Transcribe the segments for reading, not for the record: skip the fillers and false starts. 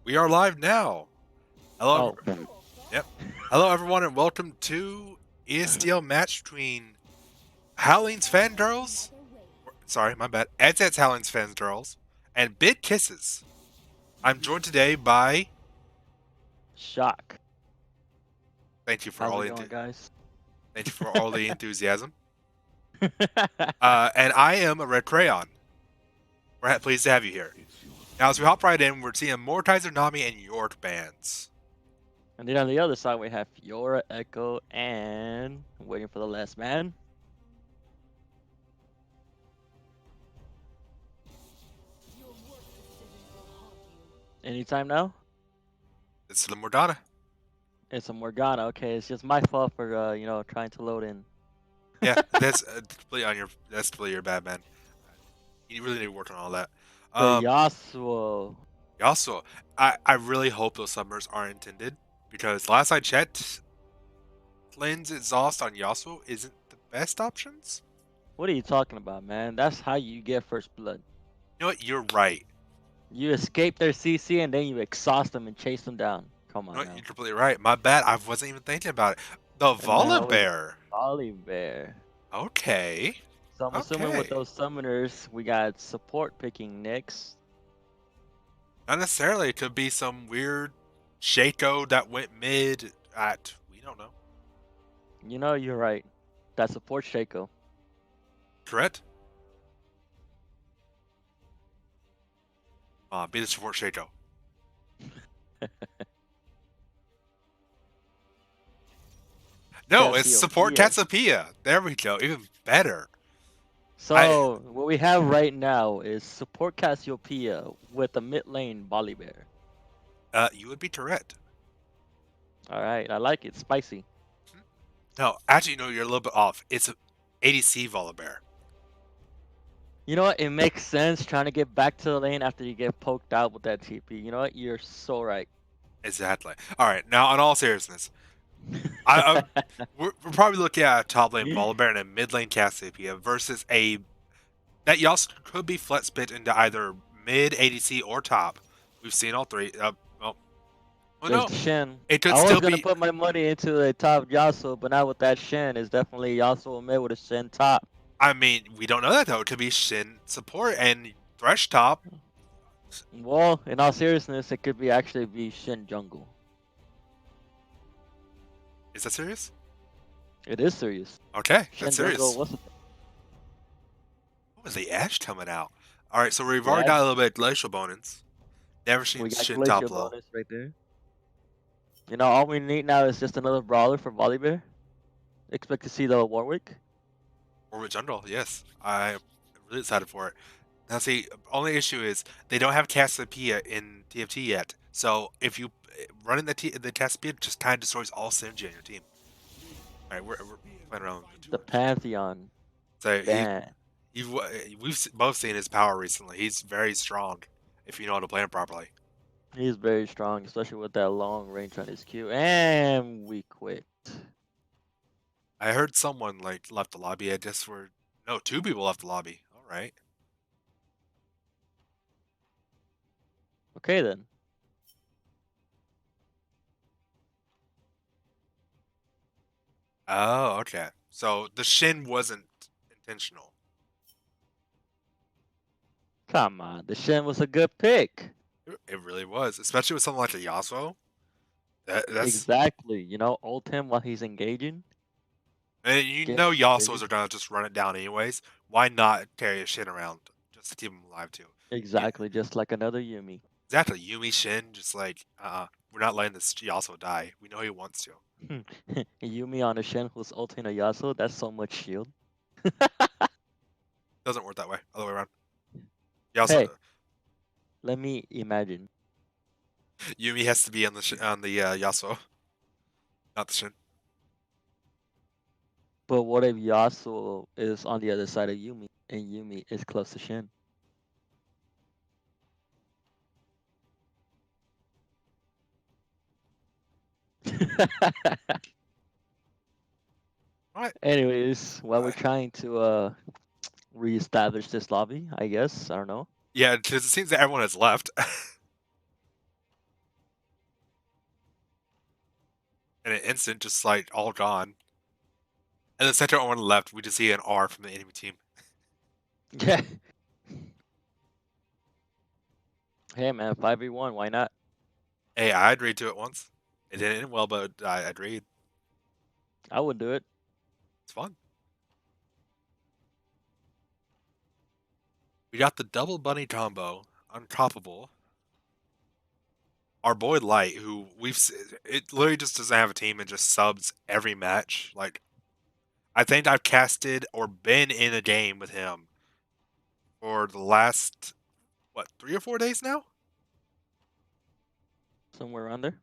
We are live now. Hello, Oh, yep. Hello, everyone, and welcome to ESDL match between Howling's Fangirls. Sorry, my bad. XxHowling's Fangirls and Big Kisses. I'm joined today by. shock. Thank you for How's all it the going, guys? enthusiasm. And I am a Red Crayon. We're pleased to have you here. Now, as we hop right in, we're seeing Mortizer, Nami, and York bands. And then on the other side, we have Fiora, Echo, and waiting for the last man. Anytime now? It's the Morgana. It's a Morgana. Okay, it's just my fault for trying to load in. Yeah, that's completely on your. That's completely your bad, man. You really need to work on all that. The Um, Yasuo. Also, I really hope those summers are intended because last I checked, Lynn's exhaust on Yasuo isn't the best options. What are you talking about, man? That's how you get first blood. You know what? You're right. You escape their CC and then you exhaust them and chase them down. Come You know on what? You're now. completely right. My bad. I wasn't even thinking about it. The And now it's Volibear. Volibear. Okay. So I'm assuming with Okay. those summoners, we got support picking next. Not necessarily. It could be some weird Shaco that went mid at. We don't know. You know, you're right. That support Shaco. Correct? Be the support Shaco. No, it's support Cassiopeia. Tatsupia. There we go. Even better. I So what we have right now is support Cassiopeia with a mid lane Volibear. You would be correct. All right, I like it, spicy. No, actually, no, you're a little bit off. It's a ADC Volibear. You know what? It makes sense trying to get back to the lane after you get poked out with that TP. You know what? You're so right. Exactly. All right, now, in all seriousness, we're probably looking at a top lane Volibear and a mid lane Cassiopeia versus a that also could be flex bit into either mid ADC or top. We've seen all three. Well, There's no, the Shen. it could I was still gonna be. put my money into the top Yasuo, but now with that Shen, it's definitely Yasuo mid with a Shen top. I mean, we don't know that though. It could be Shin support and Thresh top. Well, in all seriousness, it could be actually be Shen jungle. Is that serious? It is serious. Okay, that's Shen jungle. serious. What's What was the Ash coming out? All right, so we've the already got a Ash? little bit of glacial bonus. Never seen We got Shin top glacier low. bonus right there. You know, all we need now is just another brawler for Volibear. Expect to see the Warwick. Orbit Jungle, yes. I'm really excited for it. Now, see, only issue is they don't have Cassiopeia in TFT yet. So if you running the Cassiopeia just kind of destroys all synergy on your team. All right, we're playing around with the The torch. Pantheon. So Ban. we've both seen his power recently. He's very strong if you know how to play him properly. He's very strong, especially with that long range on his Q. And we quit. I heard someone like left the lobby. I guess we're no, two people left the lobby. All right. Okay then. Oh, okay. So the shin wasn't intentional. Come on. The Shen was a good pick. It really was, especially with something like a Yasuo. That's Exactly. You know, ult him while he's engaging. and you Get know Yasuos engaged. are gonna just run it down anyways. Why not carry a Shin around just to keep him alive too? Yeah, Exactly, just like another Yumi. exactly. Yumi Shin, just like we're not letting this Yasuo die. We know he wants to. Yumi on a Shen who's ulting a Yasuo. That's so much shield. Doesn't work that way. Other way around. Yasuo, Hey, let me imagine. Yumi has to be on the Yasuo, not the Shin. But what if Yasuo is on the other side of Yumi and Yumi is close to Shin? What? Anyways, while we're Uh, trying to reestablish this lobby, I guess. I don't know. yeah, because it seems that everyone has left. in an instant, just like all gone. And the center on the left, we just see an R from the enemy team. Yeah. Hey man, 5v1, why not? Hey, I agreed to it once. It didn't end well, but I agreed. I would do it. It's fun. We got the double bunny combo, untoppable. Our boy Light, who it literally just doesn't have a team and just subs every match. Like, I think I've casted or been in a game with him for the last, what, 3 or 4 days now? Somewhere around there.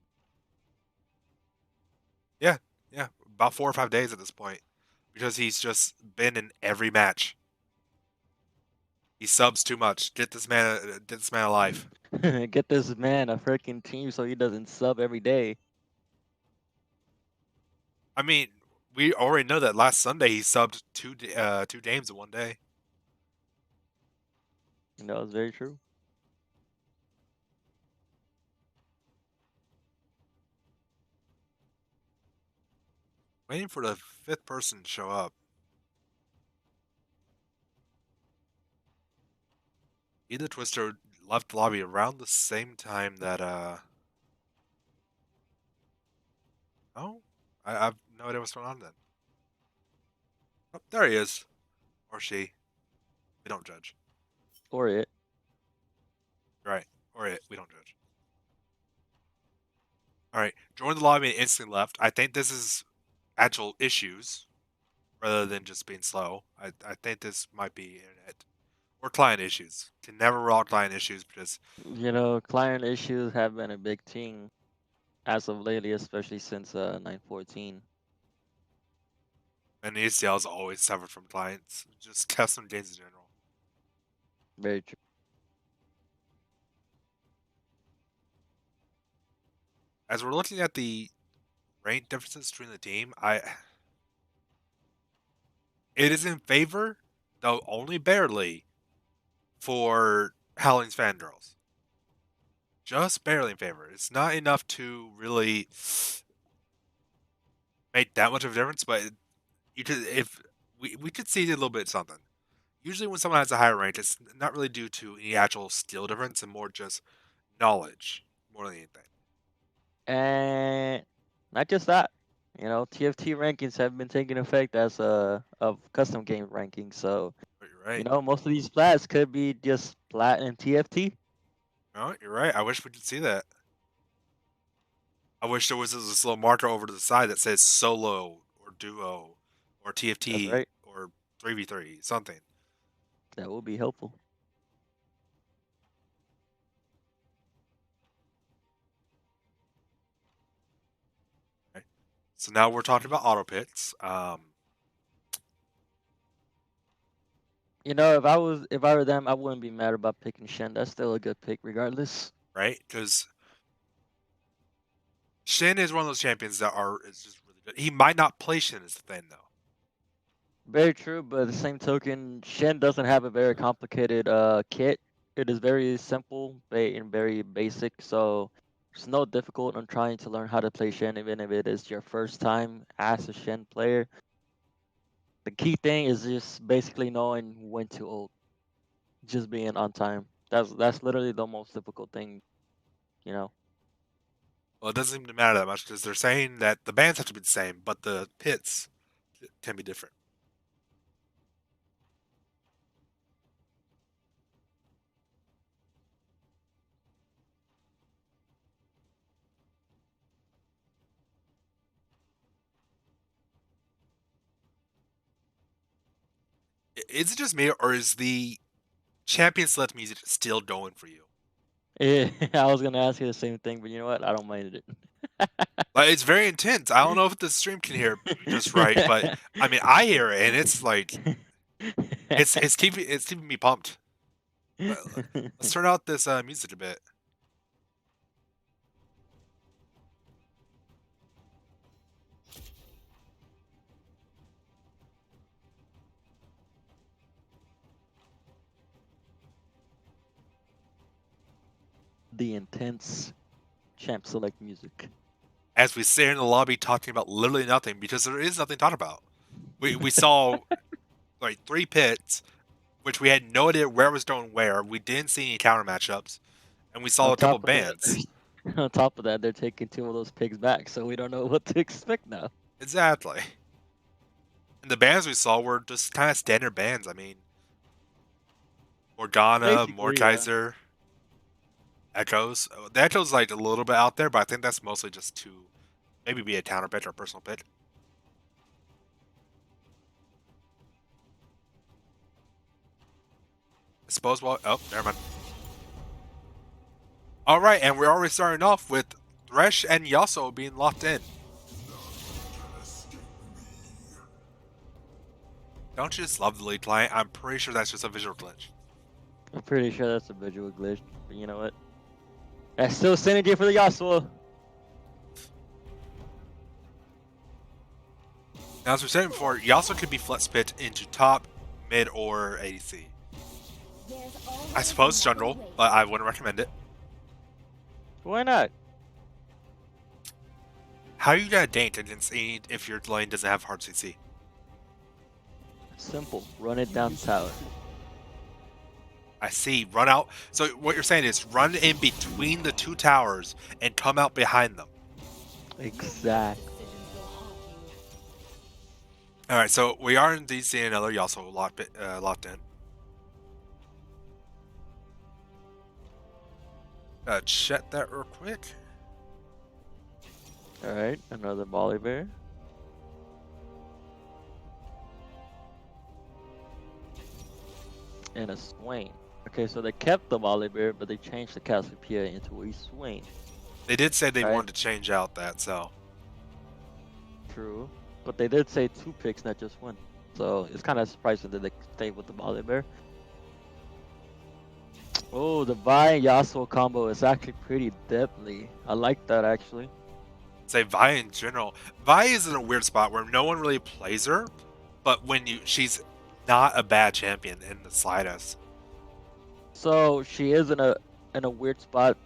Yeah, yeah, about 4 or 5 days at this point. Because he's just been in every match. He subs too much. Get this man a life. Get this man a freaking team so he doesn't sub every day. I mean, we already know that last Sunday he subbed two games in one day. That was very true. Waiting for the fifth person to show up. Either Twister left the lobby around the same time that oh, I've no idea what's going on then. Oh, there he is, or she. We don't judge. Or it. Right, or it. We don't judge. All right, join the lobby and instantly left. I think this is actual issues rather than just being slow. I think this might be internet or client issues. Can never rule out client issues because Client issues have been a big thing as of lately, especially since 914. and ESDL has always suffered from clients, just custom games in general. Very true. As we're looking at the rank differences between the team, it is in favor, though only barely, for Howling's Fangirls. Just barely in favor. It's not enough to really make that much of a difference, but you could if we could see a little bit something. Usually, when someone has a higher rank, it's not really due to any actual skill difference, and more just knowledge more than anything. And not just that, TFT rankings have been taking effect as of custom game rankings. So, But you're right. most of these plats could be just plat and TFT. No, you're right. I wish we could see that. I wish there was this little marker over to the side that says solo or duo or That's TFT right. or 3v3, something. That will be helpful. Okay. So now we're talking about auto picks. If I were them, I wouldn't be mad about picking Shen. That's still a good pick, regardless. Right? Because Shin is one of those champions that is just really good. He might not play Shin is the thing though. Very true, but at the same token, Shen doesn't have a very complicated kit. It is very simple and very basic, so it's no difficult on trying to learn how to play Shen, even if it is your first time as a Shen player. The key thing is just basically knowing when to ult, just being on time. That's literally the most difficult thing, you know. Well, it doesn't seem to matter that much because they're saying that the bans have to be the same, but the pits can be different. Is it just me, or is the champion select music still going for you? Yeah, I was gonna ask you the same thing, but you know what? I don't mind it. Like, it's very intense. I don't know if the stream can hear it just right, but I mean, I hear it, and it's like it's keeping me pumped. Let's turn out this music a bit. The intense champ select music. as we sit in the lobby talking about literally nothing because there is nothing to talk about. We saw like 3 pits, which we had no idea where it was going where. We didn't see any counter matchups, and we saw On a couple top of that, bans. on top of that, they're taking 2 of those pigs back, so we don't know what to expect now. Exactly. And the bans we saw were just kind of standard bans. I mean, Morgana, Basically, yeah. Mordekaiser, Echoes. The Echoes like a little bit out there, but I think that's mostly just to maybe be a counter pick or a personal pick. I suppose. Well, oh, never mind. All right, and we're already starting off with Thresh and Yasuo being locked in. Don't you just love the lead client? I'm pretty sure that's just a visual glitch. I'm pretty sure that's a visual glitch, but you know what? That's still synergy for the Yasuo. Now, as we said before, Yasuo could be flex pit into top, mid, or ADC. I suppose jungle, but I wouldn't recommend it. Why not? How are you gonna dink against any if your lane doesn't have hard CC? Simple. Run it down tower. I see. Run out. So what you're saying is run in between the 2 towers and come out behind them. Exactly. All right. So we are indeed seeing another Yasuo locked in. Check that real quick. Alright, another Bear. And a Swain. Okay, so they kept the Bear, but they changed the Cassiopeia into a Swain. They did say they Right. wanted to change out that, so. True. But they did say 2 picks, not just 1. So it's kind of surprising that they stayed with the Bear. Oh, the Vi Yasuo combo is actually pretty deadly. I like that actually. Say Vi in general. Vi is in a weird spot where no one really plays her, but she's not a bad champion in the slightest. So she is in a weird spot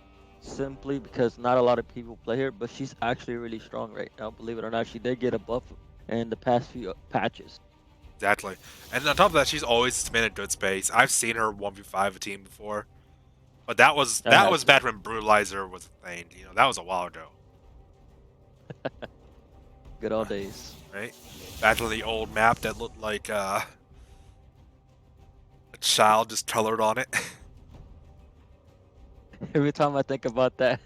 simply because not a lot of people play her, but she's actually really strong right now. Believe it or not, she did get a buff in the past few patches. Exactly. And on top of that, she's always been a good space. I've seen her 1v5 a team before. But that was back when Brutalizer was a thing. You know, that was a while ago. Good old days. Right? Back on the old map that looked like a child just colored on it. Every time I think about that,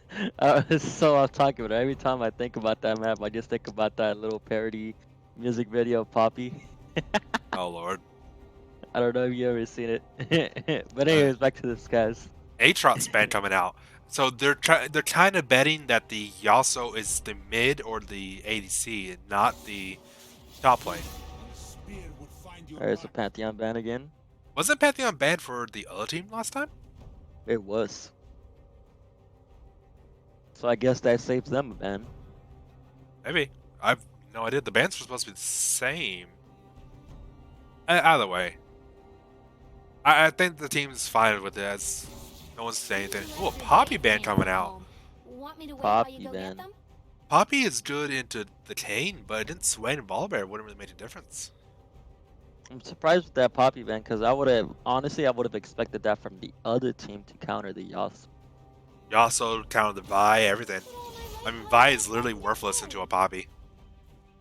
it's so off topic, but every time I think about that map, I just think about that little parody music video of Poppy. Oh lord. I don't know if you ever seen it. But anyways, back to this, guys. Aatrot's been coming out. So they're kind of betting that the Yasuo is the mid or the ADC and not the top lane. There's a Pantheon ban again. Wasn't Pantheon banned for the other team last time? It was. So I guess that saves them a ban. Maybe. I've no idea. The bans were supposed to be the same. Either way. I think the team's fine with it as no one's saying anything. Oh, a Poppy ban coming out. Poppy ban. Poppy is good into the Kane, but it didn't Swain and Volibear. Wouldn't really make a difference. I'm surprised with that Poppy ban because I would have expected that from the other team to counter the Yasuo. Yasuo countered the Vi, everything. I mean, Vi is literally worthless into a Poppy.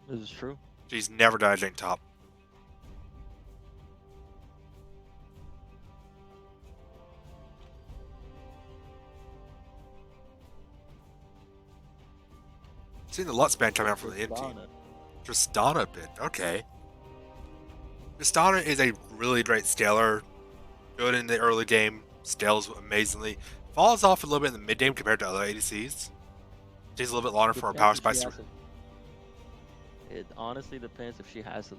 This is true. She's never done anything top. Seen the Lutz ban coming out from the M team. Tristana bit, okay. Tristana is a really great scaler. Good in the early game, scales amazingly. Falls off a little bit in the mid game compared to other ADCs. Takes a little bit longer for a power spice. It honestly depends if she has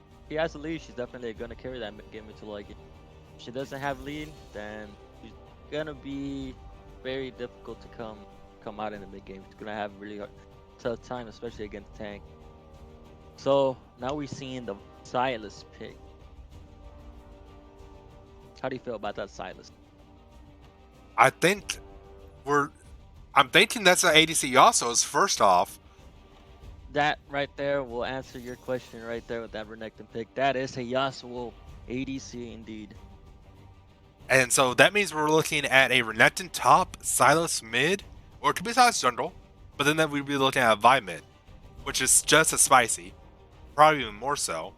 a lead. She's definitely gonna carry that mid game until like. If she doesn't have lead, then she's gonna be very difficult to come out in the mid game. She's gonna have really tough time, especially against tank. So now we're seeing the Silas pick. How do you feel about that Silas? I'm thinking that's an ADC Yasuo's first off. That right there will answer your question right there with that Renekton pick. That is a Yasuo ADC indeed. And so that means we're looking at a Renekton top, Silas mid, or it could be Silas jungle, but then we'd be looking at a Vi mid, which is just as spicy, probably even more so,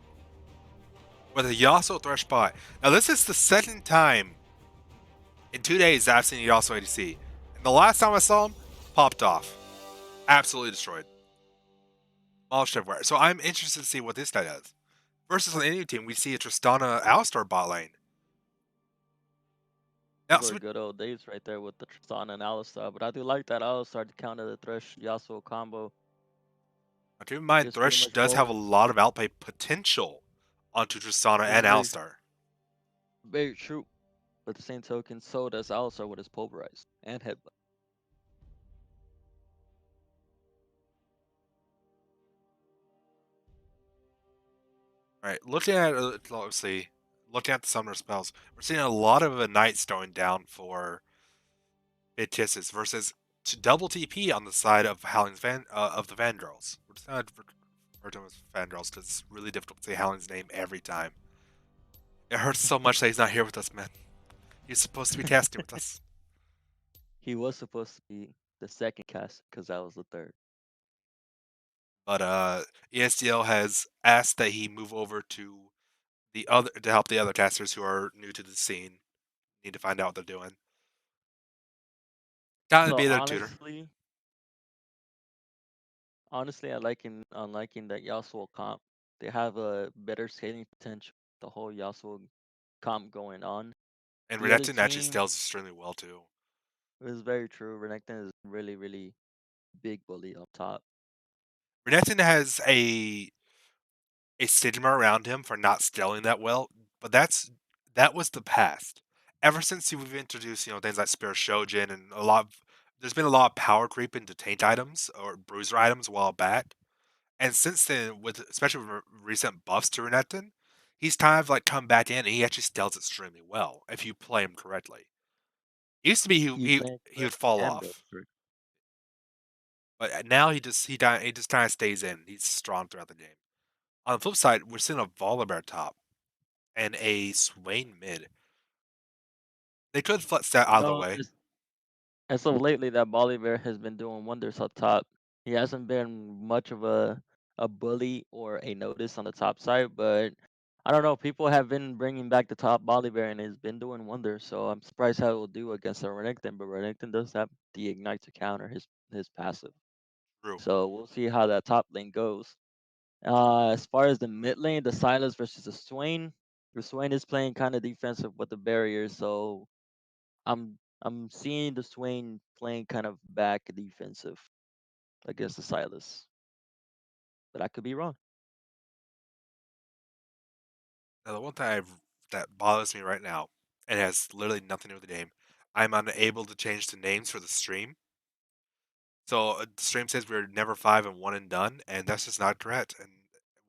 with a Yasuo Thresh bot. Now, this is the second time in 2 days that I've seen a Yasuo ADC. And the last time I saw him, popped off. Absolutely destroyed. Demolished everywhere. So I'm interested to see what this guy does. Versus on any team, we see a Tristana Alistar bot lane. Now, Those so were good old days right there with the Tristana and Alistar. But I do like that Alistar to counter the Thresh Yasuo combo. keep in mind, Just pretty Thresh much does have a pulver. lot of outplay potential onto Tristana It's and very, Alistar. very true. But the same token, so does Alistar with his pulverize and headbutt. Right, looking at obviously, looking at the summoner spells, we're seeing a lot of knights going down for big kisses versus to double TP on the side of of the Fangirls. We're just gonna refer to him as Fangirls because it's really difficult to say Howling's name every time. It hurts so much that he's not here with us, man. He's supposed to be casting with us. He was supposed to be the second cast because that was the third. But ESDL has asked that he move over to the other to help the other casters who are new to the scene. Need to find out what they're doing. Gotta So be their tutor. honestly, I'm liking that Yasuo comp. They have a better scaling potential. The whole Yasuo comp going on. And The other Renekton actually team scales extremely well too. is very true. Renekton is really, really big bully up top. Renekton has a stigma around him for not scaling that well, but that was the past. Ever since we've introduced, things like Spirit Shojin and there's been a lot of power creep into tank items or bruiser items a while back. And since then, with especially with recent buffs to Renekton, he's kind of like come back in and he actually scales extremely well if you play him correctly. It used to be You playing he would correctly fall and build off, correctly. but now he just kind of stays in. He's strong throughout the game. On the flip side, we're seeing a Volibear top and a Swain mid. They could flex that You either know, way. as of lately, that Bolivar has been doing wonders up top. He hasn't been much of a bully or a notice on the top side, but I don't know. People have been bringing back the top Bolivar, and it's been doing wonders. So I'm surprised how it will do against a Renekton, but Renekton does have the ignite to counter his passive. True. So we'll see how that top lane goes. As far as the mid lane, the Silas versus the Swain is playing kind of defensive with the barriers, so I'm seeing the Swain playing kind of back defensive against the Silas, but I could be wrong. Now, the one thing that bothers me right now, and has literally nothing to do with the game, I'm unable to change the names for the stream. So the stream says we're never five and one and done, and that's just not correct. And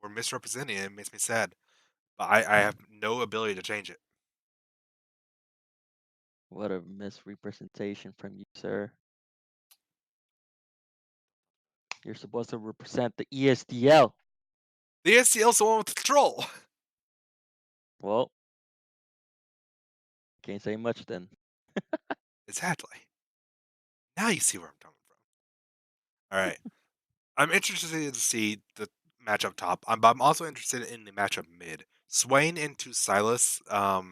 we're misrepresenting it. It makes me sad. But I have no ability to change it. What a misrepresentation from you, sir. You're supposed to represent the ESDL. The SCL's the one with the troll. Well, can't say much then. Exactly. Now you see where I'm coming from. All right. I'm interested to see the matchup top. But I'm also interested in the matchup mid. Swain into Silas. I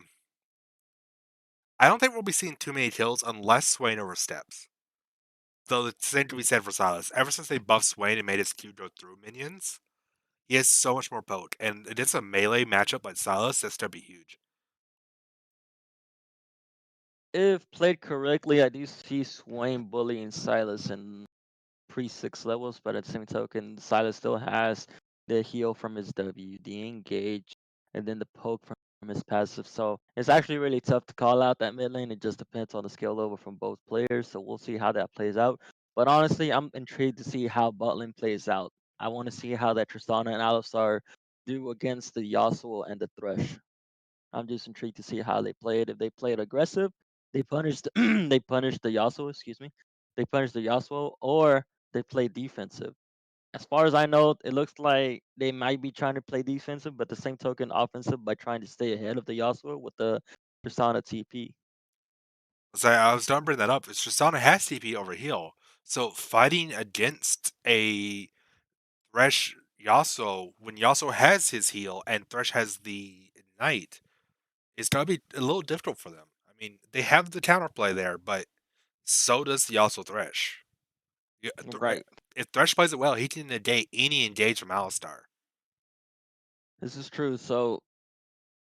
don't think we'll be seeing too many kills unless Swain oversteps. Though the same can be said for Silas. Ever since they buffed Swain and made his Q go through minions, he is so much more poke. And against a melee matchup like Silas, that's gonna be huge. If played correctly, I do see Swain bullying Silas and pre-6 levels, but at the same token, Silas still has the heal from his W, the engage, and then the poke from his passive. So it's actually really tough to call out that mid lane. It just depends on the skill level from both players. So we'll see how that plays out. But honestly, I'm intrigued to see how bot lane plays out. I want to see how that Tristana and Alistar do against the Yasuo and the Thresh. I'm just intrigued to see how they play it. If they play it aggressive, they punished they punished the Yasuo, excuse me. They punished the Yasuo, or they play defensive. As far as I know, it looks like they might be trying to play defensive, but the same token offensive by trying to stay ahead of the Yasuo with the Persona TP. So I was done bring that up. It's Tristana has TP over heal, so fighting against a Thresh Yasuo when Yasuo has his heal and Thresh has the Ignite, it's gonna be a little difficult for them. I mean, they have the counterplay there, but so does the Yasuo Thresh. Yeah, Right. if Thresh plays it well, he can negate any engage from Alistar. This is true. So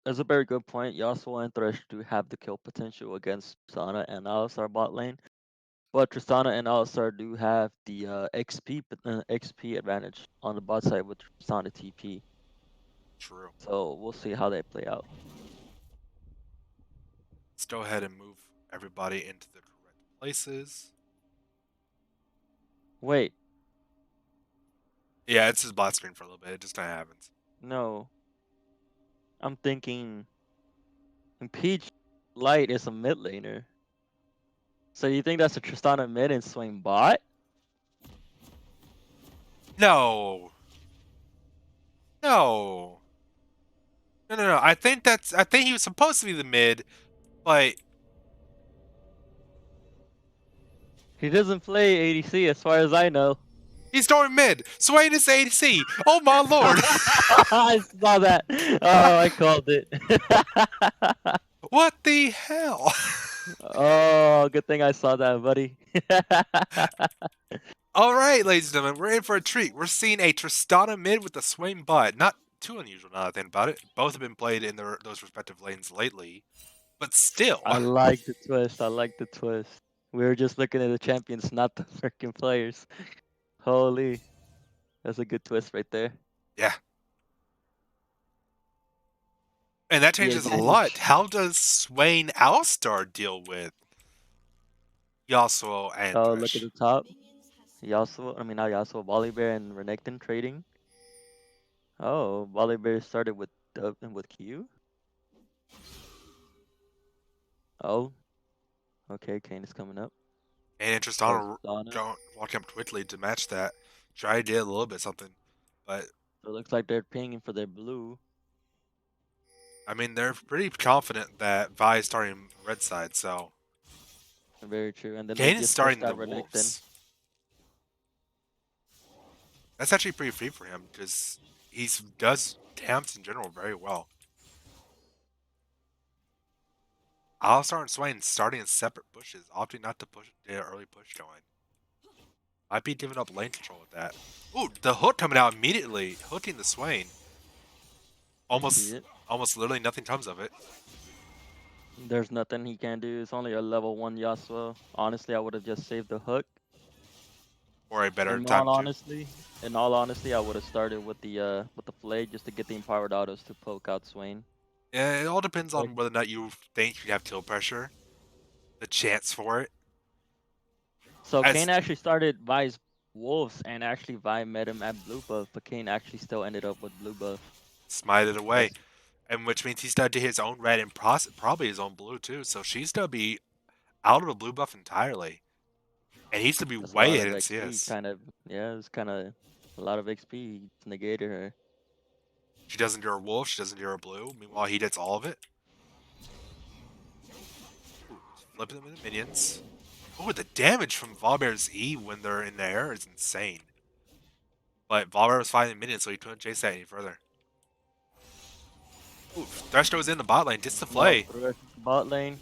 that's a very good point. Yasuo and Thresh do have the kill potential against Tristana and Alistar bot lane. But Tristana and Alistar do have the XP advantage on the bot side with Tristana TP. True. So we'll see how they play out. Let's go ahead and move everybody into the correct places. Wait, Yeah, it's his bot screen for a little bit. It just kind of happens. no. I'm thinking Peach Light is a mid laner. So you think that's a Tristana mid and Swain bot? No, no, no. I think that's. I think he was supposed to be the mid, but He doesn't play ADC as far as I know. he's going mid. Swain is ADC. Oh my lord! I saw that. Oh, I called it. What the hell? Oh, good thing I saw that, buddy. All right, ladies and gentlemen, we're in for a treat. We're seeing a Tristana mid with a Swain bot. Not too unusual now that I think about it. Both have been played in those respective lanes lately, but still. I like the twist. I like the twist. We were just looking at the champions, not the freaking players. Holy, that's a good twist right there. Yeah. And that The changes a lot. advantage. How does Swain Alistar deal with Yasuo and Oh, look at Thresh? the top. Yasuo, I mean not Yasuo, Volibear and Renekton trading. Oh, Volibear started with Q. Oh, okay, Kane is coming up. And Oh, Tristana Tristana. walking up quickly to match that. Try to do a little bit something. But, So it looks like they're pinging for their blue. I mean, they're pretty confident that Vi is starting red side, so. Very true. And then they Kane is just pushed starting the out Renekton. Wolves. That's actually pretty free for him because he does camps in general very well. Alistar and Swain starting in separate pushes, opting not to push their early push going. Might be giving up lane control with that. Ooh, the hook coming out immediately, hooking the Swain. I see Almost, it. almost literally nothing comes of it. There's nothing he can do. It's only a level 1 Yasuo. Honestly, I would have just saved the hook. Or a better In all time to. honesty, in all honesty, I would have started with the flay just to get the empowered autos to poke out Swain. Yeah, it all depends Like, on whether or not you think you have kill pressure, the chance for it. so As Kane actually started Vi's Wolves, and actually Vi met him at blue buff, but Kane actually still ended up with blue buff. smite it away, That's and which means he's gonna do his own red and probably his own blue too. So she's gonna be out of the blue buff entirely, and he's gonna be that's a way lot ahead of in XP. CS. Kind of, yeah, it's kind of a lot of XP. It's negated her. She doesn't do her wolf, she doesn't do her blue. Meanwhile, he gets all of it. Ooh, flipping them into minions. Oh, the damage from Volibear's E when they're in the air is insane. But Volibear was fighting minions, so he couldn't chase that any further. Ooh, Thresh goes in the bot lane, gets the Yo, flay. Thresh bot lane.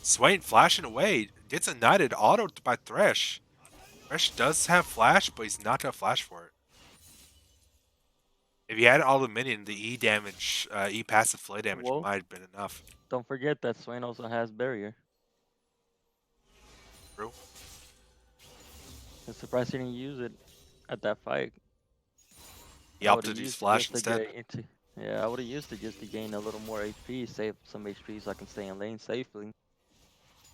Swain flashing away, gets ignited, auto by Thresh. Thresh does have flash, but he's not gonna flash for it. If he had all the minion, the E damage, E passive flay damage Whoa! might have been enough. Don't forget that Swain also has barrier. True. I'm surprised he didn't use it at that fight. He I would opted have to use used it flash just to instead. get into. Yeah, I would have used it just to gain a little more HP, save some HP so I can stay in lane safely.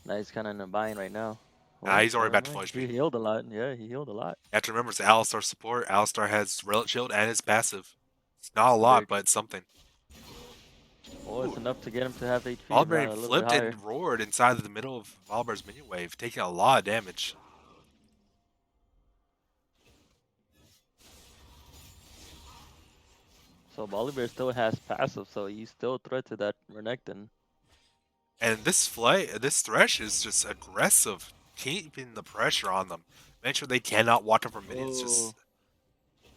Now he's kind of in a bind right now. Nah, Oh, he's already never back to full mind. HP. He You healed a lot. Yeah, he healed a lot. have to remember it's Alistar support. Alistar has Relic Shield and his passive. It's not a Very lot, but true. it's something. Oh, it's Ooh, enough to get him to have HP, if not Volibear a little bit flipped higher. and roared inside of the middle of Volibear's minion wave, taking a lot of damage. So Bolivar still has passive, so he's still a threat to that Renekton. And this Thresh is just aggressive, keeping the pressure on them. Make sure they cannot walk up for minions. Oh, Just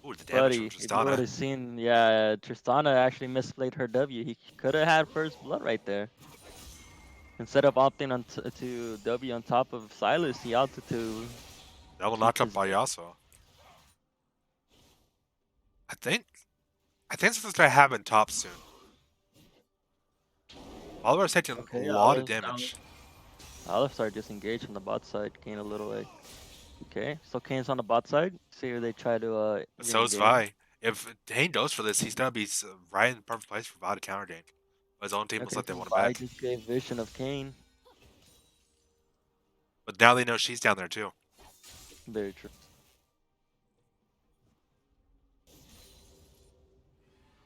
ooh, the damage from buddy, if you would Tristana. have seen, yeah, Tristana actually misplayed her W. He could have had first blood right there. Instead of opting on to W on top of Silas, he opted to Double keep knock up his. by Yasuo. I think this is gonna happen top soon. Oliver's taking a Okay, lot of damage. Olive started disengaged from the bot side, gain a little way. Okay, so Kane's on the bot side. See if they try to But so is re-engage. Vi. If Dane goes for this, he's gonna be right in the perfect place for Vi to counter gank. But his own team looks Okay, like they so want it Vi back. just gave vision of Kane. But now they know she's down there too. Very true.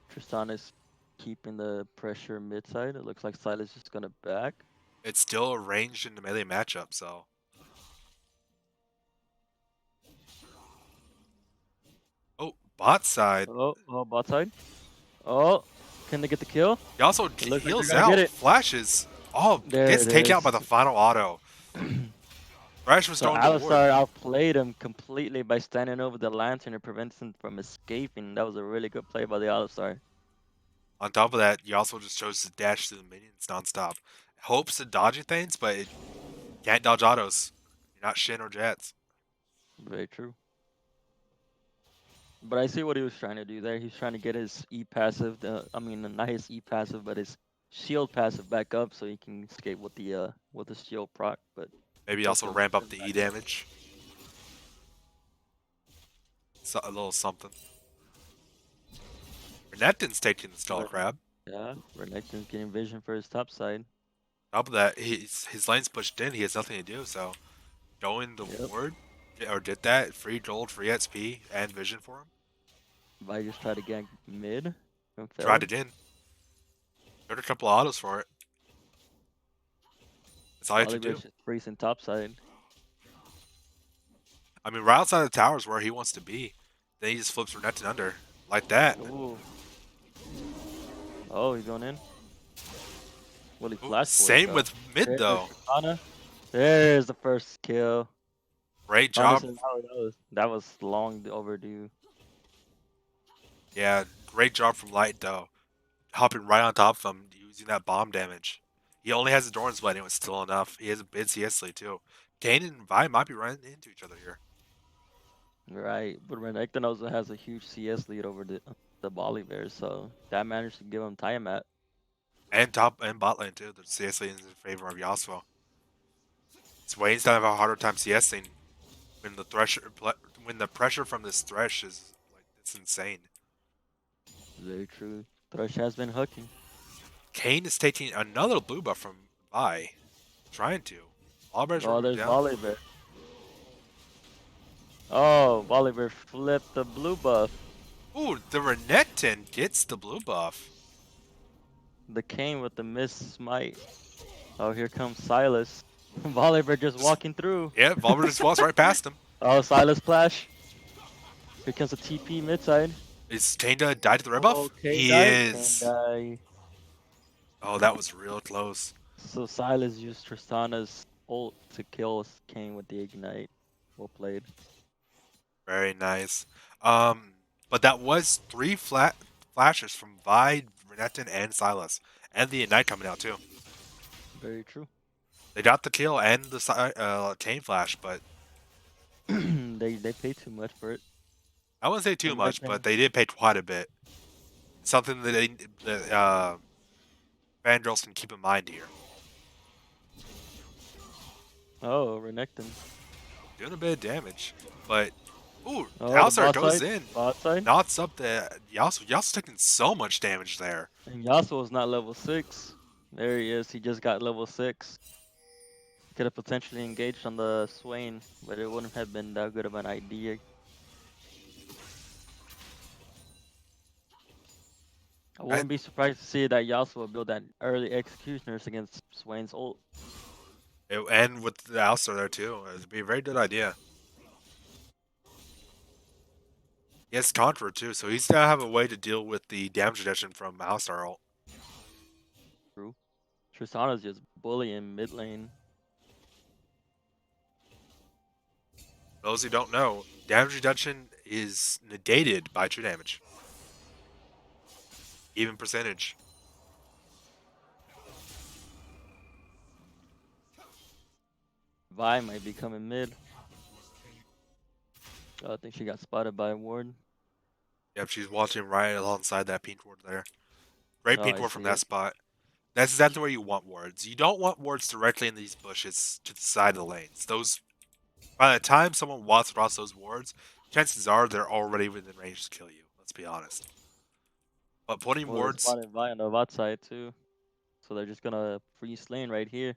Tristan is keeping the pressure mid side. It looks like Silas is gonna back. It's still arranged in the melee matchup, so. Oh, bot side. Oh, bot side. Oh, can they get the kill? He also It looks like they're heals gonna get out, it. flashes. Oh, There gets it taken out by is. the final auto. Thresh was So stolen the ward. Alistar outplayed him completely by standing over the lantern and prevents him from escaping. That was a really good play by the Alistar. On top of that, you also just chose to dash through the minions nonstop. Hopes to dodge things, but it can't dodge autos. You're not Shin or Jets. Very true. But I see what he was trying to do there. He's trying to get his E passive. I mean, not his E passive, but his shield passive back up so he can escape with the shield proc. But Maybe both also of them ramp up are the back E up. damage. So, a little something. Renekton's taking the stall Ren- crab. Yeah, Renekton's getting vision for his top side. Top of that, his lane's pushed in. He has nothing to do. So going the Yep. ward or did that free gold, free XP, and vision for him. Vi just tried to gank mid and Tried failed. it in. Got a couple of autos for it. That's all you have to do. Volibear's just freezing top side. I mean, right outside the tower is where he wants to be. Then he just flips Renekton under like that. Ooh. Oh, he's going in. Will he Ooh, flash for it same though? with mid There's though. Tristana. There's the first kill. Great job. Honestly, that was long overdue. Yeah, great job from Light though. Hopping right on top of him using that bomb damage. He only has a Doran's Blade and it was still enough. He has a bid CS lead too. Kane and Vi might be running into each other here. Right, but Renekton also has a huge CS lead over the Bolivar, so that managed to give him time at. And top and bot lane too. The CS lead is in favor of Yasuo. Swain's gonna have a harder time CSing when the pressure from this Thresh is like it's insane. Very true. Thrush has been hooking. Kane is taking another blue buff from Vi. Trying to. Albert's Oh, running there's down. Bolivar. Oh, Bolivar flipped the blue buff. Ooh, the Renekton gets the blue buff. The Kane with the miss smite. Oh, here comes Silas. Bolivar just walking through. Yeah, Valver just walks right past him. Oh, Silas Flash. Here comes a TP mid side. Is Kane gonna die to the red buff? Oh, Kane He died. Kane is. died. Oh, that was real close. So Silas used Tristana's ult to kill Kane with the ignite. Well played. Very nice. Um, but that was three flat flashes from Vi, Renekton, and Silas, and the Ignite coming out too. Very true. They got the kill and the Kane flash, but They pay too much for it. I wouldn't say too much, but Renekton. they did pay quite a bit. Something that Fangirls can keep in mind here. Oh, Renekton. Doing a bit of damage, but ooh, Oh, the Alistar bot goes side. in, Bot side. knots up the Yasuo. Yasuo's taking so much damage there. And Yasuo's not level 6. There he is. He just got level 6. Could have potentially engaged on the Swain, but it wouldn't have been that good of an idea. I I, wouldn't be surprised to see that Yasuo build that early executioners against Swain's ult. and with the Alistar there too, it'd be a very good idea. He has Contra too, so he's gonna have a way to deal with the damage reduction from Alistar ult. True. Tristana's just bullying mid lane. Those who don't know, damage reduction is negated by true damage. Even percentage. Vi might be coming mid. Oh, I think she got spotted by a ward. Yep, she's watching right alongside that pink ward there. Great Oh, pink I ward from see that it. spot. That's exactly where you want wards. You don't want wards directly in these bushes to the side of the lanes. Those, by the time someone walks across those wards, chances are they're already within range to kill you. Let's be honest. But putting Well, they wards, spotted Vi on the bot side too. So they're just gonna freeze lane right here.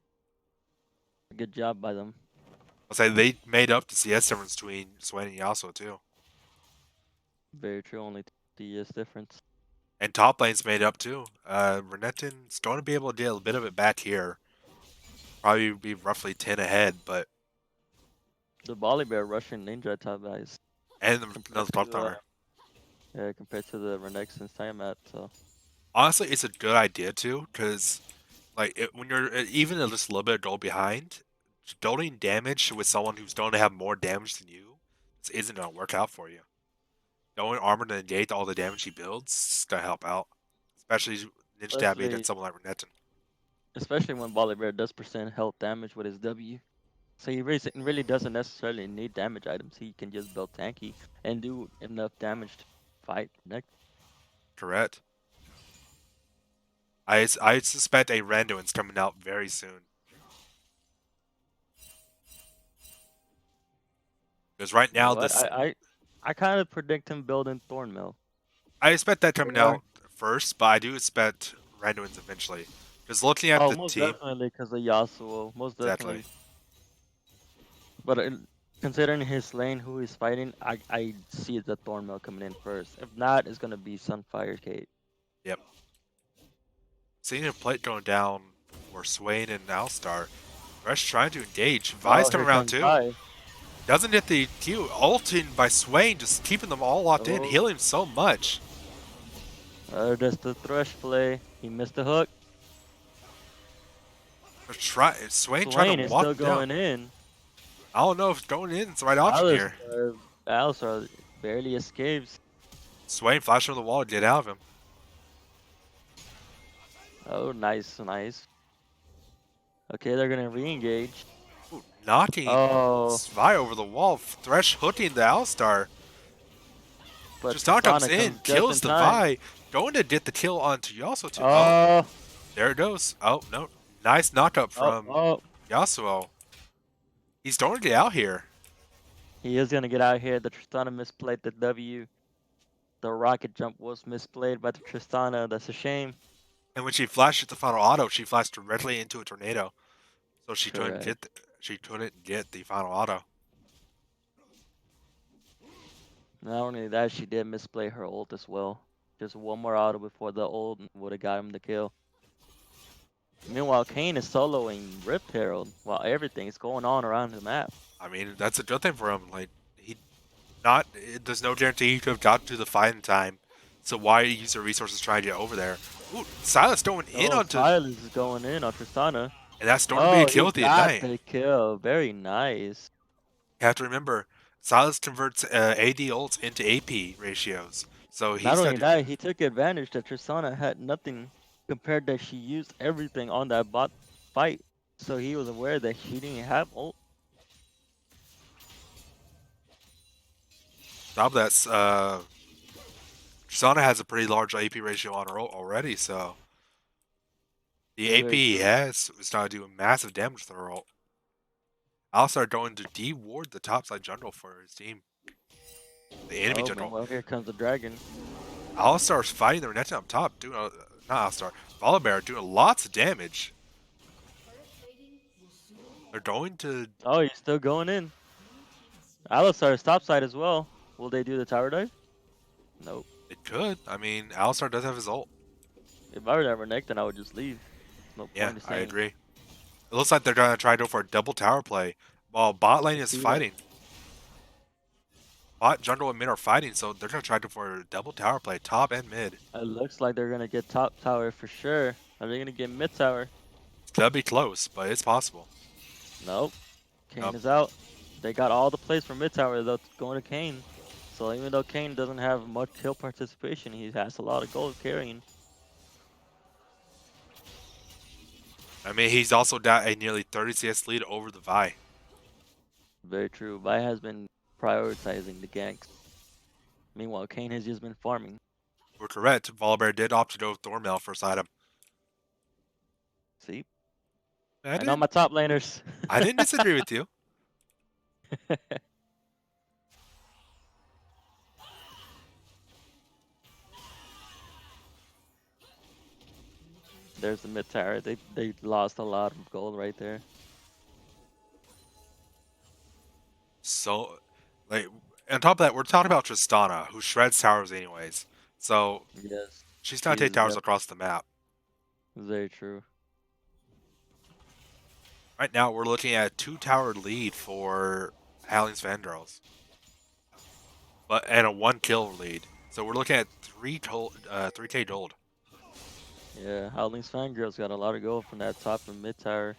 Good job by them. I'll say they made up the CS difference between Swain and Yasuo too. Very true, only the difference. And top lane's made up too. Renekton's going to be able to deal a bit of it back here. Probably be roughly 10 ahead, but The Bear Russian ninja top guys and compared another top to tower. compared to the Renekton's time at so Honestly, it's a good idea too, because like when you're even just a little bit of gold behind, building damage with someone who's going to have more damage than you isn't going to work out for you. Going armor to negate all the damage he builds is going to help out, especially ninja dabbing especially against someone like Renekton. especially when Bear does percent health damage with his W. So he really doesn't necessarily need damage items. He can just build tanky and do enough damage to fight next. Correct. I suspect a Randuin's coming out very soon. Because right You know now what? this I kind of predict him building Thornmill. I expect that coming Or out first, but I do expect Randuin's eventually. Because looking at oh, the most team, definitely because of Yasuo. Most exactly. definitely. But considering his lane, who he's fighting, I see the Thornmill coming in first. If not, it's gonna be Sunfire Kate. Yep. Seeing a plate going down for Swain and Alstar. Thresh trying to engage. Vi's Oh, coming here around comes too. Vi. Doesn't hit the Q. Ulting by Swain, just keeping them all locked in, Oh, healing so much. just the Thresh play. He missed the hook. Swain trying to Swain is walk still him down. going in. I don't know if going in is the right option here. Alistar barely escapes. Swain flashed from the wall to get out of him. Oh, nice, nice. Okay, they're gonna re-engage. Ooh, knocking Oh, Vi over the wall. Thresh hooking the Alstar. but Tristana comes Tristana in, comes just in kills the time. Vi. Going to get the kill onto Yasuo too. Oh, Oh, there it goes. Oh, no. Nice knockup oh, from oh. Yasuo. He's going to get out here. He is gonna get out here. The Tristana misplayed the W. The rocket jump was misplayed by the Tristana. That's a shame. And when she flashed the final auto, she flashed directly into a tornado. So Correct. she couldn't get the final auto. Not only that, she did misplay her ult as well. Just one more auto before the ult would have got him the kill. Meanwhile, Kane is soloing Rift Herald while everything's going on around the map. I mean, that's a good thing for him. Like, there's no guarantee he could have got to the fight in time. So why use your resources trying to get over there? Ooh, Silas going in Oh, onto, Silas is going in on Tristana. and that's going to be a Oh, kill he at the got night. the kill. Very nice. You have to remember, Silas converts AD ults into AP ratios. So Not he's only not. that, he took advantage that Tristana had nothing compared that she used everything on that bot fight. So he was aware that she didn't have ult. Top of that, Tristana has a pretty large AP ratio on her ult already, so the AP Very he true. has is not doing massive damage to her ult. Alistar going to de-ward the topside jungle for his team. The enemy Oh, jungle. meanwhile, here comes the dragon. Alistar's fighting the Renekton up top, doing not Alistar, Volibear doing lots of damage. They're going to. Oh, he's still going in. Alistar is topside as well. Will they do the tower dive? Nope. It could. I mean, Alistar does have his ult. If I were that Renekton, I would just leave. No Yeah, point in I staying. agree. It looks like they're going to try to go for a double tower play while bot lane I is see that. fighting. Bot, jungle, and mid are fighting, so they're gonna try to for a double tower play, top and mid. It looks like they're gonna get top tower for sure. Are they gonna get mid tower? It's gonna be close, but it's possible. Nope. Nope. Kane is out. They got all the plays from mid tower though going to Kane. So even though Kane doesn't have much kill participation, he has a lot of gold carrying. I mean, he's also got a nearly 30 CS lead over the Vi. Very true. Vi has been prioritizing the ganks. Meanwhile, Kane has just been farming. We're correct. Volibear did opt to go with Thornmail first item. See? I I know didn't. my top laners. I didn't disagree with you. There's the mid tower. They lost a lot of gold right there. So, like, on top of that, we're talking about Tristana, who shreds towers anyways. So Yes. she's She gonna take is towers across the map. very true. Right now, we're looking at a 2-tower lead for Howling's Fangirls, and a 1-kill lead. So we're looking at 3K gold. Yeah, Howling's Fangirls got a lot of gold from that top and mid tower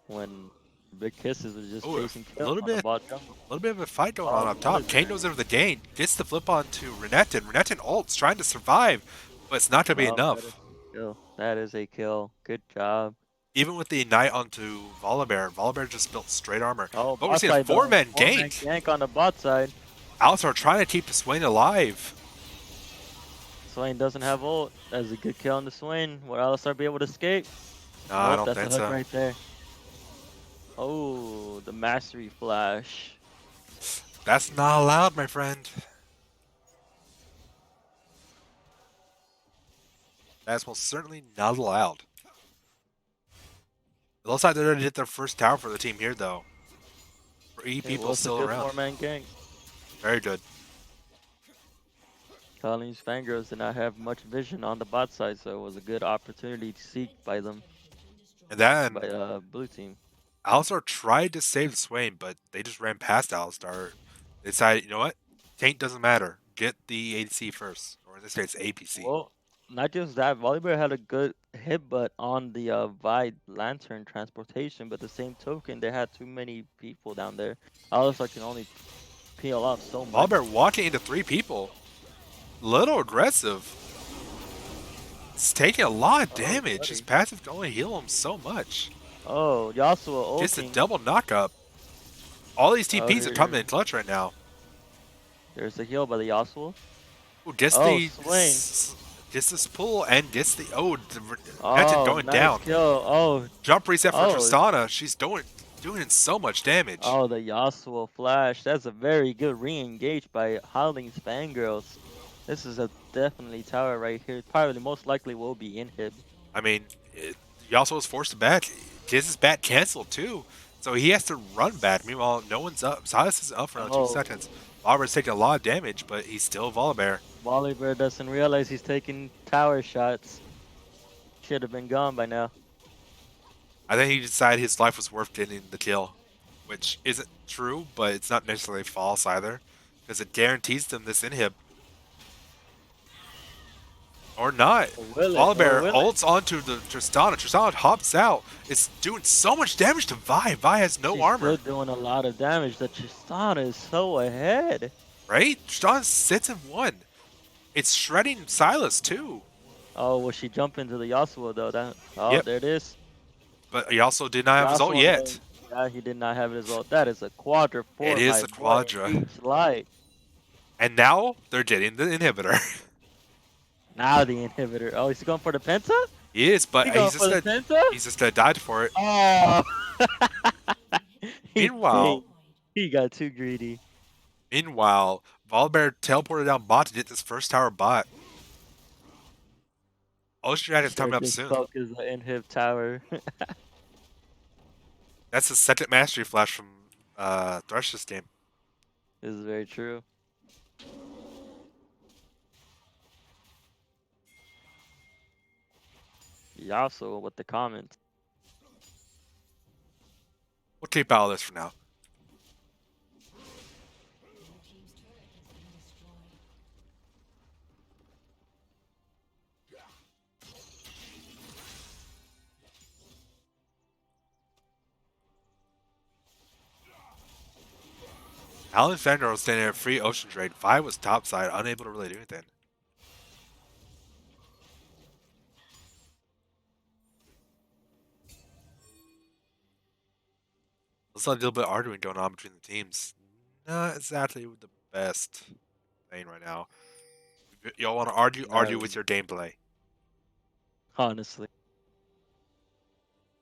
when Big Kisses was just Oh, chasing a kill on the bot jungle. little bit of a fight going on Oh, up what top. is Kane that? goes over the gain, gets the flip on to Renekton. Renekton ults, trying to survive, but it's not gonna be No, that is enough. a kill. That is a kill. Good job. Even with the Ignite onto Volibear, Volibear just built straight armor. Oh, But we're bot seeing a side though. 4-man 4-man gank. gank on the bot side. Alistar trying to keep the Swain alive. Swain doesn't have ult. That's a good kill on the Swain. Will Alistar be able to escape? No, I Nope, don't that's a think hook so. right there. Oh, the mastery flash. That's not allowed, my friend. That's most certainly not allowed. It looks like they're going to hit their first tower for the team here, though. 3 It people was a still good around. 4-man gank. Very good. Colleen's Fangirls did not have much vision on the bot side, so it was a good opportunity to seek by them, And then by blue team. Alistar tried to save Swain, but they just ran past Alistar. They decided, you know what? Tank doesn't matter. Get the ADC first. Or in this case, APC. Well, not just that, Volibear had a good hit, but on the Vi Lantern transportation, but the same token, they had too many people down there. Alistar can only peel off so much. Volibear walking into 3 people. Little aggressive. It's taking a lot of Oh, damage. His buddy. passive can only heal him so much. Oh, Yasuo Just a ulting. double knockup. All these Oh, TPs are coming in clutch right now. there's the heal by the Yasuo. Ooh, gets Oh, the Swain. gets this pull and gets the Renekton Oh, going nice down. kill. Oh, Jump reset for oh, Tristana. She's doing so much damage. oh, the Yasuo flash. That's a very good re-engage by Howling's Fangirls. This is a definitely tower right here. Probably most likely will be inhib. I mean, he also was forced to back. Gets his bat canceled too, so he has to run back. Meanwhile, no one's up. Silas is up for another 2 Oh, seconds. Oliver's taking a lot of damage, but he's still Volibear. Volibear doesn't realize he's taking tower shots. Should have been gone by now. I think he decided his life was worth getting the kill, which isn't true, but it's not necessarily false either, because it guarantees them this inhib. Or not. Or will it? Or Volibear will it? ults onto the Tristana. Tristana hops out. It's doing so much damage to Vi. Vi has no She's still armor, doing a lot of damage. The Tristana is so ahead. right? Tristana sits in 1. It's shredding Silas too. Oh, will she jump into the Yasuo though? Oh, Yep. there it is. But he also did not have his ult Yasuo yet. knows. Yeah, he did not have his ult. That is a quadra It for is my the boy. Quadra. Beach Light. And now they're getting the inhibitor. Now the inhibitor. Oh, is he going for the Penta? He is, but He going for the Penta? he's just gonna die for it. Oh. he Meanwhile, did. He got too greedy. Volibear teleported down bot to get this first tower bot. Ocean Dragon's Should coming up just soon. focus the inhib tower. That's the second mastery flash from Thresh this game. This is very true. Yasuo with the comments. We'll keep out of this for now. Alan Fangirls was standing at free Ocean Drake. Vi was topside, unable to really do anything. Looks like a little bit of arguing going on between the teams. Not exactly the best thing right now. Y'all want to argue? Argue No, with your gameplay. honestly.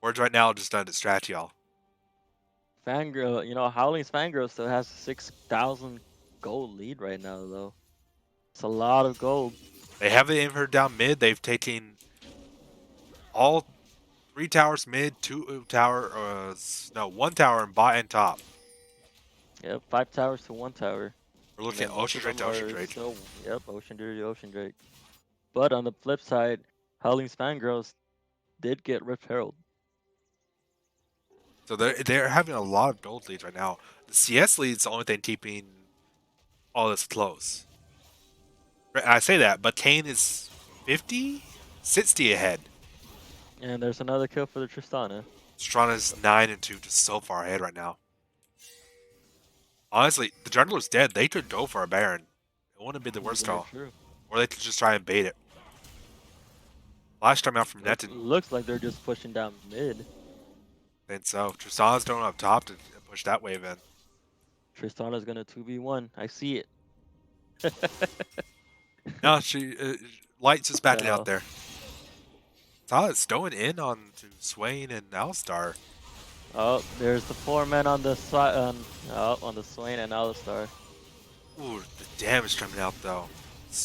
Words right now just done to distract y'all. Fangirl, Howling's Fangirl still has a 6,000 gold lead right now, though. It's a lot of gold. They haven't even heard down mid. They've taken all 3 towers mid, 2 tower, no, 1 tower and bot and top. Yep, 5 towers to 1 tower. We're And looking then at most Ocean of Drake them to Ocean are Drake. still, yep, Ocean Drake, Ocean Drake. But on the flip side, Howling's Fangirls did get Rift Herald. So they're having a lot of gold leads right now. The CS lead's the only thing keeping all this close. I say that, but Kane is 50, 60 ahead. And there's another kill for the Tristana. Strana's 9 and 2, just so far ahead right now. Honestly, the jungler's dead. They could go for a Baron. It wouldn't be the worst Very call. true. Or they could just try and bait it. Last time out from Netin. Looks like they're just pushing down mid. Then so. Tristana's going up top to push that wave in. Tristana's gonna 2v1. I see it. No, she Light's just backing out No. there. It's going in on to Swain and Alistar. Oh, there's the 4 men on the side, on the Swain and Alistar. Ooh, the damage coming out though.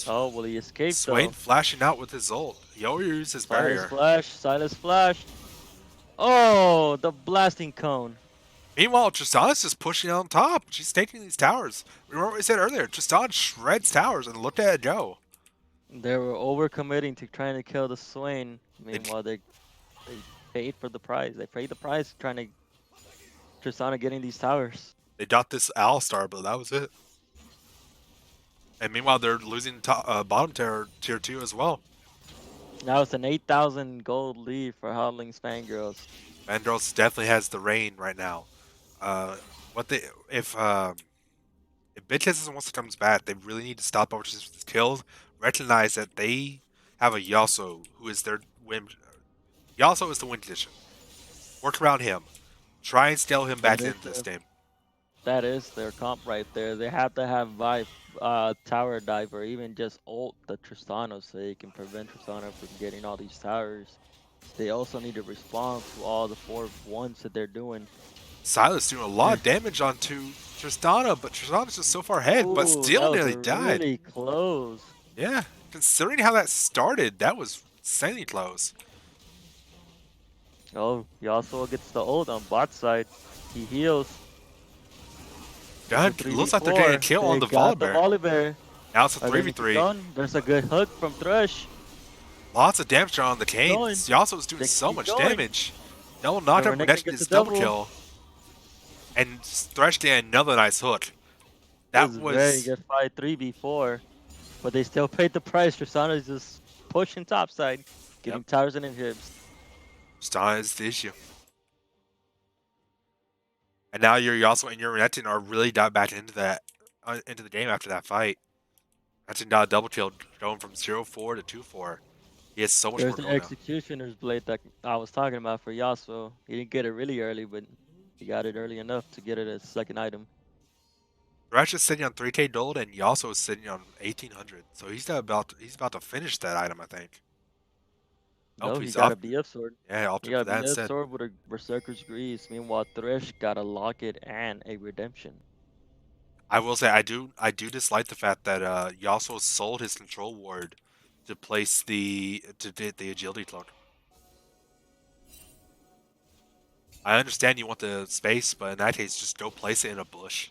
Oh, will he escape Swain though? flashing out with his ult. He always uses his barrier. Silas Flash. Oh, the blasting cone. Meanwhile, Tristana's just pushing on top. She's taking these towers. Remember what we said earlier? Tristana shreds towers and look at it go. They were overcommitting to trying to kill the Swain. Meanwhile, they paid for the prize. They paid the price trying to Tristana getting these towers. They got this Alistar, but that was it. And meanwhile, they're losing bottom tier 2 as well. Now it's an 8,000 gold lead for Howling's Fangirls. Fangirls definitely has the reign right now. What they if Bitches once it comes back, they really need to stop over his kills. Recognize that they have a Yasuo who is their win. Yasuo is the win condition. Work around him. Try and scale him back into this game. That is their comp right there. They have to have tower dive or even just ult the Tristana so they can prevent Tristana from getting all these towers. They also need to respond to all the 4-1s that they're doing. Silas doing a lot of damage onto Tristana, but Tristana's just so far ahead, but still nearly died. Really close. Yeah, considering how that started, that was insanely close. Oh, Yasuo gets the ult on bot side. He heals. God, looks like they're getting a kill on the Volibear. Now it's a 3v3. There's a good hook from Thresh. Lots of damage on the Canes. Yasuo's doing so much damage. Double knockdown protection is double kill. And Thresh getting another nice hook. That was very good fight 3v4. But they still paid the price. Tristana is just pushing topside, getting towers and inhibs. Tristana is the issue. And now your Yasuo and your Netin are really got back into the game after that fight. Netin got a double kill going from 0-4 to 2-4. He has so much more There's going an Executioner's Blade that I was talking about for Yasuo. He didn't get it really early, but he got it early enough to get it as second item. Thresh is sitting on 3k gold and Yasuo is sitting on 1800. So he's about to finish that item, I think. No, he got a BF sword. Yeah, I'll he got a that BF instead. sword with a Berserker's Grease. Meanwhile, Thresh got a Locket and a Redemption. I will say I do dislike the fact that Yasuo sold his control ward to place the agility cloak. I understand you want the space, but in that case, just go place it in a bush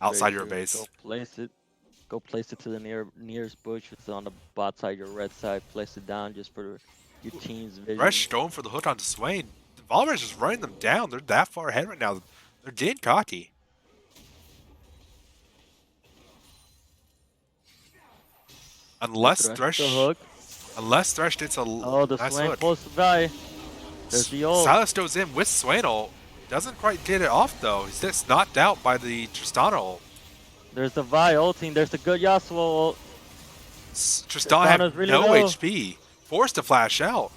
outside your base. Go place it to the nearest bush. It's on the bot side, your red side. Place it down just for your team's vision. Thresh going for the hook onto Swain. The Volibear's just running them down. They're that far ahead right now. They're getting cocky. Unless Thresh gets a the nice Swain hook. close to die. There's the ult. Silas goes in with Swain ult. Doesn't quite get it off though. He's just knocked out by the Tristana ult. There's the Vi ulting. There's the good Yasuo ult. Tristana have Tristana's really no low. HP. Forced to flash out.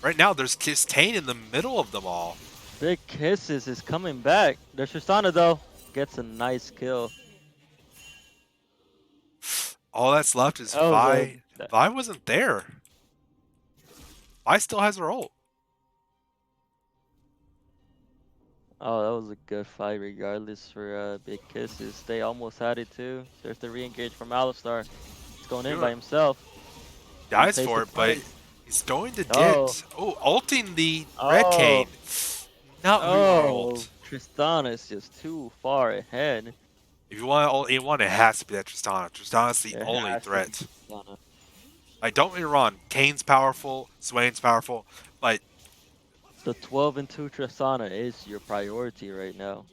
Right now, there's Kane in the middle of them all. Big Kisses is coming back. There's Tristana though. Gets a nice kill. All that's left is That was a Vi. Vi wasn't there. Vi still has her ult. that was a good fight regardless for Big Kisses. They almost had it too. There's the re-engage from Alistar. He's going in by Sure. himself. He Dies pays for the it, but price. he's going to Oh, get... Oh, ulting the red oh, Kane. Not who you want to oh. ult. Tristana is just too far ahead. If you want to ult anyone, it has to be that Tristana. Tristana's the It only has to be threat. Tristana. Like, don't get me wrong. Kane's powerful. Swain's powerful. But The 12 and 2 Tristana is your priority right now.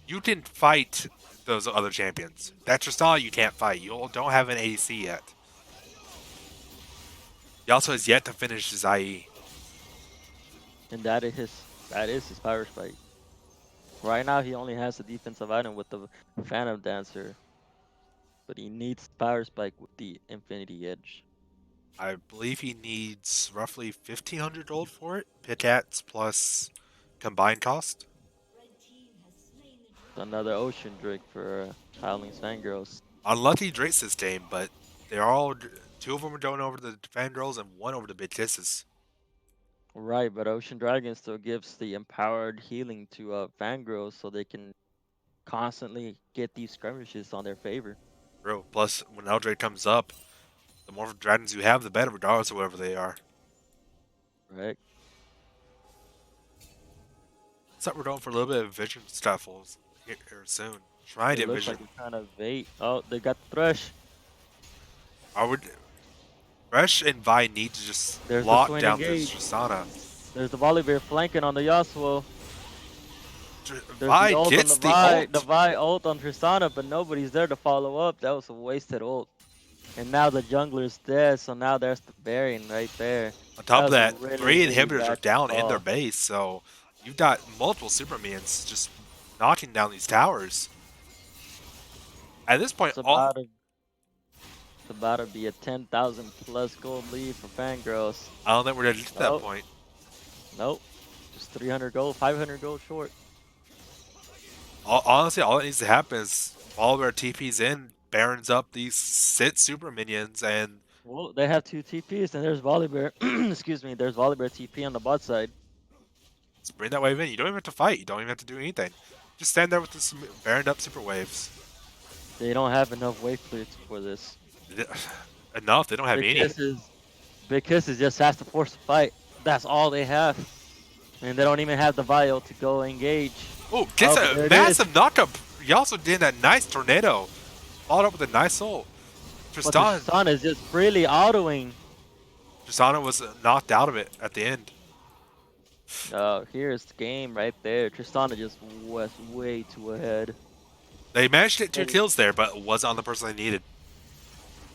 you can fight those other champions. That Tristana you can't fight. You don't have an ADC yet. He also has yet to finish his IE. And that is his power spike. Right now he only has the defensive item with the Phantom Dancer, but he needs power spike with the Infinity Edge. I believe he needs roughly 1,500 gold for it. Pitats plus combined cost. Another Ocean Drake for Howling's Fangirls. Unlucky Drake's this game, but they're all... Two of them are going over to the Fangirls and one over to Big Kisses. Right, but Ocean Dragon still gives the empowered healing to Fangirls so they can constantly get these skirmishes on their favor. Bro, plus when Eldrake comes up, the more dragons you have, the better, regardless of whatever they are. Right? Looks like we're going for a little bit of vision scuffles here soon. Trying to It get looks vision. like they're trying to bait. Oh, they got the Thresh. I would... Fresh and Vi need to just There's the lock Swain down this engage. Tristana. There's the Volibear flanking on the Yasuo. There's the Vi ult on gets the the ult. Vi ult on Tristana, but nobody's there to follow up. That was a wasted ult. And now the jungler's dead, so now there's the Baron right there. On That top of was a that, really, three really inhibitors are bad down in their call. base, so you've got multiple super minions just knocking down these towers. At this point, It's about to, it's about to be a 10,000 plus gold lead for Fangirls. I don't think we're gonna get to that Oh, point. nope. Just 300 gold, 500 gold short. Honestly, all that needs to happen is Volibear TP's in, barons up these sit super minions, and Well, they have two TPs, and there's Volibear. Excuse me, there's Volibear TP on the bot side. just bring that wave in. You don't even have to fight. You don't even have to do anything. Just stand there with the baroned up super waves. They don't have enough wave clears for this. Enough. They don't have Big any. Kisses, Big Kisses just has to force a fight. That's all they have. And they don't even have the vial to go engage. Oh, gets But a there it is. massive knockup. He also did that nice tornado. Followed up with a nice ult. But the Tristana, Tristana is just freely autoing. Tristana was knocked out of it at the end. Here's the game right there. Tristana just was way too ahead. They managed to get two And kills there, but it wasn't on the person they needed.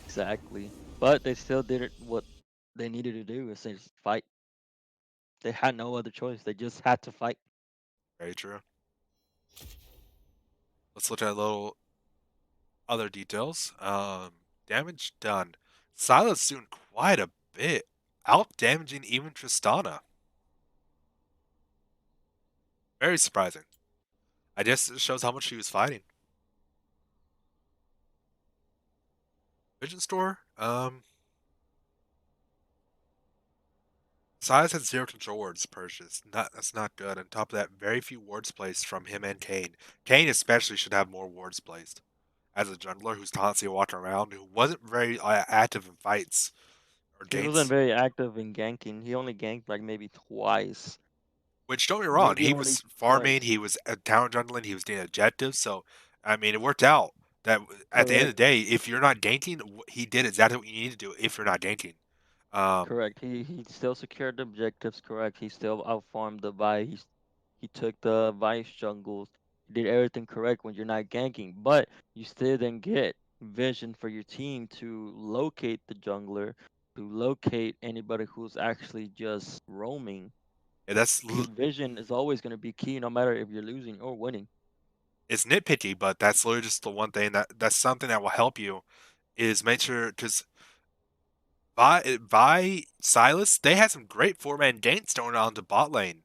exactly. But they still did what they needed to do, is just fight. They had no other choice. They just had to fight. Very true. Let's look at a little other details. Damage done. Silas doing quite a bit. Out damaging even Tristana. Very surprising. I guess it shows how much he was fighting. Vision store. Silas had zero control wards purchased. That's not good. On top of that, very few wards placed from him and Kane. Kane especially should have more wards placed. As a jungler who's constantly walking around, who wasn't very active in fights or He wasn't gates. very active in ganking. He only ganked like maybe twice. Which, don't get me wrong, Maybe he only was farming, twice. he was a tower jungling, he was doing objectives, so, I mean, it worked out. That at the end of Correct. the day, if you're not ganking, he did exactly what you need to do if you're not ganking. Um, Correct. He still secured the objectives. Correct. He still outfarmed the Vi. He took the Vice jungles. He did everything correct when you're not ganking. But you still didn't get vision for your team to locate the jungler, to locate anybody who's actually just roaming. Yeah, Because vision is always going to be key, no matter if you're losing or winning. it's nitpicky, but that's literally just the one thing that's something that will help you is make sure because Vi Silas they had some great 4-man ganks going on to bot lane.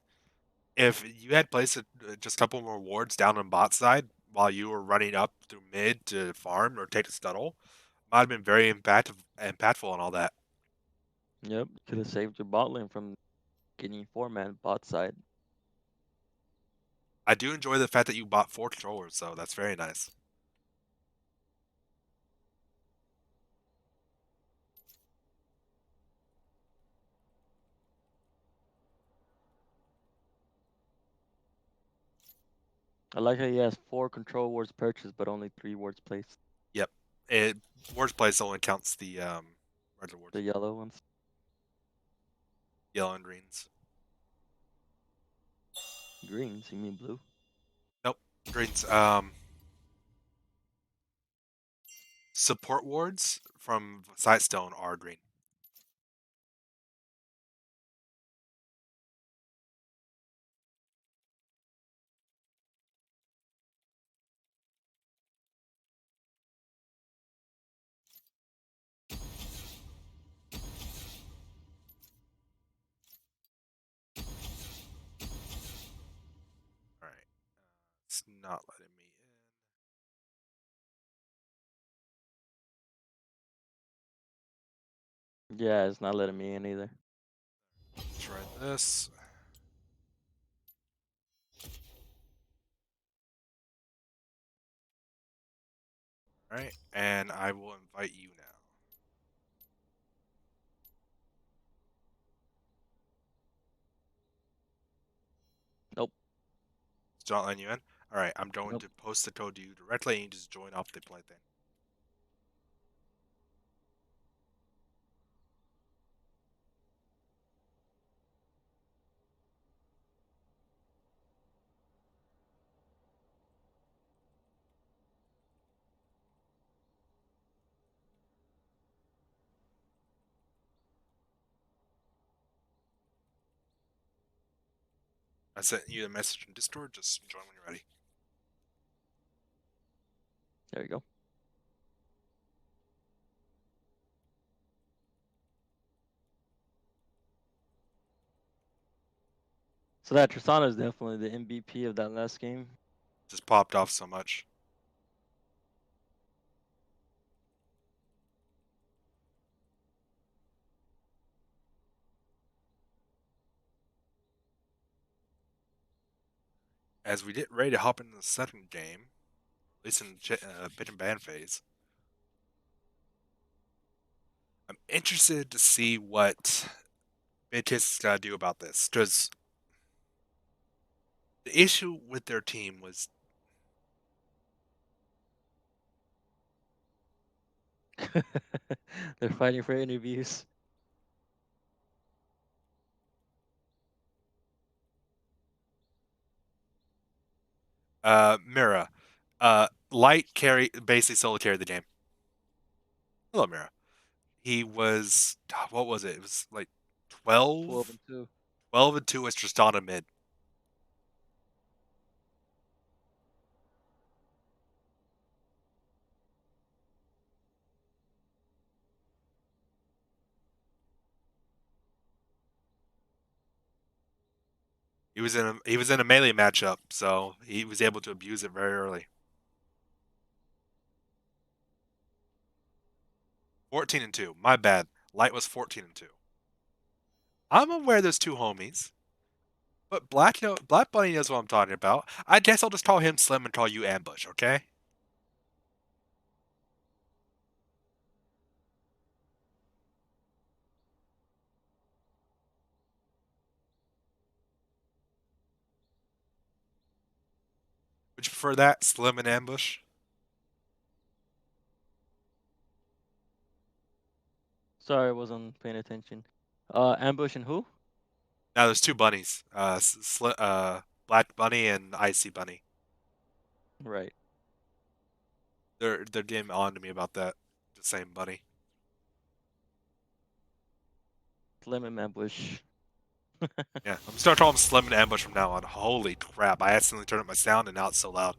If you had placed just a couple more wards down on bot side while you were running up through mid to farm or take a scuttle, might have been very impactful and all that. Yep, could have saved your bot lane from getting 4-man bot side. I do enjoy the fact that you bought 4 controllers, so that's very nice. I like how he has 4 control wards purchased, but only 3 wards placed. Yep. It Wards place only counts the regular wards, The yellow ones. yellow and greens. Greens, you mean blue? Nope, greens. Support wards from Sightstone are green. All right, it's not letting me Yeah, it's not letting me in either. in. Try this. All right, and I will invite you now. Nope, It's not letting you in. All right, I'm going nope. to post the code to you directly, and you just join off the play thing. I sent you a message in Discord. Just join when you're ready. There you go. So that Tristana is definitely the MVP of that last game. Just popped off so much. As we get ready to hop into the second game, at least in bit and ban phase, I'm interested to see what Mantis is gonna do about this. Because the issue with their team was They're fighting for interviews. Mira. Light basically solo carried the game. Hello, Mira. He was what was it? It was like 12 12, and 2. 12 and 2 with Tristana mid. He was in a melee matchup, so he was able to abuse it very early. 14 and 2. My bad. Light was 14 and 2. I'm aware there's two homies, but Black Bunny knows what I'm talking about. I guess I'll just call him Slim and call you Ambush, okay? Would you prefer that, Slim and Ambush? Sorry, I wasn't paying attention. Ambush and who? Now there's two bunnies, Black Bunny and Icy Bunny. Right. They're getting on to me about that. The same bunny. Slim and Ambush. Yeah, I'm just gonna call him Slim and Ambush from now on. Holy crap, I accidentally turned up my sound and now it's so loud.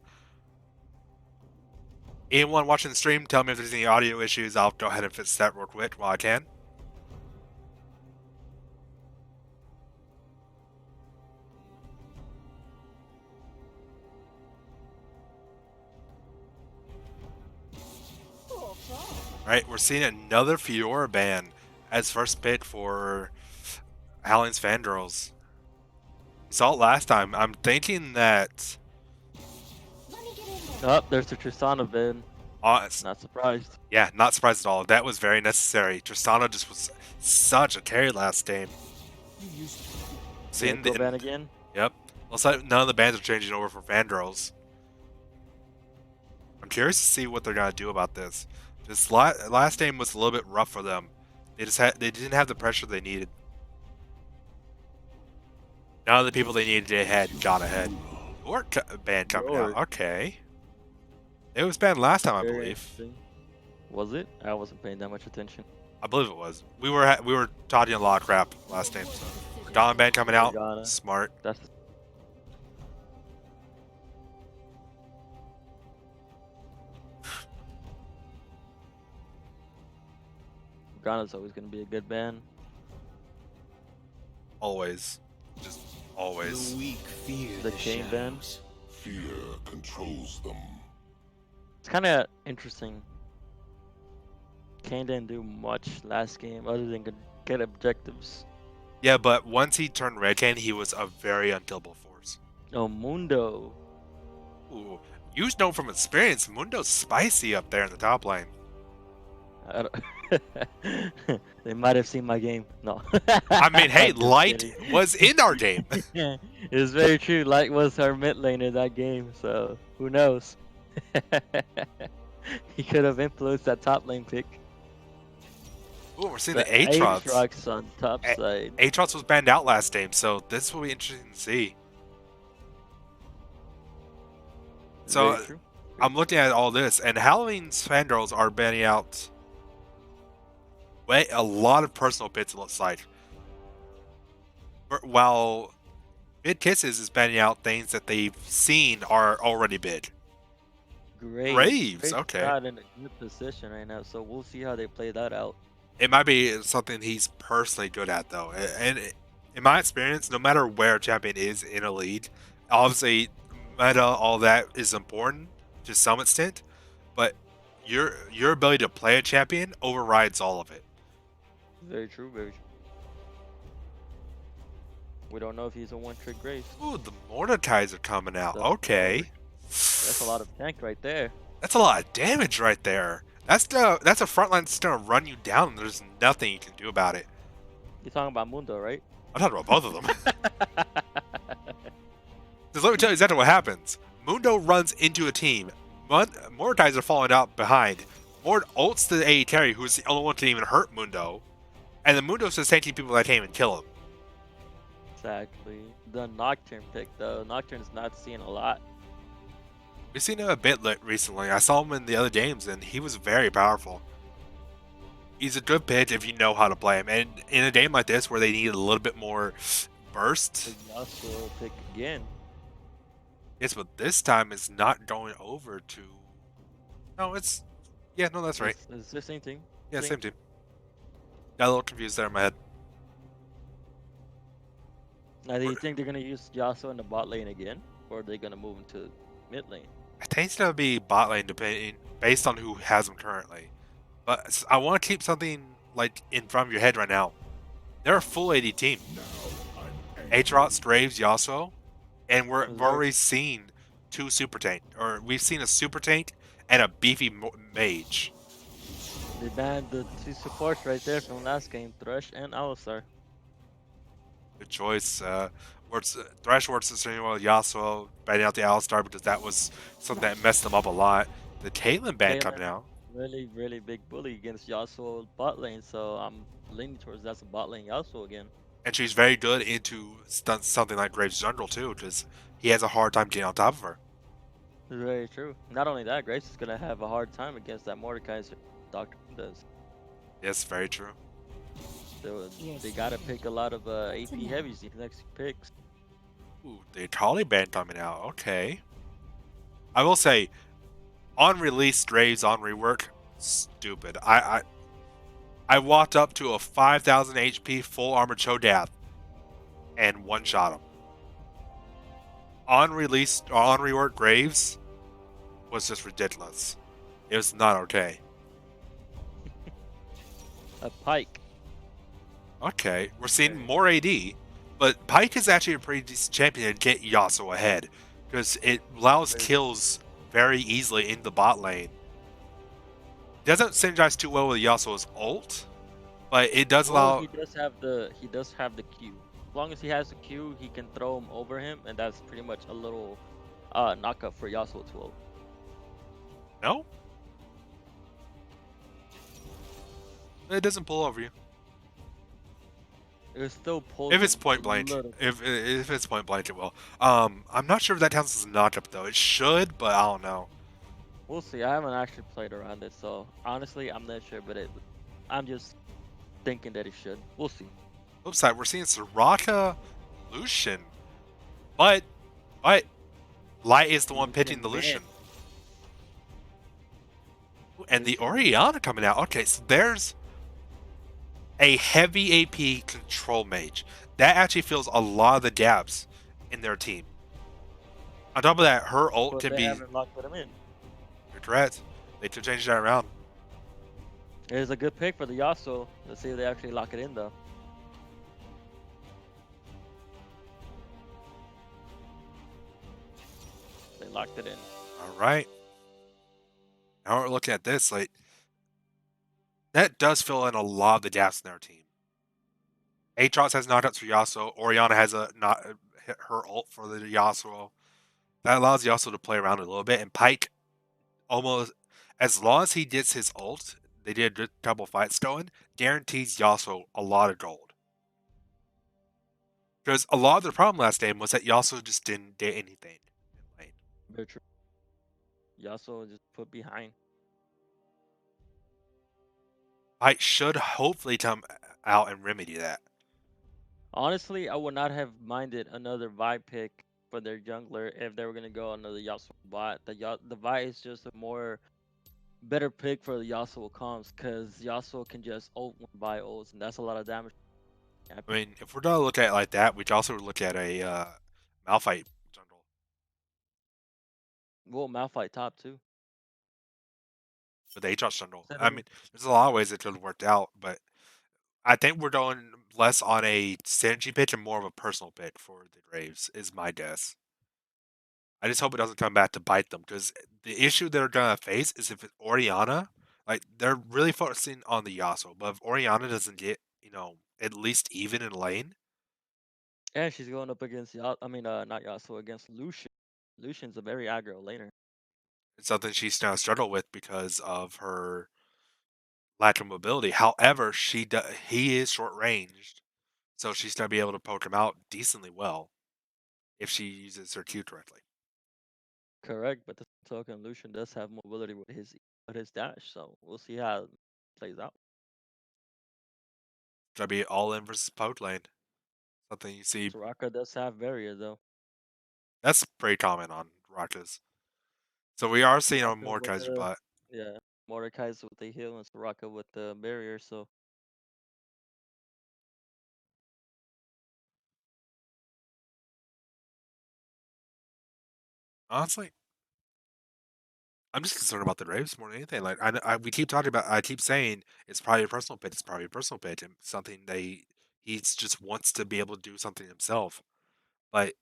Anyone watching the stream, tell me if there's any audio issues. I'll go ahead and fix that real quick while I can. Alright, we're seeing another Fiora ban as first pick for Howling's Fangirls. We saw it last time. I'm thinking that... Oh, there's the Tristana bin. Not surprised. Yeah, not surprised at all. That was very necessary. Tristana just was such a carry last game. Yeah, go ban again? Yep. Looks like none of the bans are changing over for Fangirls. I'm curious to see what they're gonna do about this. This last game was a little bit rough for them. They didn't have the pressure they needed. None of the people they needed to had got ahead. Or ban coming out. Okay. It was banned last time, I believe. Was it? I wasn't paying that much attention. I believe it was. We were talking a lot of crap last game. So. Gone ban coming out. Smart. That's Ghana's always going to be a good ban. Always. Just always. The weak fear the game ban. Fear controls them. It's kind of interesting. Kane didn't do much last game other than get objectives. Yeah, but once he turned Red Kane, he was a very unkillable force. Oh, Mundo. Ooh. You know from experience, Mundo's spicy up there in the top lane. They might have seen my game. No. I mean, hey, Light was in our game. It's very true. Light was our mid laner that game, so who knows? He could have influenced that top lane pick. Ooh, we're seeing the Aatrox. Aatrox on top side. Aatrox was banned out last game, so this will be interesting to see. So, I'm looking at all this, and Halloween's Fangirls are banning out a lot of personal picks, it looks like. While Bid Kisses is banning out things that they've seen are already bid. Graves, okay. Not in a good position right now, so we'll see how they play that out. It might be something he's personally good at, though. And in my experience, no matter where a champion is in a league, obviously meta, all that is important to some extent, but your ability to play a champion overrides all of it. Very true, very true. We don't know if he's a one-trick Graves. Ooh, the Mordekaiser coming out. Okay. That's a lot of tank right there. That's a lot of damage right there. That's a front line that's gonna run you down and there's nothing you can do about it. You're talking about Mundo, right? I'm talking about both of them. Just let me tell you exactly what happens. Mundo runs into a team. Mordekaiser falling out behind. Mord ults the AE carry, who's the only one who can even hurt Mundo. And then Mundo's just tanking people that can't even kill him. Exactly. The Nocturne pick, though. Nocturne's not seeing a lot. We've seen him a bit recently. I saw him in the other games, and he was very powerful. He's a good pick if you know how to play him. And in a game like this, where they need a little bit more burst. The Yasuo pick again. Yes, but this time it's not going over to... No, it's... Yeah, no, that's right. It's the same team. Yeah, same team. Got a little confused there in my head. Now, do you think they're going to use Yasuo in the bot lane again? Or are they going to move him to mid lane? I think it's going to be bot lane based on who has him currently. But I want to keep something like in front of your head right now. They're a full AD team. Aatrox, Graves, Yasuo, and we've already seen two super tank, or we've seen a super tank and a beefy mage. They banned the two supports right there from last game, Thresh and Alistar. Good choice. Thresh works the same well with Yasuo, banning out the Alistar because that was something that messed them up a lot. The Caitlyn ban coming out. Really, really big bully against Yasuo bot lane, so I'm leaning towards that's a bot lane Yasuo again. And she's very good into something like Graves' jungle too, because he has a hard time getting on top of her. Very true. Not only that, Graves is going to have a hard time against that Mordekaiser Dr. does. Yes, very true. They Yes, gotta pick a lot of good to AP know. heavies these next picks. Ooh, the Taliban coming out. Okay. I will say, on release Graves on rework, stupid. I walked up to a 5,000 HP full armor Cho'Gath and one shot him. On release, on rework Graves was just ridiculous. It was not okay. A Pike. Okay, we're seeing Okay. more AD, but Pike is actually a pretty decent champion to get Yasuo ahead because it allows Very kills very easily in the bot lane. Doesn't synergize too well with Yasuo's ult, but it does Well, allow. he does have the Q. As long as he has the Q, he can throw him over him, and that's pretty much a little knockup for Yasuo to ult. No, it doesn't pull over you. It still pulls If it's him a point blank, little. if it's point blank, it will. I'm not sure if that counts as a knockup though. It should, but I don't know. We'll see. I haven't actually played around it, so honestly, I'm not sure. I'm just thinking that it should. We'll see. Flip side, we're seeing Soraka, Lucian, but Light is the one pitching Lucian the Lucian. mid. And the Lucian Orianna coming out. Okay, so there's a heavy AP control mage. That actually fills a lot of the gaps in their team. On top of that, her ult But can they be. haven't locked him in. You're correct. They could change that around. It is a good pick for the Yasuo. Let's see if they actually lock it in though. They locked it in. All right. Now we're looking at this. Like that does fill in a lot of the gaps in their team. Aatrox has knockouts for Yasuo. Orianna has a not hit her ult for the Yasuo. That allows Yasuo to play around a little bit. And Pike almost as long as he gets his ult, they did a couple fights going, guarantees Yasuo a lot of gold. Because a lot of the problem last game was that Yasuo just didn't get anything in lane. Very true. Yasuo just put behind. Pike should hopefully come out and remedy that. Honestly, I would not have minded another Vi pick for their jungler if they were gonna go another Yasuo bot. The Vi is just a more better pick for the Yasuo comps because Yasuo can just ult when Vi ults, and that's a lot of damage. I mean, if we're gonna look at it like that, we could also look at a Malphite jungle Well, Malphite top too. with the Aatrox jungle. I Seven. mean, there's a lot of ways it could have worked out, but I think we're going less on a synergy pitch and more of a personal pick for the Graves, is my guess. I just hope it doesn't come back to bite them because the issue they're gonna face is if it's Orianna, like they're really focusing on the Yasuo, but if Orianna doesn't get, at least even in lane, And she's going up against not Yasuo, against Lucian. Lucian's a very aggro laner. it's something she's gonna struggle with because of her lack of mobility. However, he is short ranged, so she's gonna be able to poke him out decently well if she uses her Q correctly. Correct, but the token Lucian does have mobility with his dash, so we'll see how it plays out. It's gonna be all in versus poke lane. Something you see Soraka does have barrier though. that's pretty common on Rakas. So we are seeing a Soraka with Mordekaiser the bot. yeah, Mordekaiser with the heal and Soraka with the barrier. So Honestly, I'm just concerned about the Braves more than anything. Like we keep talking about, I keep saying it's probably a personal pitch. It's probably a personal pitch, and something he just wants to be able to do something himself. But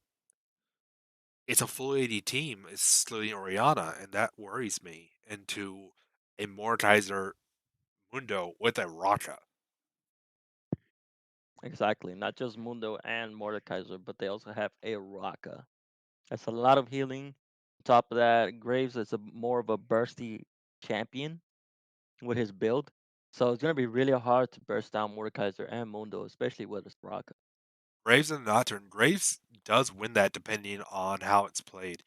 it's a full AD team. It's slowly Oriana, and that worries me into a Mordekaiser Mundo with a Raka. exactly, not just Mundo and Mordekaiser, but they also have a Raka. That's a lot of healing. On top of that, Graves is more of a bursty champion with his build. So it's gonna be really hard to burst down Mordekaiser and Mundo, especially with a Soraka. Graves and Nocturne. Graves does win that depending on how it's played.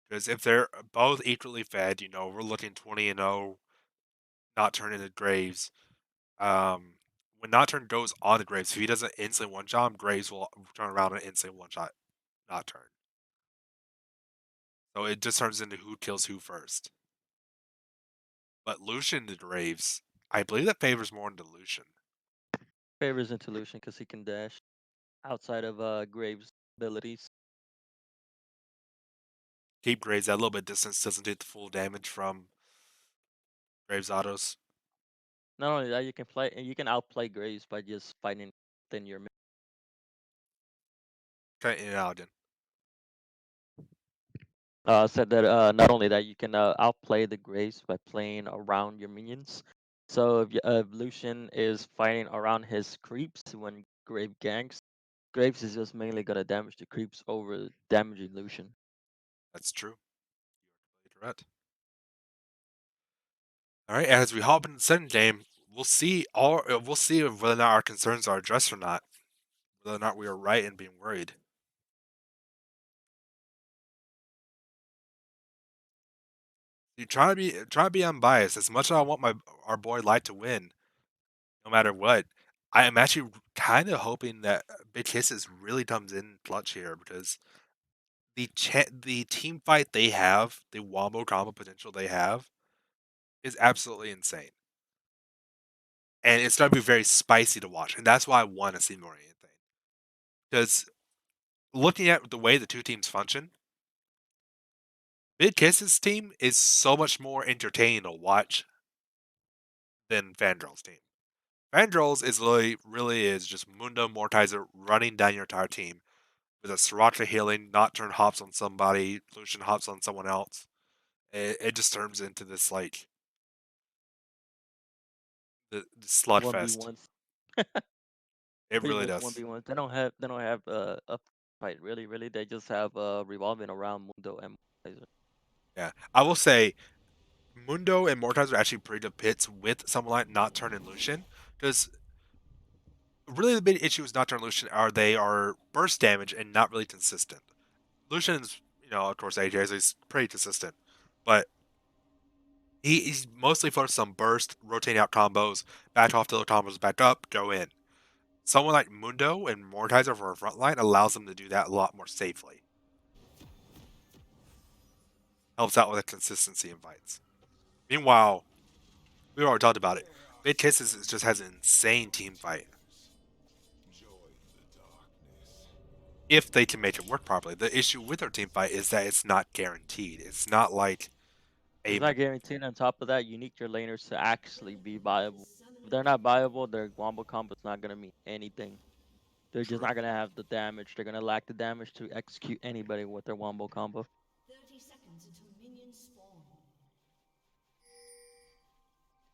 Because if they're both equally fed, we're looking 20-0, not turning into Graves. Um, when Nocturne goes on the Graves, if he doesn't instantly one-shot him, Graves will turn around and instantly one-shot Nocturne. So it just turns into who kills who first. But Lucian to Graves, I believe that favors more into Lucian. Favors into Lucian because he can dash outside of Graves' abilities. Keep Graves at a little bit distance, doesn't take the full damage from Graves autos. Not only that, you can outplay Graves by just fighting within your. Okay, in and out again. Said that not only that, you can outplay the Graves by playing around your minions. So if Lucian is fighting around his creeps when Grave ganks, Graves is just mainly gonna damage the creeps over damaging Lucian. That's true. You're correct. All right, as we hop into the second game, we'll see whether or not our concerns are addressed or not, whether or not we are right in being worried. You try to be unbiased. As much as I want our boy Light to win, no matter what, I am actually kind of hoping that Big Kisses really comes in clutch here because the team fight they have, the wombo combo potential they have, is absolutely insane. And it's going to be very spicy to watch, and that's why I want to see more anything. Because looking at the way the two teams function, Big Kisses team is so much more entertaining to watch than Fangirls team. Fangirls is really is just Mundo Mortizer running down your entire team with a Sriracha healing, Nocturne hops on somebody, Lucian hops on someone else. It just turns into this like the One v slugfest. ones, It pretty really much one does. v ones. They don't have a fight really. They just have revolving around Mundo and Kaiser. Yeah, I will say Mundo and Mortizer are actually pretty good pits with someone like Nocturne and Lucian because really the big issue with Nocturne and Lucian are they are burst damage and not really consistent. Lucian's, of course, AJ, so he's pretty consistent, but he's mostly focused on burst, rotating out combos, back off till the combos back up, go in. Someone like Mundo and Mortizer for a frontline allows them to do that a lot more safely. Helps out with the consistency in fights. Meanwhile, we already talked about it. Big Kisses just has an insane team fight. If they can make it work properly. The issue with their team fight is that it's not guaranteed. It's not like a It's not guaranteed. On top of that, you need your laners to actually be viable. If they're not viable, their wombo combo is not gonna mean anything. They're just true. not gonna have the damage. They're gonna lack the damage to execute anybody with their wombo combo. 30 seconds until minions spawn.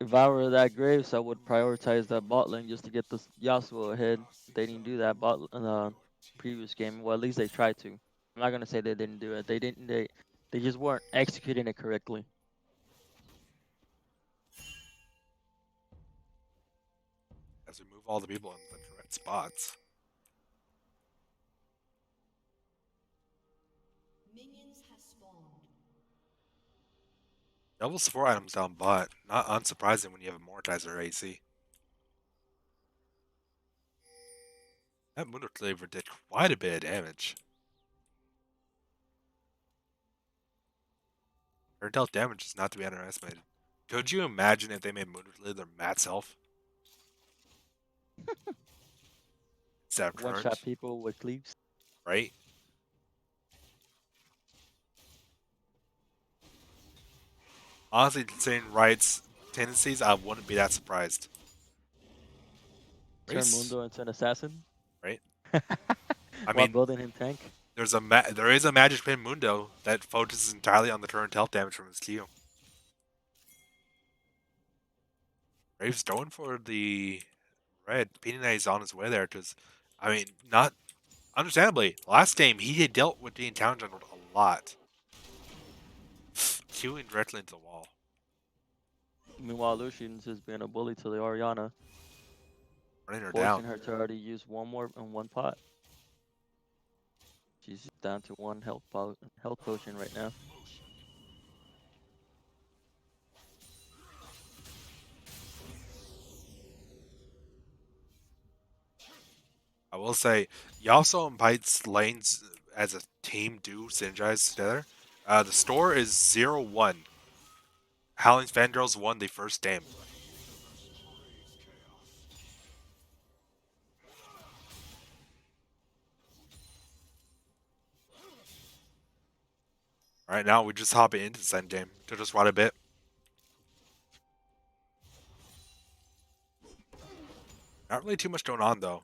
If I were that Graves, I would prioritize that bot lane just to get this Yasuo ahead. They didn't do that bot in the previous game. Well, at least they tried to. I'm not gonna say they didn't do it. They didn't. They just weren't executing it correctly. As we move all the people in the correct spots. Minions have spawned. Double support items down bot. Not unsurprising when you have a Mortizer AC. That Mundo Cleaver did quite a bit of damage. Her dealt damage is not to be underestimated. Could you imagine if they made Mundo Cleaver their max health? Instead of One shot current, people with cleaves. right? Honestly, considering Riot's tendencies, I wouldn't be that surprised. Turn Race, Mundo into an assassin. right? I While mean, building him tank. there is a Magic Pin Mundo that focuses entirely on the current health damage from his Q. Rave's going for the red. Peanut is on his way there because, I mean, not understandably, last game he had dealt with being town general a lot. Queuing directly into the wall. Meanwhile, Lucian's just being a bully to the Oriana, Running her down. forcing her to already use one more in one pot. She's just down to one health potion right now. I will say, Yasuo and Pite's lanes as a team do synergize together. The store is 0-1. Howling's Fangirls won the first game. Alright, now we just hop into the second game to just run a bit. Not really too much going on though.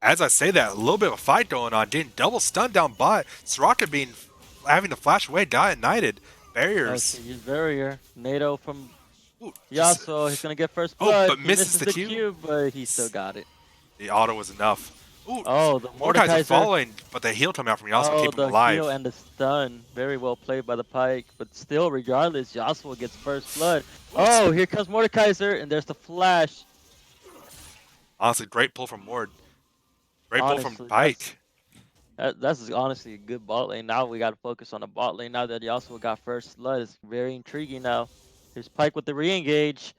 As I say that, a little bit of a fight going on. Getting double stun down bot. Soraka having to flash away, die ignited. Barriers. Okay, use barrier. NATO from Ooh, Yasuo. He's gonna get first Oh, blood. but He misses the Q, but he still got it. The auto was enough. Ooh, Oh, the Mordekaiser Mordekaiser. following, but the heal coming out from Yasuo Oh, keep him the alive. heal and the stun. Very well played by the Pike. But still, regardless, Yasuo gets first blood. Oh, here comes Mordekaiser, and there's the flash. Honestly, great pull from Mord. Great pull from Honestly, Pike. That's honestly a good bot lane. Now we got to focus on the bot lane. Now that Yasuo got first blood, it's very intriguing now. Here's Pike with the re-engage.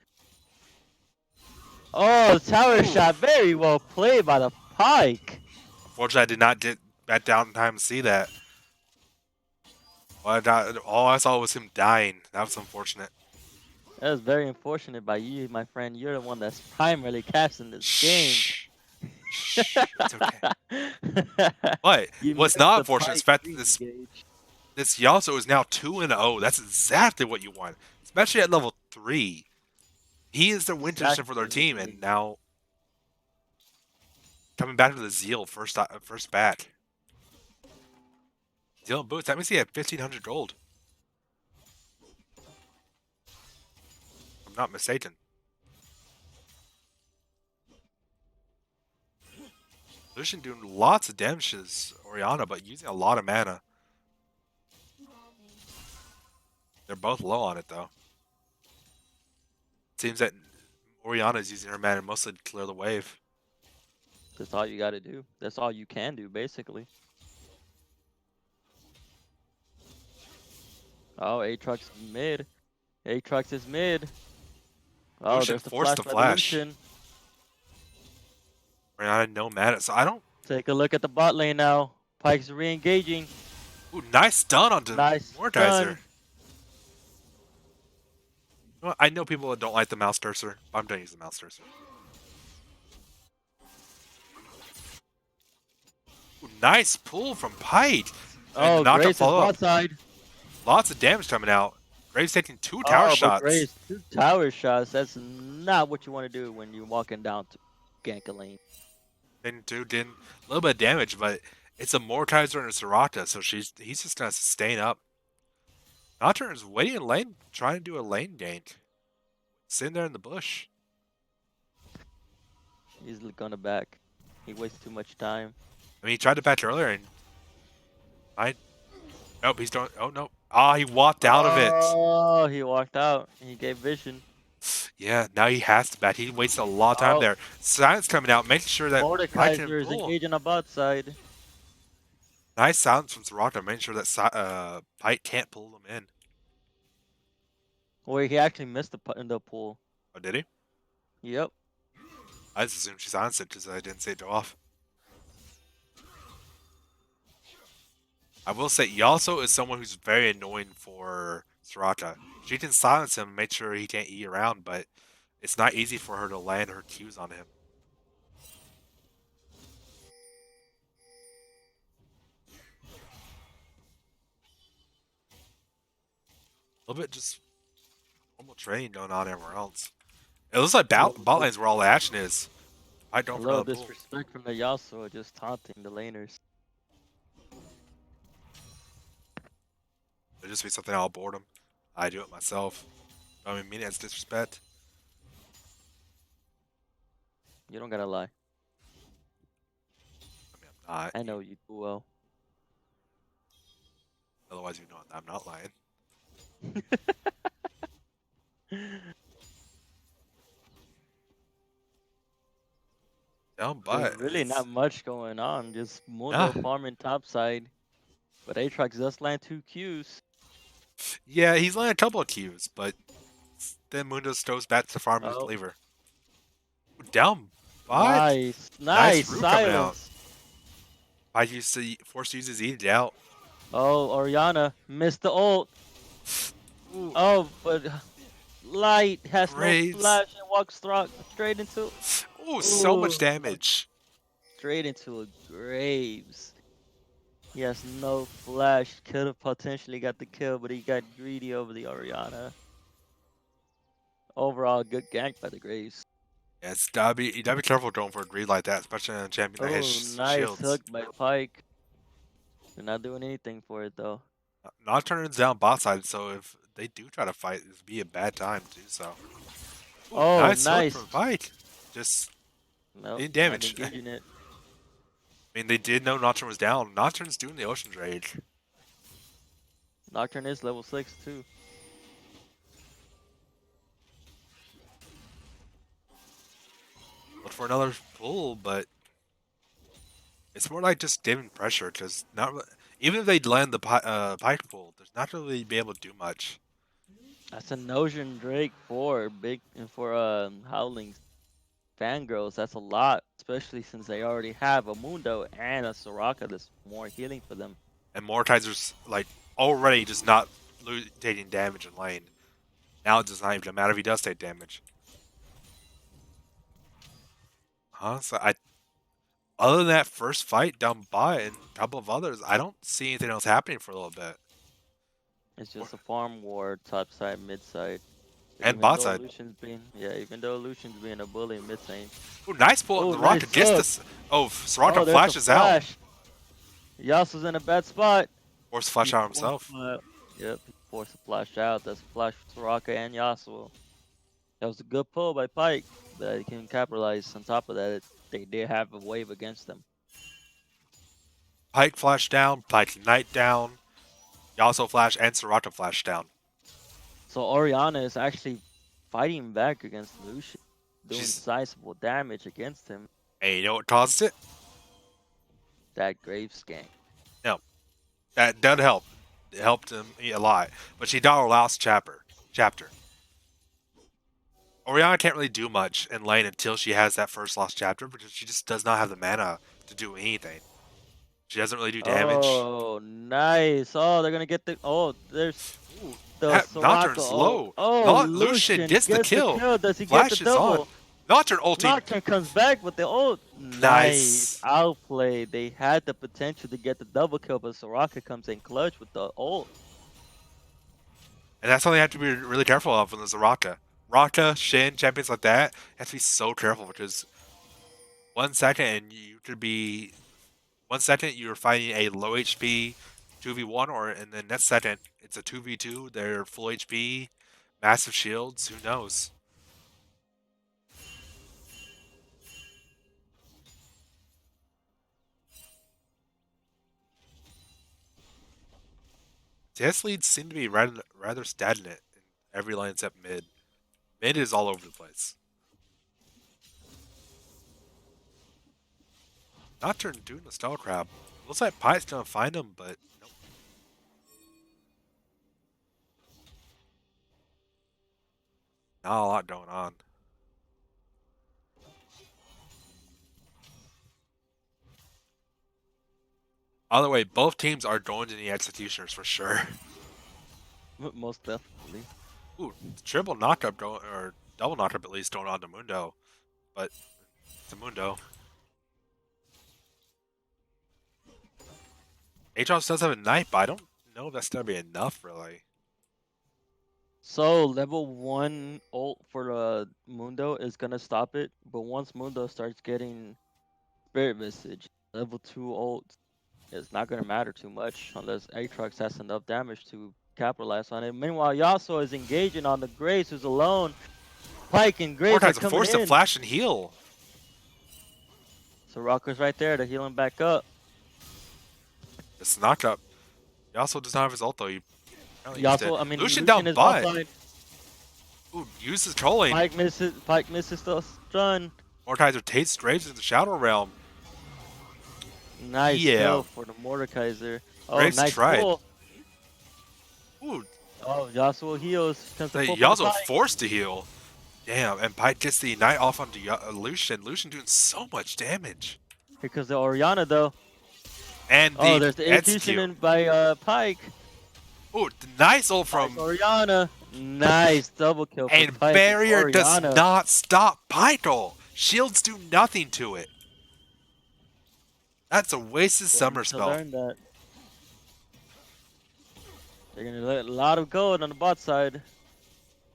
Oh, tower Ooh. shot. Very well played by the Pike. Unfortunately, I did not get back down in time to see that. All I saw was him dying. That was unfortunate. That was very unfortunate by you, my friend. You're the one that's primarily casting this game. Shh. It's okay. But You what's missed not the unfortunate is the Pike fact that re-engage. this Yasuo is now 2-0. That's exactly what you want, especially at level 3. He is the win condition for their team, and now coming back to the Zeal first back. Zeal and boots. That means he had 1,500 gold. If I'm not mistaken. Lucian doing lots of damage to this Orianna, but using a lot of mana. They're both low on it, though. Seems that Orianna is using her mana mostly to clear the wave. That's all you got to do. That's all you can do, basically. Oh, Aatrox is mid. Aatrox is mid. Oh, Lucian there's the forced flash the by flash. Lucian. Orianna no mana, so I don't. Take a look at the bot lane now. Pike's re-engaging. Ooh, nice stun onto Nice Mordekaiser. stun. Well, I know people that don't like the mouse cursor, but I'm gonna use the mouse cursor. Ooh, nice pull from Pike. Oh, not to Grace is follow bot up. side. Lots of damage coming out. Graves taking 2 tower But shots. Grace, 2 tower shots. That's not what you want to do when you're walking down to gank a lane. And 2 did a little bit of damage, but it's a Mordekaiser and a Soraka, so he's just gonna sustain up. Nocturne's waiting in lane, trying to do a lane gank. Sitting there in the bush. He's gonna back. He wastes too much time. I mean, he tried to back earlier and nope, he's doing. Oh no! Ah, he walked out of it. Oh, he walked out. He gave vision. Yeah, now he has to back. He wasted a lot of time Oh. there. Silence coming out, making sure that Pike can Mordekaiser is pull. engaging on bot side. Nice silence from Soraka, making sure that Pike can't pull them in. Where he actually missed the pool. Oh, did he? Yep. I just assumed she silenced it because I didn't see it go off. I will say, Yasuo is someone who's very annoying for Soraka. She can silence him and make sure he can't E around, but it's not easy for her to land her Qs on him. A little bit just normal training going on everywhere else. It looks like bot lane's where all the action is. I A don't little know. disrespect from the Yasuo, just taunting the laners. It'll just be something I'll board him. I do it myself. I mean it's disrespect. You don't gotta lie. I mean, I'm not. I know you too well. Otherwise, you know I'm not lying. Down but There's really not much going on. Just Mundo farming topside. But Aatrox does land 2 Qs. Yeah, he's landed a couple of Qs, but then Mundo goes back to farm his Oh. cleaver. Down What? Nice, Nice nice root coming out. silence. I used to force uses eat it out. Oh, Oriana missed the ult. Ooh, Oh, but Light has no Graves. flash and walks straight into. Ooh, so much Ooh, damage. straight into a Graves. He has no flash. Could have potentially got the kill, but he got greedy over the Oriana. Overall, good gank by the Graves. Yes, you gotta be careful going for a greed like that, especially on a champion that Oh, hits nice shields. hook by Pike. They're not doing anything for it though. Nocturne's down bot side, so if they do try to fight, it'd be a bad time to do so. Ooh, Oh, nice hook nice. from Pike. Just Nope, didn't not damage. engaging it. I mean, they did know Nocturne was down. Nocturne's doing the Ocean's Rage. Nocturne is level 6 too. Look for another pull, but it's more like just giving pressure, because even if they land the Pike pull, there's not really be able to do much. That's a Notion Drake for Howling's Fangirls. That's a lot, especially since they already have a Mundo and a Soraka that's more healing for them. And Mortizer's like already just not taking damage in lane. Now it does not even matter if he does take damage. Huh? So other than that first fight down bot and a couple of others, I don't see anything else happening for a little bit. It's just a farm war, top side, mid side. And bot side. Even though Lucian's being a bully mid lane. Ooh, nice pull on Oh, the nice rocket. Gets hook. this. Oh, Soraka Oh, there's a flashes out. flash. Yasuo's in a bad spot. Force flash out himself. Yep, he forced a flash out. That's a flash for Soraka and Yasuo. That was a good pull by Pike, but he can capitalize. On top of that, they did have a wave against them. Pike flash down. Pike Knight down. Yasuo flash and Soraka flash down. So Oriana is actually fighting back against Lucian, doing She's- sizable damage against him. Hey, you know what caused it? That Graves gank. No. That did help. It helped him a lot. But she got her last chapter. Oriana can't really do much in lane until she has that first lost chapter because she just does not have the mana to do anything. She doesn't really do damage. Oh, nice. Oh, they're gonna get the. Oh, there's Ooh, the that Soraka. Nocturne's low. Oh, Lucian gets the kill. Does he Flash get the is on. double? Nocturne ulti. Nocturne comes back with the ult. Nice. Outplay. They had the potential to get the double kill, but Soraka comes in clutch with the ult. And that's something you have to be really careful of when there's a Raka. Raka, Shin, champions like that, you have to be so careful because 1 second and you could be 1 second you're fighting a low HP 2v1, or in the next second it's a 2v2, they're full HP, massive shields, who knows? CS leads seem to be rather stagnant in every lane except mid. Mid is all over the place. Nocturne doing the stall crab. Looks like Pike's gonna find him, but nope. Not a lot going on. Either way, both teams are going to the executioners for sure. Most definitely. Ooh, triple knockup going, or double knockup at least going on to Mundo, but it's a Mundo. Aatrox does have a knight, but I don't know if that's gonna be enough really. So level 1 ult for Mundo is gonna stop it, but once Mundo starts getting Spirit Visage, level 2 ult is not gonna matter too much unless Aatrox has enough damage to capitalize on it. Meanwhile, Yasuo is engaging on the Graves, who's alone. Pike and Graves are Mordekaiser's coming forced in. to flash and heal. So Rocker's right there to heal him back up. It's a knockup. Yasuo does not have his ult though. Lucian Lucian down is bot. offline. Ooh, uses trolling. Pike misses the stun. Mordekaiser takes Graves in the Shadow Realm. Nice Yeah. kill for the Mordekaiser. Oh, Graves nice tried. pull. Ooh, Oh, Yasuo heals. Yasuo forced to heal. Damn, and Pike gets the Ignite off onto Lucian. Lucian doing so much damage. Here comes the Oriana though. And Oh, the there's the execution execute. in by Pike. Oh, nice ult Nice from... Oriana. Nice double kill for And Pike. Barrier does Oriana. not stop Pike ult. Shields do nothing to it. That's a wasted They summer need to spell. learn that. They're gonna let a lot of gold on the bot side.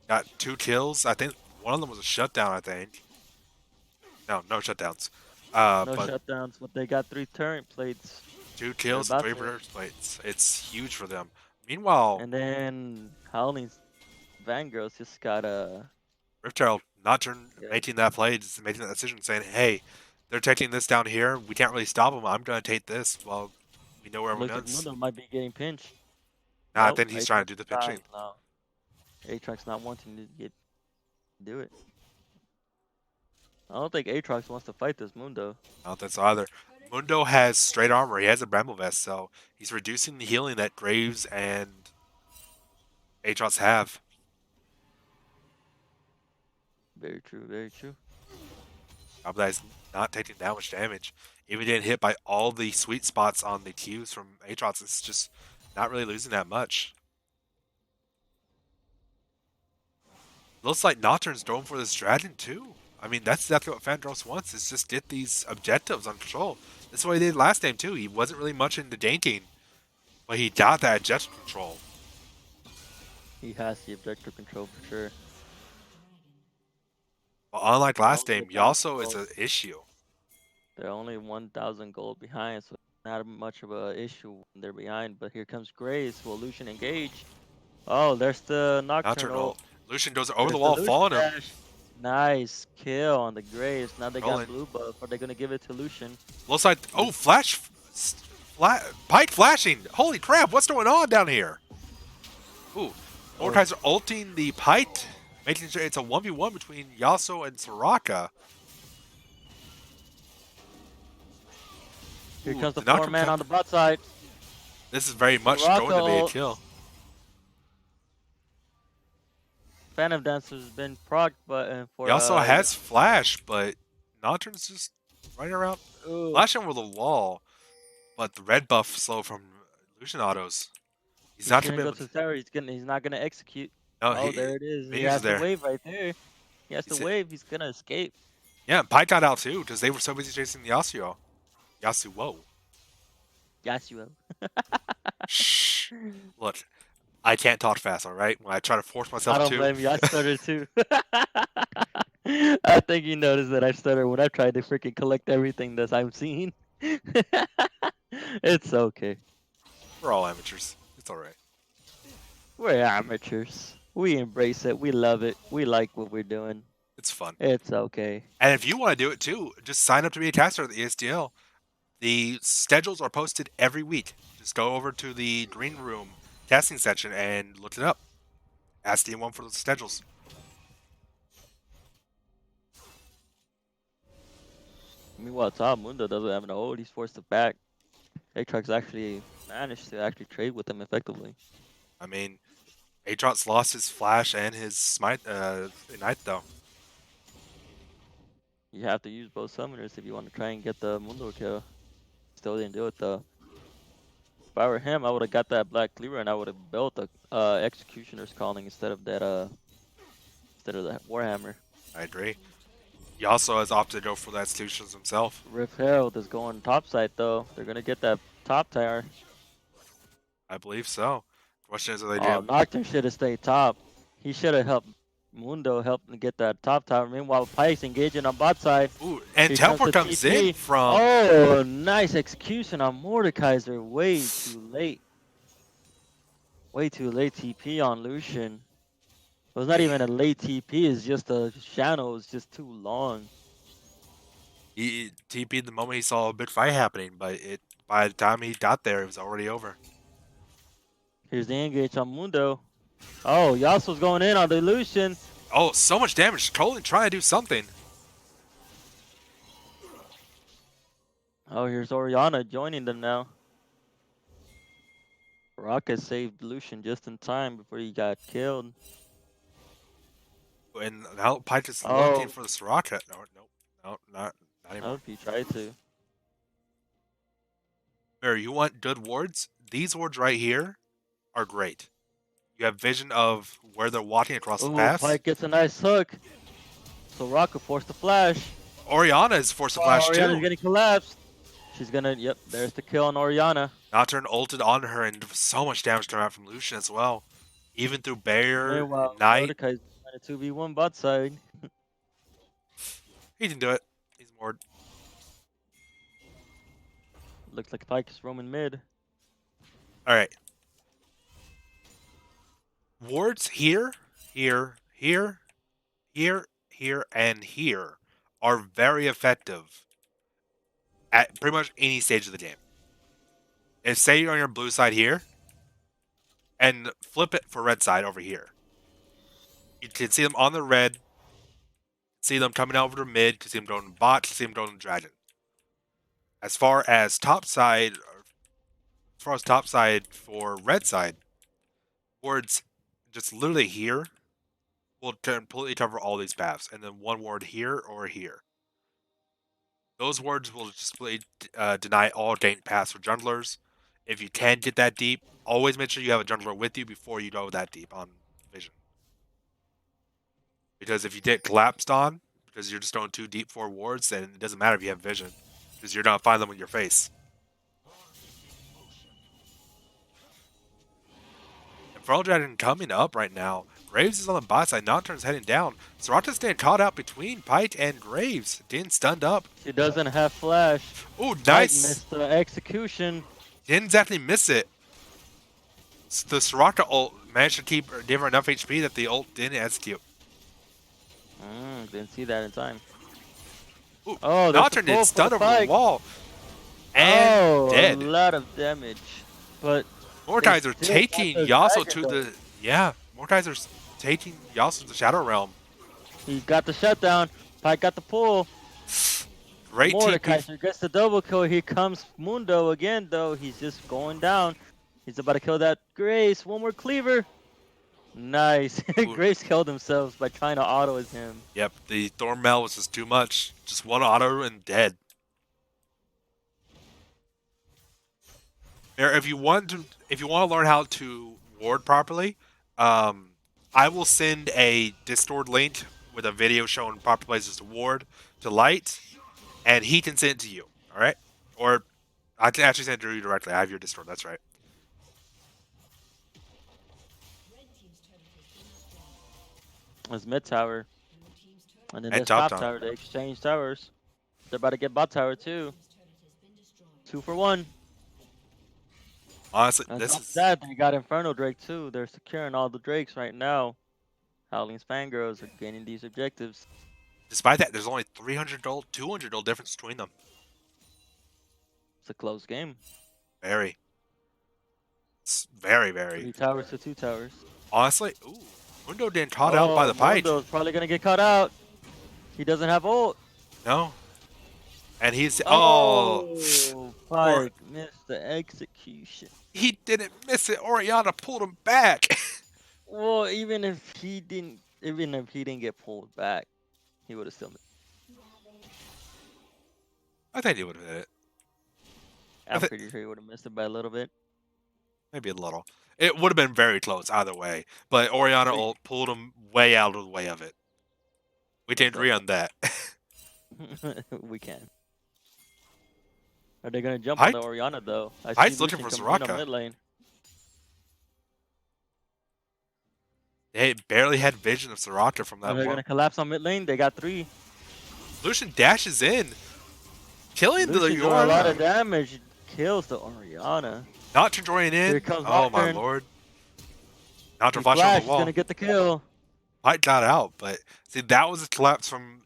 Got 2 kills. I think one of them was a shutdown, I think. No shutdowns. No But shutdowns, but they got 3 turret plates. 2 kills and about 3 to. reverse plates. It's huge for them. Meanwhile, And then Howling's Fangirls just got a. Rift Herald not Yeah. making that play, just making that decision, saying, hey, they're taking this down here. We can't really stop them. I'm going to take this. Well, we know where Looks everyone like else. Mundo might be getting pinched. Nah, Nope, then he's trying to do the pinching. No. Aatrox not wanting to do it. I don't think Aatrox wants to fight this Mundo. I don't think so either. Mundo has straight armor. He has a Bramble Vest, so he's reducing the healing that Graves and Aatrox have. Very true, very true. He's not taking that much damage. Even getting hit by all the sweet spots on the Qs from Aatrox, it's just not really losing that much. Looks like Nocturne's going for this dragon too. I mean, that's exactly what Fandros wants, is just get these objectives on control. That's what he did last game too. He wasn't really much into ganking, but he got that objective control. He has the objective control for sure. But unlike last Only game, the balance Yasuo is gold. an issue. They're only 1,000 gold behind, so not much of a issue when they're behind. But here comes Grace. Will Lucian engage? Oh, there's the Nocturnal. Lucian goes over the There's wall, Lucian following him. dash. Nice kill on the Graves. Now they Rolling. got blue buff. Are they gonna give it to Lucian? Looks like, oh, Pike flashing. Holy crap, what's going on down here? Ooh, Mordekaiser ulting the Pike, making sure it's a 1v1 between Yasuo and Soraka. Here Ooh, comes the the Nocturne 4-man on the bot side. This is very much Soraka going to be a ult. kill. Phantom Dancer's been proc button for. He also has flash, but Nocturne's just running around, flashing over the wall. But the red buff slow from Lucian autos. He's not gonna be go able to to. tower. He's not gonna execute. No, Oh, there it is. He Minions has there. the wave right there. He has the wave. He's gonna escape. Yeah, and Pike got out too because they were so busy chasing the Yasuo. Yasuo. Yasuo. Shh. Look, I can't talk fast, all right? When I try to force myself I don't to. blame you. I stuttered too. I think you noticed that I stutter when I tried to freaking collect everything that I'm seeing. It's okay. We're all amateurs. It's all right. We're amateurs. We embrace it. We love it. We like what we're doing. It's fun. It's okay. And if you want to do it too, just sign up to be a caster at the ESDL. The schedules are posted every week. Just go over to the green room casting section and look it up. Ask DM1 for the schedules. Meanwhile, Tom Mundo doesn't have an ult. He's forced to back. Aatrox actually managed to trade with him effectively. I mean, Aatrox lost his flash and his smite ignite though. You have to use both summoners if you want to try and get the Mundo kill. Still didn't do it though. If I were him, I would have got that black cleaver and I would have built the Executioner's Calling instead of that Warhammer. I agree. He also has opted to go for the executions himself. Rift Herald is going top side though. They're gonna get that top tower. I believe so. Question is, are they Oh, doing? Nocturne should have stayed top. He should have helped Mundo help him get that top tower. Meanwhile, Pike's engaging on bot side. Ooh, and Here teleport comes comes the in TP. from. Oh, nice execution on Mordekaiser. Way too late. Way too late TP on Lucian. It was not even a late TP. It's just the channel was just too long. He TP'd the moment he saw a big fight happening, but by the time he got there, it was already over. Here's the engage on Mundo. Oh, Yasuo's going in on the Lucian. Oh, so much damage. Colin trying to do something. Oh, here's Oriana joining them now. Rocket saved Lucian just in time before he got killed. And now Pike is looking Oh, for the Soraka. No, not oh, anymore. he tried to. Mary, you want good wards? These wards right here are great. You have vision of where they're walking across the Oh, paths. Pike gets a nice hook. So Rocka forced the flash. Oriana is forced to Oh, flash Oriana's too. getting collapsed. She's gonna, yep, there's the kill on Oriana. Nocturne ulted on her and so much damage coming out from Lucian as well. Even through Barrier, Meanwhile, Knight, Mordekai's trying to 2v1 bot side. he can do it. He's more. Looks like Pike is roaming mid. Alright. Wards here, here, here, here, here, and here are very effective at pretty much any stage of the game. If say you're on your blue side here, and flip it for red side over here. You can see them on the red, see them coming over to mid, you see them going to bot, you see them going to dragon. As far as top side for red side, wards just literally here will completely cover all these paths, and then one ward here or here. Those wards will just deny all ganked paths for junglers. If you can get that deep, always make sure you have a jungler with you before you go that deep on vision. Because if you get collapsed on, because you're just going too deep for wards, then it doesn't matter if you have vision, because you're not find them with your face. And Feral Dragon coming up right now. Graves is on the bot side, Nocturne's heading down. Soraka's staying caught out between Pike and Graves, getting stunned up. She doesn't have flash. Ooh, Pike nice! missed the execution. Didn't exactly miss it. The Soraka ult managed to give her enough HP that the ult didn't execute. Didn't see that in time. Ooh, Oh, Nocturne did stun over the Pike. wall. And dead. A lot of damage. But Mordekaiser still taking got the Yasuo dragon, to though. the... Yeah, Mordekaiser's taking Yasuo to the Shadow Realm. He got the shutdown. Pike got the pull. Great TP. Mordekaiser gets the double kill. Here comes Mundo again, though. He's just going down. He's about to kill that Grace. One more cleaver. Nice. Grace killed himself by trying to auto as him. Yep, the Thornmail was just too much. Just one auto and dead. Now, if you want to learn how to ward properly, I will send a Discord link with a video showing proper places to ward to Light, and he can send it to you. All right, or I can actually send it to you directly. I have your Discord. That's right. It's mid tower. And then And there's top top tower. tower. They exchange towers. They're about to get bot tower too. 2 for 1. Honestly, And this top is that, they got Inferno Drake too. They're securing all the Drakes right now. Howling's Fangirls are gaining these objectives. despite that, there's only 300 gold, 200 gold difference between them. It's a close game. Very. It's very, 3 very. towers to 2 towers. Honestly, ooh, Mundo getting caught out by the Pike. Mundo's probably gonna get caught out. He doesn't have ult. No. And he's Pike missed the execution. he didn't miss it. Oriana pulled him back. Well, even if he didn't get pulled back, he would have still missed. I think he would have hit it. I'm pretty sure he would have missed it by a little bit. Maybe a little. It would have been very close either way. But Oriana ult pulled him way out of the way of it. We can agree on that. We can. Are they gonna jump Pike- on the Oriana though? I Pike's see looking Lucian for coming in Soraka. on mid lane. They barely had vision of Soraka from that Are they one. gonna collapse on mid lane? They got 3. Lucian dashes in. Killing the Lucian doing a lot Oriana. of damage. Kills the Oriana. Not to join in. Here comes Oh my Nocturne. lord. Not to He flash on flashed, the he's wall. gonna get the kill. Pike got out, but see that was a collapse from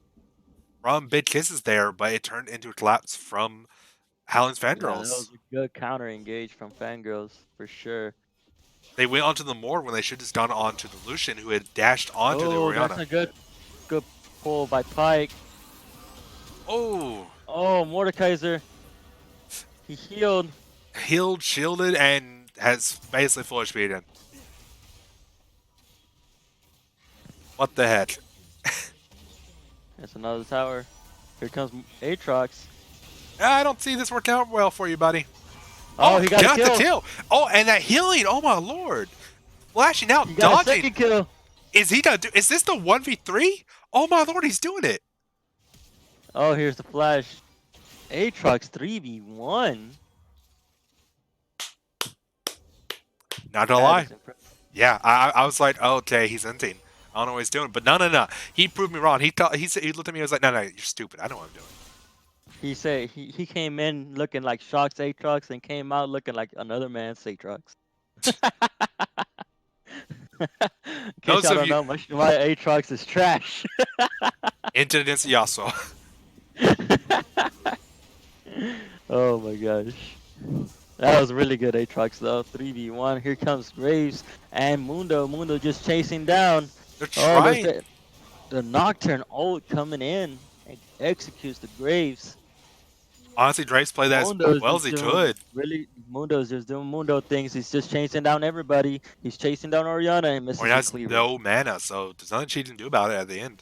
Big Kisses there, but it turned into a collapse from Howling's Yeah, that Fangirls. was a good counter engage from Fangirls for sure. They went onto the Mord when they should have just gone onto the Lucian, who had dashed onto the Oriana. That's a good pull by Pike. Oh, Oh, Mordekaiser. He healed. healed, shielded, and has basically full HP again. What the heck? That's another tower. Here comes Aatrox. I don't see this working out well for you, buddy. Oh, Oh, he got a got the kill. kill. Oh, and that healing. Oh my lord. Flashing out, He got a dodging. second kill. Is he gonna do? Is this the 1v3? Oh my lord, he's doing it. Oh, here's the flash. Aatrox 3v1. Not gonna That lie. is impressive. Yeah, I was like, oh, okay, he's ending. I don't know what he's doing, but no. He proved me wrong. He looked at me and was like, no, you're stupid. I know what I'm doing. He said he came in looking like Shock's Aatrox and came out looking like another man's Aatrox. In case Those y'all of don't you know, my Aatrox is trash. into this Yasuo. Oh my gosh. That was really good Aatrox though. 3v1. Here comes Graves and Mundo. Mundo just chasing down. They're Oh, there's trying. the Nocturne ult coming in and executes the Graves. Honestly, Drake's played that as Mundo's well as just he doing could. Mundo's just doing Mundo things. He's just chasing down everybody. He's chasing down Oriana and Or he misses a has cleaver. no mana, so there's nothing she can do about it at the end.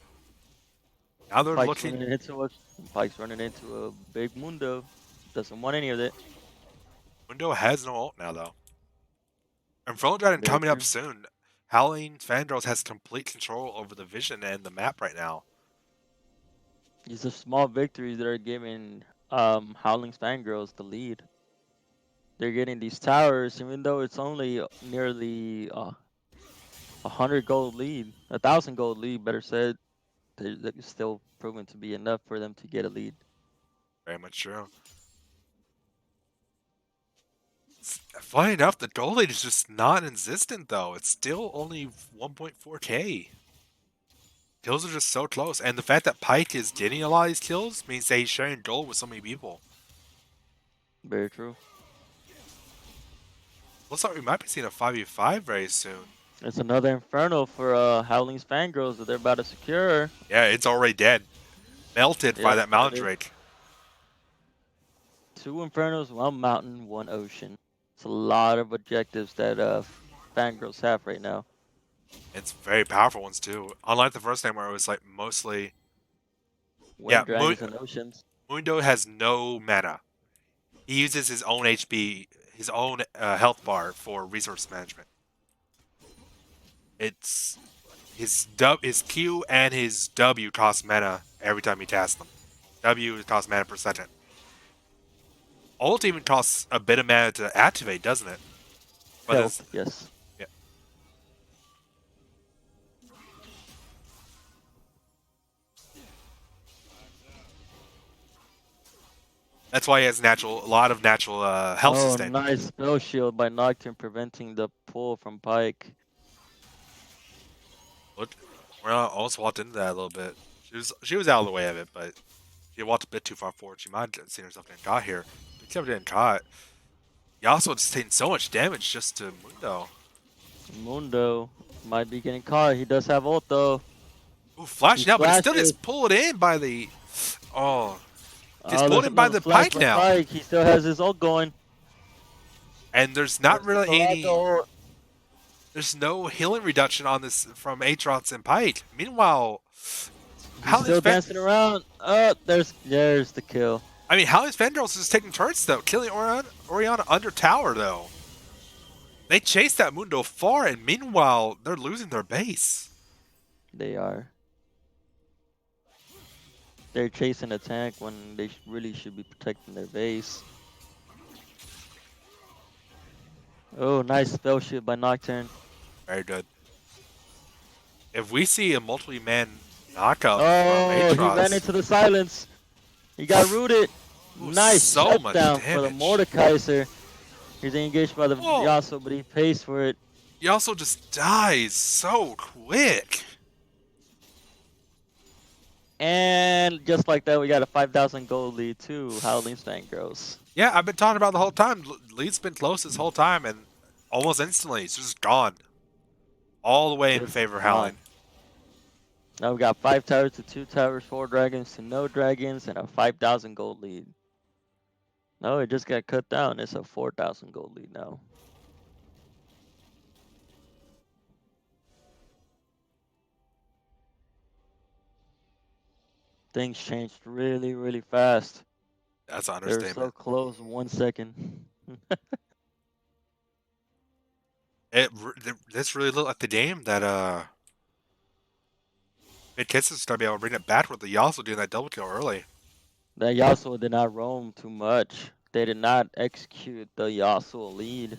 Now they're Pike's looking. running into a big Mundo. Doesn't want any of it. Mundo has no ult now, though. And Front Dragon Very coming up true. soon. Howling Fangirls has complete control over the vision and the map right now. These are small victories that are giving Howling's Fangirls the lead. They're getting these towers, even though it's only nearly 100 gold lead, 1,000 gold lead, better said. They're still proven to be enough for them to get a lead. Very much true. Funny enough, the gold lead is just non-existent, though. It's still only 1.4k. Kills are just so close. And the fact that Pike is getting a lot of these kills means that he's sharing gold with so many people. Very true. Looks like we might be seeing a 5v5 very soon. It's another Inferno for Howling's Fangirls that they're about to secure. Yeah, it's already dead. Melted by Yep, that Mountain it is. Drake. 2 Infernos, 1 Mountain, 1 Ocean. It's a lot of objectives that Fangirls have right now. It's very powerful ones, too. Unlike the first game where it was like mostly... Wind Dragons and Oceans. Mundo has no mana. He uses his own HP, his own health bar for resource management. It's his Q and his W cost mana every time he casts them. W costs mana per second. Ult even costs a bit of mana to activate, doesn't it? But Health, yes. Yeah. That's why he has a lot of natural health Oh, sustain. nice spell shield by Nocturne preventing the pull from Pike. Look, we almost walked into that a little bit. She was out of the way of it, but she walked a bit too far forward. She might have seen herself getting caught here. But she never getting caught. Yasuo just taking so much damage just to Mundo. Mundo might be getting caught. He does have ult though. Ooh, flashing out, but it's still flashes. gets pulled in by the... Oh. Gets Oh, pulled there's in by another the flash Pike by now. Pike. He still has his ult going. And there's not There's the really any... Colossal ult. There's no healing reduction on this from Aatrox and Pike. Meanwhile... He's still dancing around. Oh, there's the kill. I mean, Howling's Fangirls is taking turrets, though. Killing Oriana under tower, though. They chased that Mundo far, and meanwhile, they're losing their base. They are. They're chasing a tank when they really should be protecting their base. Oh, nice spell shield by Nocturne. Very good. If we see a multi-man knockout Oh, from he ran Aatrox... into the silence. He got rooted. Ooh, Nice so much shutdown for the damage. Mordekaiser. He's engaged by the Whoa. Yasuo, but he pays for it. He also just dies so quick. And just like that, we got a 5,000 gold lead to Howling's Fangirls. Yeah, I've been talking about the whole time. Lead's been close this whole time, and almost instantly, it's just gone. All the way in Just favor of gone. Howling. Now we got 5 towers to 2 towers, 4 dragons to no dragons, and a 5,000 gold lead. No, it just got cut down. It's a 4,000 gold lead now. Things changed really, really fast. That's an They were so understatement. close 1 second. This really looked like the game that Mid Kisses started being able to bring it back with the Yasuo doing that double kill early. That Yasuo did not roam too much. They did not execute the Yasuo lead.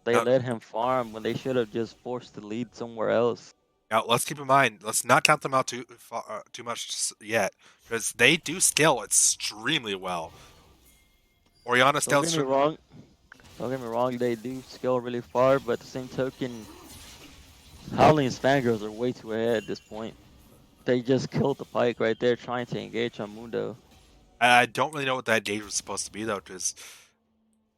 They Now, let him farm when they should have just forced the lead somewhere else. now let's keep in mind, let's not count them out too much yet, because they do scale extremely well. Orianna Don't scales get me wrong. Don't get me wrong. They do scale really far, but at the same token, Howling's Fangirls are way too ahead at this point. They just killed the Pike right there, trying to engage on Mundo. I don't really know what that gauge was supposed to be though, because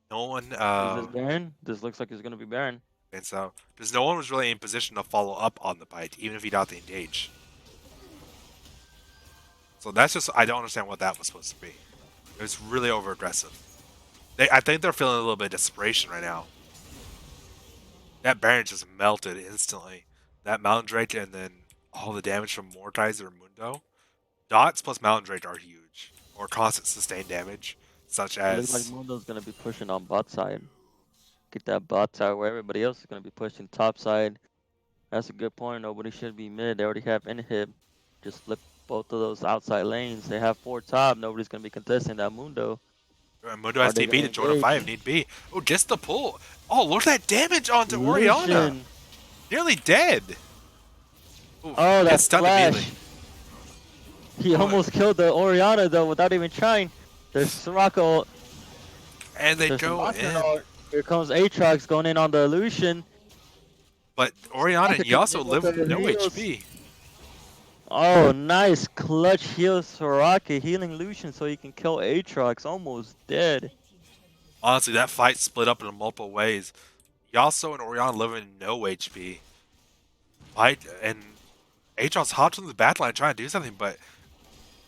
no one Is this Baron? This looks like it's gonna be Baron. and so because no one was really in position to follow up on the Pike, even if he got the engage. So that's just I don't understand what that was supposed to be. It was really over aggressive. I think they're feeling a little bit of desperation right now. That Baron just melted instantly. That Mountain Drake and then all the damage from Mortizer and Mundo. Dots plus Mountain Drake are huge. Or constant sustained damage, such It looks like as Mundo's gonna be pushing on bot side. Get that bot side where everybody else is gonna be pushing top side. That's a good point. Nobody should be mid. They already have inhib. Just flip both of those outside lanes. They have 4 top. Nobody's gonna be contesting that Mundo. Mundo Are has they TP gonna to join a fight engage? if need be. Oh, just the pull. Oh, look at that damage onto Orianna. Lucian. Nearly dead. Ooh, Oh, that gets stunned immediately. flash. He Oh, almost killed the Orianna though without even trying. There's Soraka. and they There's the go monster in. ult. Here comes Aatrox going in on the Lucian. But Orianna and Soraka coming Yasuo in with live with the no heals. HP. Oh, nice clutch heal Soraka healing Lucian so he can kill Aatrox. Almost dead. Honestly, that fight split up in multiple ways. Yasuo and Orianna live in no HP. Fight and Aatrox hopped into the backline trying to do something, but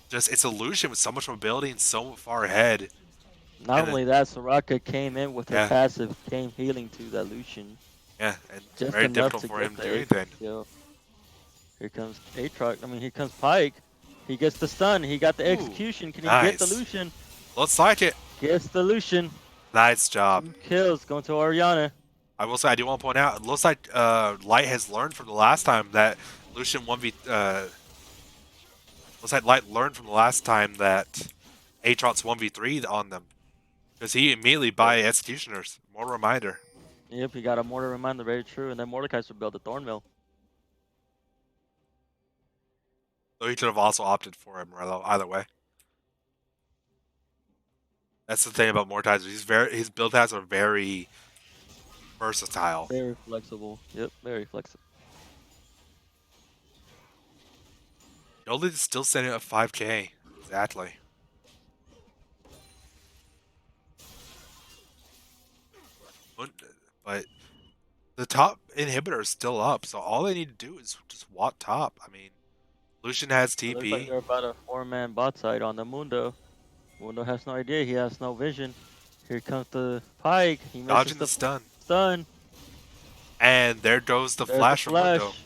just it's a Lucian with so much mobility and so far ahead. Not And then only that, Soraka came in with her yeah, passive, came healing to that Lucian. yeah, and Just very enough difficult to for get him the to do Aatrox anything. kill. Here comes Aatrox. I mean, here comes Pike. He gets the stun. He got the Ooh, execution. Can he get the nice. Lucian? Looks like it. Gets the Lucian. Nice job. 2 kills going to Orianna. I will say I do want to point out. It looks like Light has learned from the last time that Lucian 1v. Looks like Light learned from the last time that Aatrox 1v3 on them. Because he immediately buy Executioners. More reminder. Yep, he got a mortar reminder, very true. And then Mordekaiser built a Thornmill. So he could have also opted for him either way. That's the thing about Mortizer. His build paths are very versatile. Very flexible. Yep, very flexible. Yoli is still sitting at 5k. Exactly. But the top inhibitor is still up, so all they need to do is just walk top. I mean, Lucian has It looks like TP. they're about a 4-man bot side on the Mundo. Mundo has no idea. He has no vision. Here comes the Pike. He misses Dodging the the stun. stun. And there goes the There's the flash from Mundo. flash.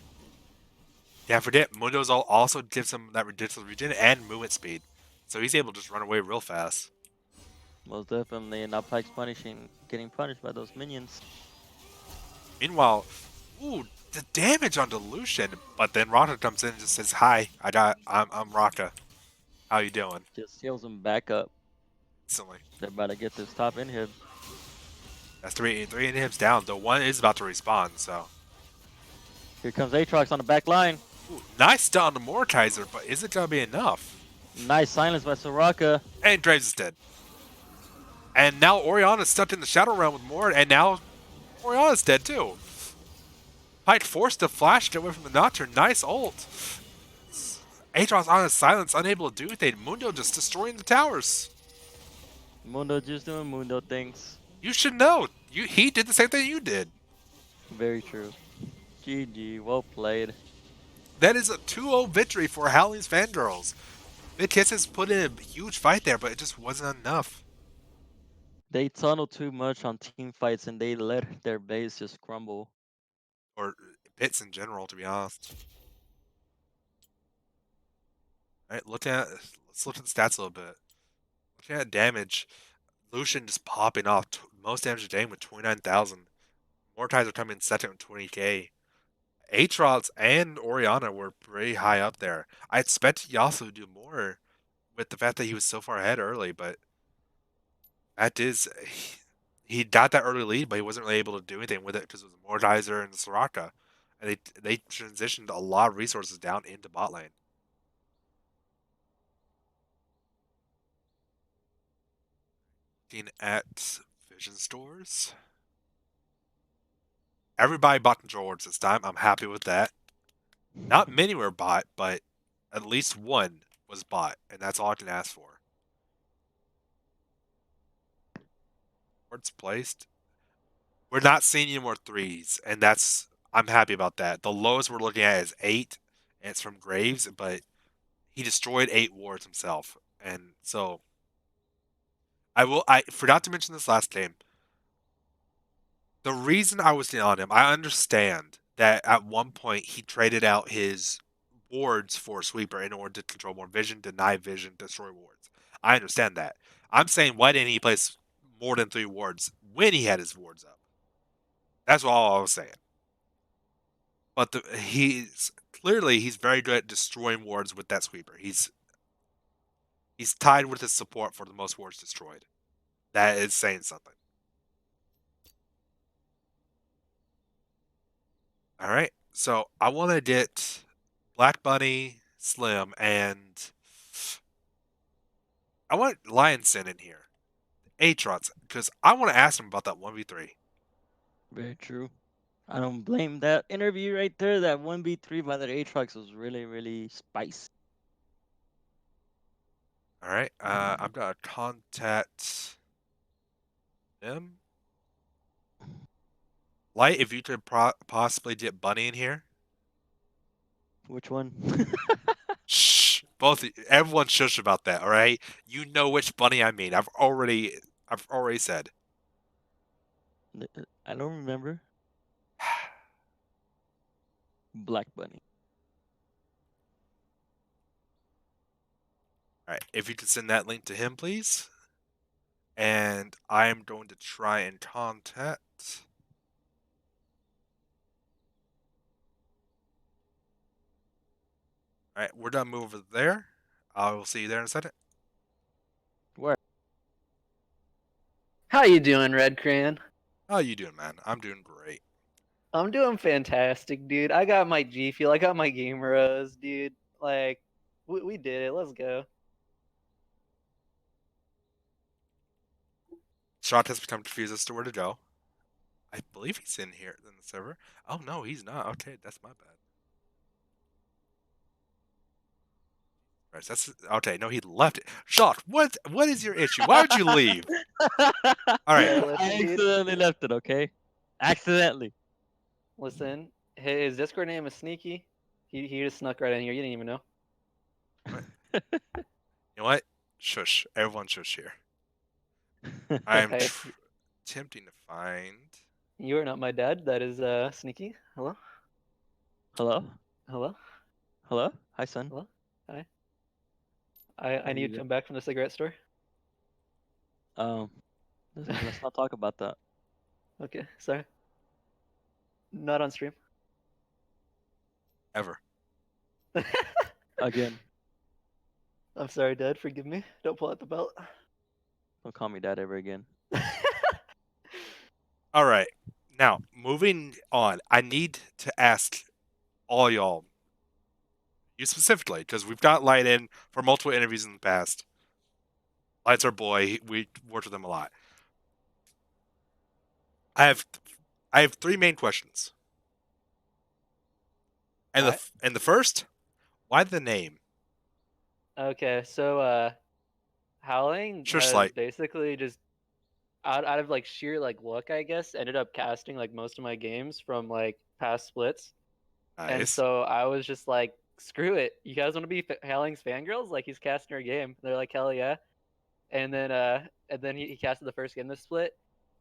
Yeah, forget Mundo's also gives him that ridiculous regen and movement speed. So he's able to just run away real fast. Most definitely. And now Pike's getting punished by those minions. Meanwhile, ooh, the damage on Lucian. But then Raka comes in and just says, "Hi, I'm Raka. How you doing?" Just heals him back up. Instantly. They're about to get this top inhib. That's three inhibs down. The one is about to respawn, so. Here comes Aatrox on the back line. Ooh, nice stun on the Mordekaiser, but is it gonna be enough? Nice silence by Soraka. And Graves is dead. And now Orianna's stuck in the Shadow Realm with Mord, and now Orianna's dead too. Pike forced to flash to get away from the Nocturne. Nice ult. Aatrox on his silence, unable to do anything. Mundo just destroying the towers. Mundo just doing Mundo things. You should know. He did the same thing you did. Very true. GG, well played. That is a 2-0 victory for Howling's Fangirls. Mid Kisses put in a huge fight there, but it just wasn't enough. They tunnel too much on team fights and they let their base just crumble. Or pits in general, to be honest. Alright, let's look at the stats a little bit. Looking at damage, Lucian just popping off. Most damage a day with 29,000. Mortars are coming in second with 20k. Aatrox and Oriana were pretty high up there. I expected Yasuo to do more with the fact that he was so far ahead early, but fact is, he got that early lead, but he wasn't really able to do anything with it because it was Mortizer and Soraka. And they transitioned a lot of resources down into bot lane. Looking at vision stores. Everybody bought control orbs this time. I'm happy with that. Not many were bought, but at least one was bought, and that's all I can ask for. Words placed. We're not seeing any more threes, and I'm happy about that. The lowest we're looking at is 8, and it's from Graves, but he destroyed 8 wards himself, and so I forgot to mention this last game. The reason I was on him, I understand that at one point he traded out his wards for sweeper in order to control more vision, deny vision, destroy wards. I understand that. I'm saying why didn't he place more than 3 wards when he had his wards up? That's all I was saying. But he's very good at destroying wards with that sweeper. He's tied with his support for the most wards destroyed. That is saying something. All right, so I want to get Black Bunny, Slim, and I want Lionson in here. Aatrox, because I want to ask him about that 1v3. Very true. I don't blame that interview right there. That 1v3 by the Aatrox was really, really spicy. All right, I'm gonna contact him. Light, if you could possibly get Bunny in here. Which one? Shh, everyone shush about that. All right, you know which Bunny I mean. I've already said. I don't remember. Black Bunny. All right, if you could send that link to him, please. And I am going to try and contact. All right, we're done. Move over there. I will see you there in a second. Where? How you doing, Red Crayon? How you doing, man? I'm doing great. I'm doing fantastic, dude. I got my G Fuel. I got my Game Rose, dude. Like, we did it. Let's go. Shot has become confused as to where to go. I believe he's in here in the server. Oh no, he's not. Okay, that's my bad. Right, that's okay. No, he left it. Shot, what is your issue? Why would you leave? All right. Yeah, I listen, dude. accidentally left it, okay? Accidentally. Listen, his Discord name is Sneaky. He just snuck right in here. You didn't even know. You know what? Shush. Everyone shush here. I am Hey. attempting to find. You are not my dad. That is Sneaky. Hello? Hello? Hello? Hello? Hi, son. Hello? Hi. I need you to come back from the cigarette store. Let's not talk about that. Okay, sorry. Not on stream. Ever. Again. I'm sorry, Dad. Forgive me. Don't pull out the belt. Don't call me dad ever again. All right. Now, moving on. I need to ask all y'all, you specifically, because we've got Light in for multiple interviews in the past. Light's our boy. We worked with him a lot. I have 3 main questions. And the first, why the name? Okay, so Howling Sure, has Slight. basically just out of like sheer like luck, I guess, ended up casting like most of my games from like past splits. And Nice. so I was just like, screw it. You guys want to be Howling's fangirls? Like he's casting our game. They're like, hell yeah. And then he casted the first game this split,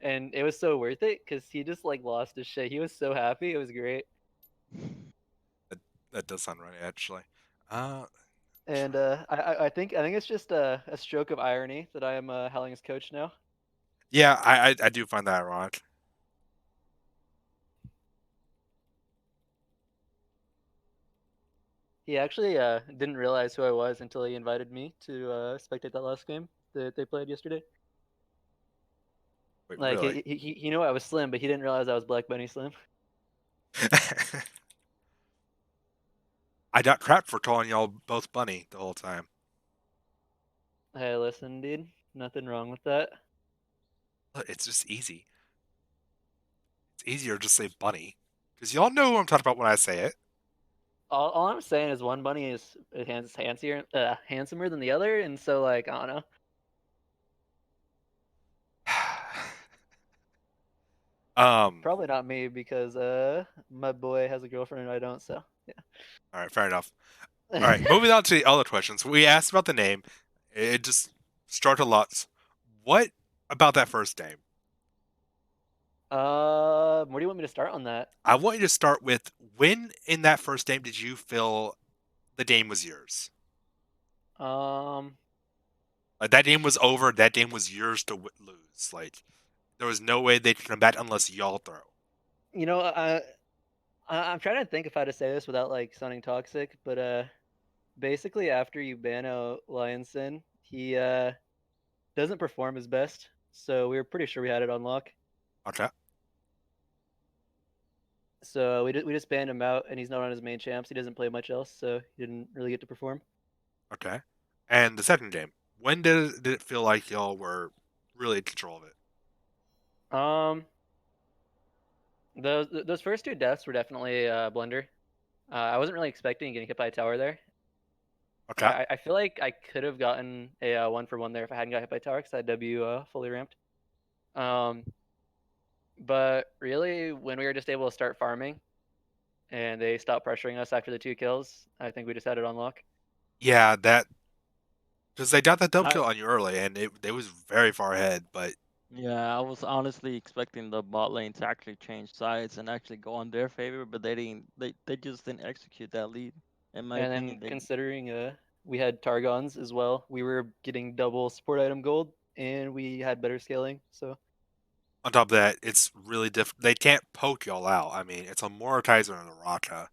and it was so worth it because he just like lost his shit. He was so happy. It was great. That does sound right, actually. And I think it's just a stroke of irony that I am Howling's coach now. Yeah, I do find that ironic. He actually didn't realize who I was until he invited me to spectate that last game that they played yesterday. Wait, Like really? he knew I was Slim, but he didn't realize I was Black Bunny Slim. I got trapped for calling y'all both bunny the whole time. Hey, listen, dude, nothing wrong with that. Look, it's just easy. It's easier to just say bunny. Because y'all know who I'm talking about when I say it. All I'm saying is one bunny is handsomer than the other, and so like I don't know. Probably not me because my boy has a girlfriend and I don't. So All right, fair enough. yeah. All right, moving on to the other questions. We asked about the name. It just started lots. What about that first name? Where do you want me to start on that? I want you to start with when in that first game did you feel the game was yours? Um, Like that game was over. That game was yours to lose. Like there was no way they could come back unless y'all throw. you know, I'm trying to think of how to say this without like sounding toxic, but basically after you ban out Lionson, he doesn't perform his best, so we were pretty sure we had it on lock. Okay. So we just banned him out, and he's not on his main champs. He doesn't play much else, so he didn't really get to perform. Okay. And the second game, when did it feel like y'all were really in control of it? Those first two deaths were definitely a blunder. I wasn't really expecting getting hit by a tower there. Okay. I feel like I could have gotten a 1-for-1 there if I hadn't got hit by tower because I had W fully ramped. Um, but really, when we were just able to start farming and they stopped pressuring us after the 2 kills, I think we just had it on lock. Yeah, that because they got that double I kill on you early, and it was very far ahead. But Yeah, I was honestly expecting the bot lane to actually change sides and actually go on their favor, but they didn't. They just didn't execute that lead. In my And then opinion, they considering we had Targons as well, we were getting double support item gold and we had better scaling. So on top of that, it's really difficult. They can't poke y'all out. I mean, it's a Mortizer and a Raka,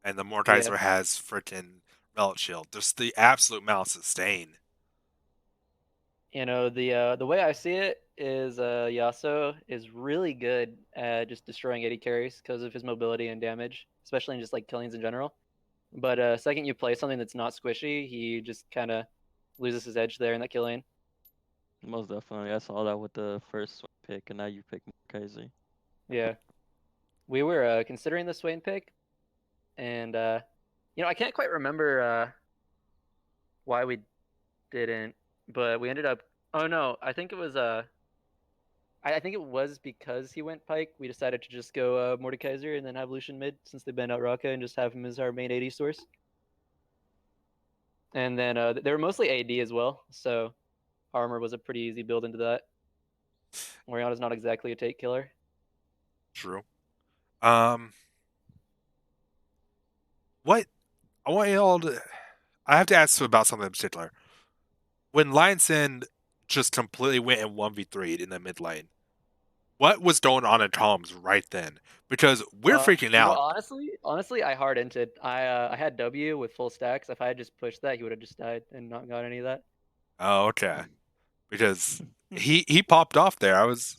and the yeah, Mortizer has freaking Relic Shield. Just the absolute amount of sustain. the way I see it is Yasuo is really good at just destroying AD carries because of his mobility and damage, especially in just like killings in general. But second you play something that's not squishy, he just kind of loses his edge there in that kill lane. most definitely. I saw that with the first pick, and now you pick Kaiser. Yeah, we were considering the Swain pick, and I can't quite remember why we didn't, but we ended up. Oh no, I think it was I think it was because he went Pike. We decided to just go Mordekaiser and then have Lucian mid since they banned out Raka and just have him as our main AD source. And then they were mostly AD as well, so armor was a pretty easy build into that. Oriana's not exactly a take killer. True. Um, what I want y'all to. I have to ask about something in particular. When Lionson just completely went and 1v3 in the mid lane, what was going on in Tom's right then? Because we're freaking out. Honestly, I hard entered. I had W with full stacks. If I had just pushed that, he would have just died and not got any of that. Oh, okay. Because he popped off there. I was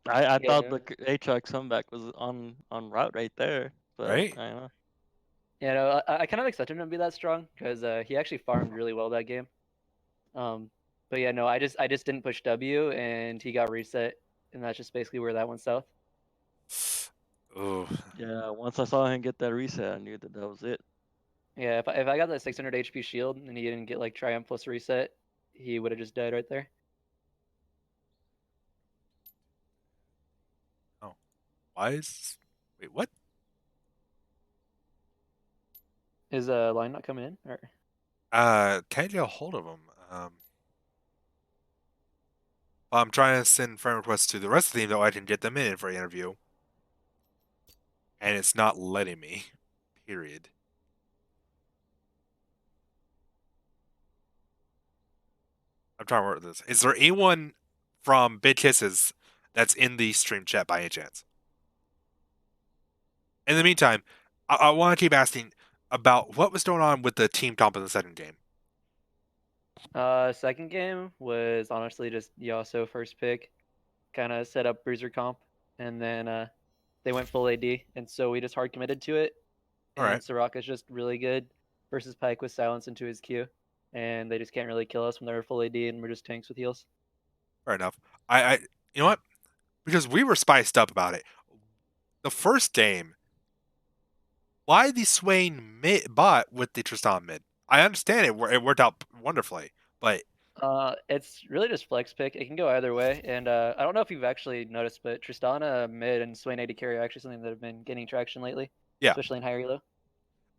I thought Yeah, the Aatrox comeback was on route right there, but right. I don't know. I kind of expected him to be that strong because he actually farmed really well that game. But yeah, no, I just didn't push W and he got reset, and that's just basically where that went south. Oh, Yeah, once I saw him get that reset, I knew that that was it. Yeah, if I got that 600 HP shield and he didn't get like Triumph plus reset, he would have just died right there. oh. Why is wait what? Is line not coming in? Or Can't get a hold of him. I'm trying to send friend requests to the rest of the team so I can get them in for an interview, and it's not letting me. Period. trying to work this. Is there anyone from Big Kisses that's in the stream chat by any chance? In the meantime, I want to keep asking about what was going on with the team comp in the second game. Second game was honestly just Yasuo first pick, kind of set up Bruiser comp, and then they went full AD, and so we just hard committed to it. All And right. Soraka's just really good versus Pyke with silence into his Q, and they just can't really kill us when they're full AD, and we're just tanks with heals. Fair enough. You know what? Because we were spiced up about it. The first game, why the Swain bot with the Tristan mid? I understand it worked out wonderfully, but It's really just flex pick. It can go either way, and I don't know if you've actually noticed, but Tristana mid and Swain AD carry are actually something that have been gaining traction lately. Yeah. Especially in higher elo.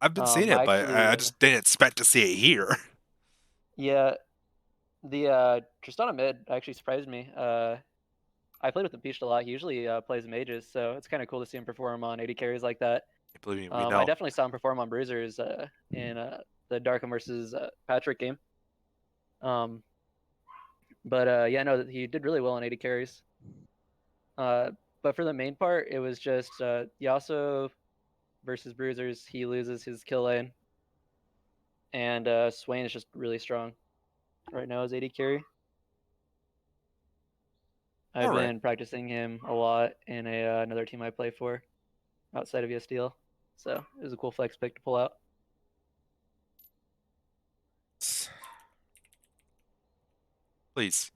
I've been seeing it, but I just didn't expect to see it here. Yeah, the Tristana mid actually surprised me. I played with him Peached a lot. He usually plays mages, so it's kind of cool to see him perform on AD carries like that. Believe me, we I know. definitely saw him perform on Bruisers in the Darkham versus Patrick game. But yeah, no, he did really well on AD carries. But for the main part, it was just Yasuo versus Bruisers. He loses his kill lane, and Swain is just really strong right now as AD carry. I've Alright. been practicing him a lot in another team I play for outside of ESDL. So it was a cool flex pick to pull out. Please,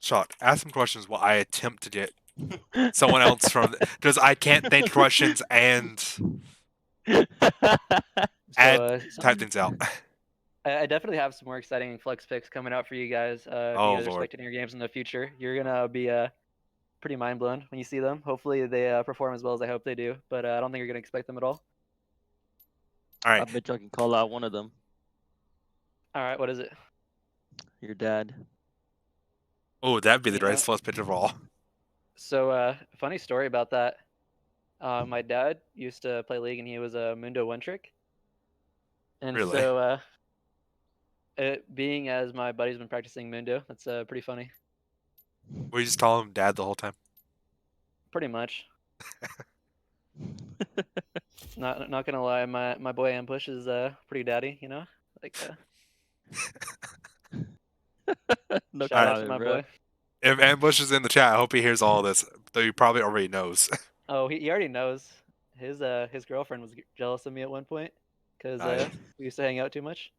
Shot, ask some questions while I attempt to get someone else from, because I can't think questions and type things out. I definitely have some more exciting flex picks coming out for you guys. If Oh, you guys are Lord. expecting your games in the future, you're gonna be pretty mind blown when you see them. Hopefully they perform as well as I hope they do, but I don't think you're gonna expect them at all. All I right. bet you I can call out one of them. All right, what is it? Your dad. Oh, that'd be the You know- greatest first pitch of all. So funny story about that. My dad used to play League, and he was a Mundo one trick. And Really? so it being as my buddy's been practicing Mundo, that's pretty funny. Were you just calling him dad the whole time? Pretty much. Not gonna lie, my boy Ambush is pretty daddy, you know? Like No shout out to comment, my bro. boy. If Ambush is in the chat, I hope he hears all of this, though he probably already knows. Oh, he already knows. His girlfriend was jealous of me at one point because Nice. we used to hang out too much.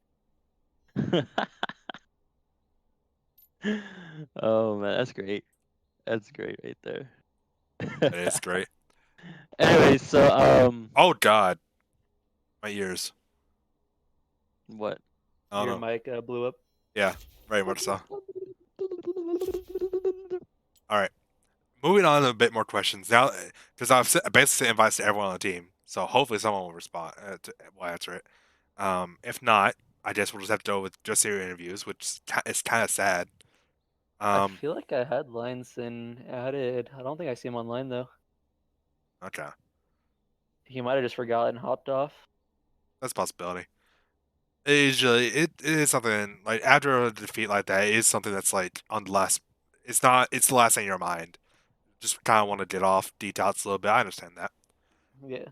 Oh man, that's great. That's great right there. That is great. Anyway, so Oh, God. My ears. what? I don't Your know. mic blew up. Yeah, very much so. All right. Moving on to a bit more questions now, because I've basically sent invites to everyone on the team, so hopefully someone will respond. Will answer it. If not, I guess we'll just have to go with just your interviews, which is kind of sad. I feel like I had lines and added. I don't think I see him online though. Okay, He might have just forgotten and hopped off. that's a possibility. Usually, it is something like after a defeat like that, it is something that's like on the last. It's not. It's the last thing in your mind. Just kind of want to get off detox a little bit. I understand that. Yeah.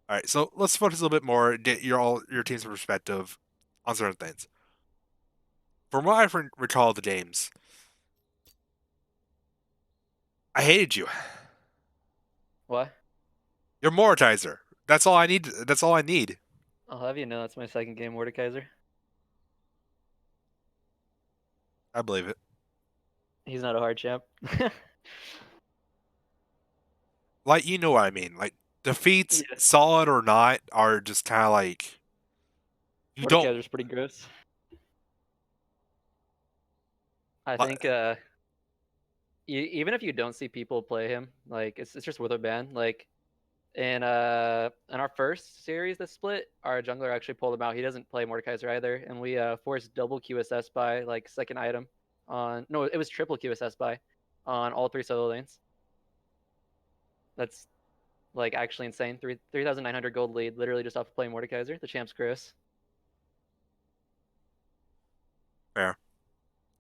All right, so let's focus a little bit more. Get your team's perspective on certain things. From what I recall of the games, I hated you. Why? You're Mortizer. That's all I need. That's all I need. I'll have you know that's my second game Mordekaiser. I believe it. He's not a hard champ. Like, you know what I mean. Like, defeats, Yeah. solid or not, are just kind of like you don't. Mordekaiser's pretty gross. I But- think even if you don't see people play him, like it's just worth a ban. Like in our first series that split, our jungler actually pulled him out. He doesn't play Mordekaiser either, and we forced double QSS by like second item on it was triple QSS by on all three solo lanes. That's like actually insane. 3,900 gold lead, literally just off of playing Mordekaiser. The champ's gross. Fair.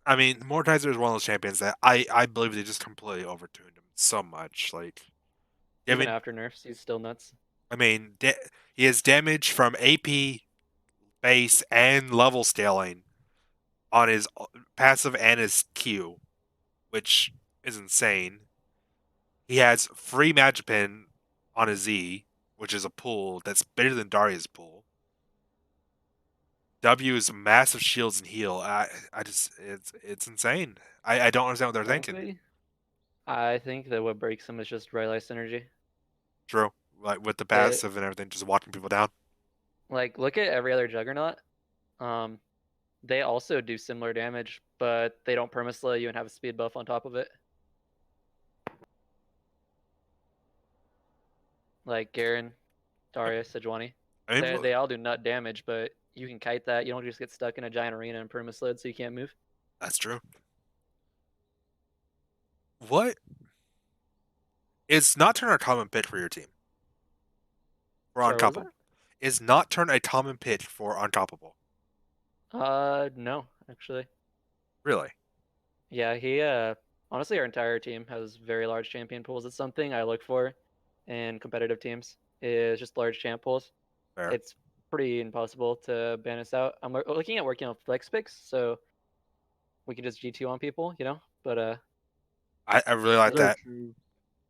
I mean, Mortizer is one of those champions that I believe they just completely overtuned him so much. Like, Even giving, after nerfs, he's still nuts. I mean, he has damage from AP, base, and level scaling on his passive and his Q, which is insane. He has free Magipin on his Z, which is a pool that's bigger than Daria's pool. W is massive shields and heal. I just it's insane. I don't understand what they're thinking. Frankly, I think that what breaks him is just Rayleigh synergy. True. Like with the It, passive and everything, just walking people down. like, look at every other Juggernaut. Um, they also do similar damage, but they don't perma-slow you and have a speed buff on top of it. Like Garen, Darius, Sejuani. I mean, They all do nut damage, but you can kite that. You don't just get stuck in a giant arena and perma-slowed so you can't move. that's true. What is not turn a common pick for your team? For Sorry, what was uncoupable. Is not turn a common pick for uncoupable. No, actually. Really? Yeah, he honestly our entire team has very large champion pools. It's something I look for in competitive teams is just large champ pools. Fair. It's pretty impossible to ban us out. I'm looking at working on flex picks, so we can just G2 on people, you know? But I really like Very that. true.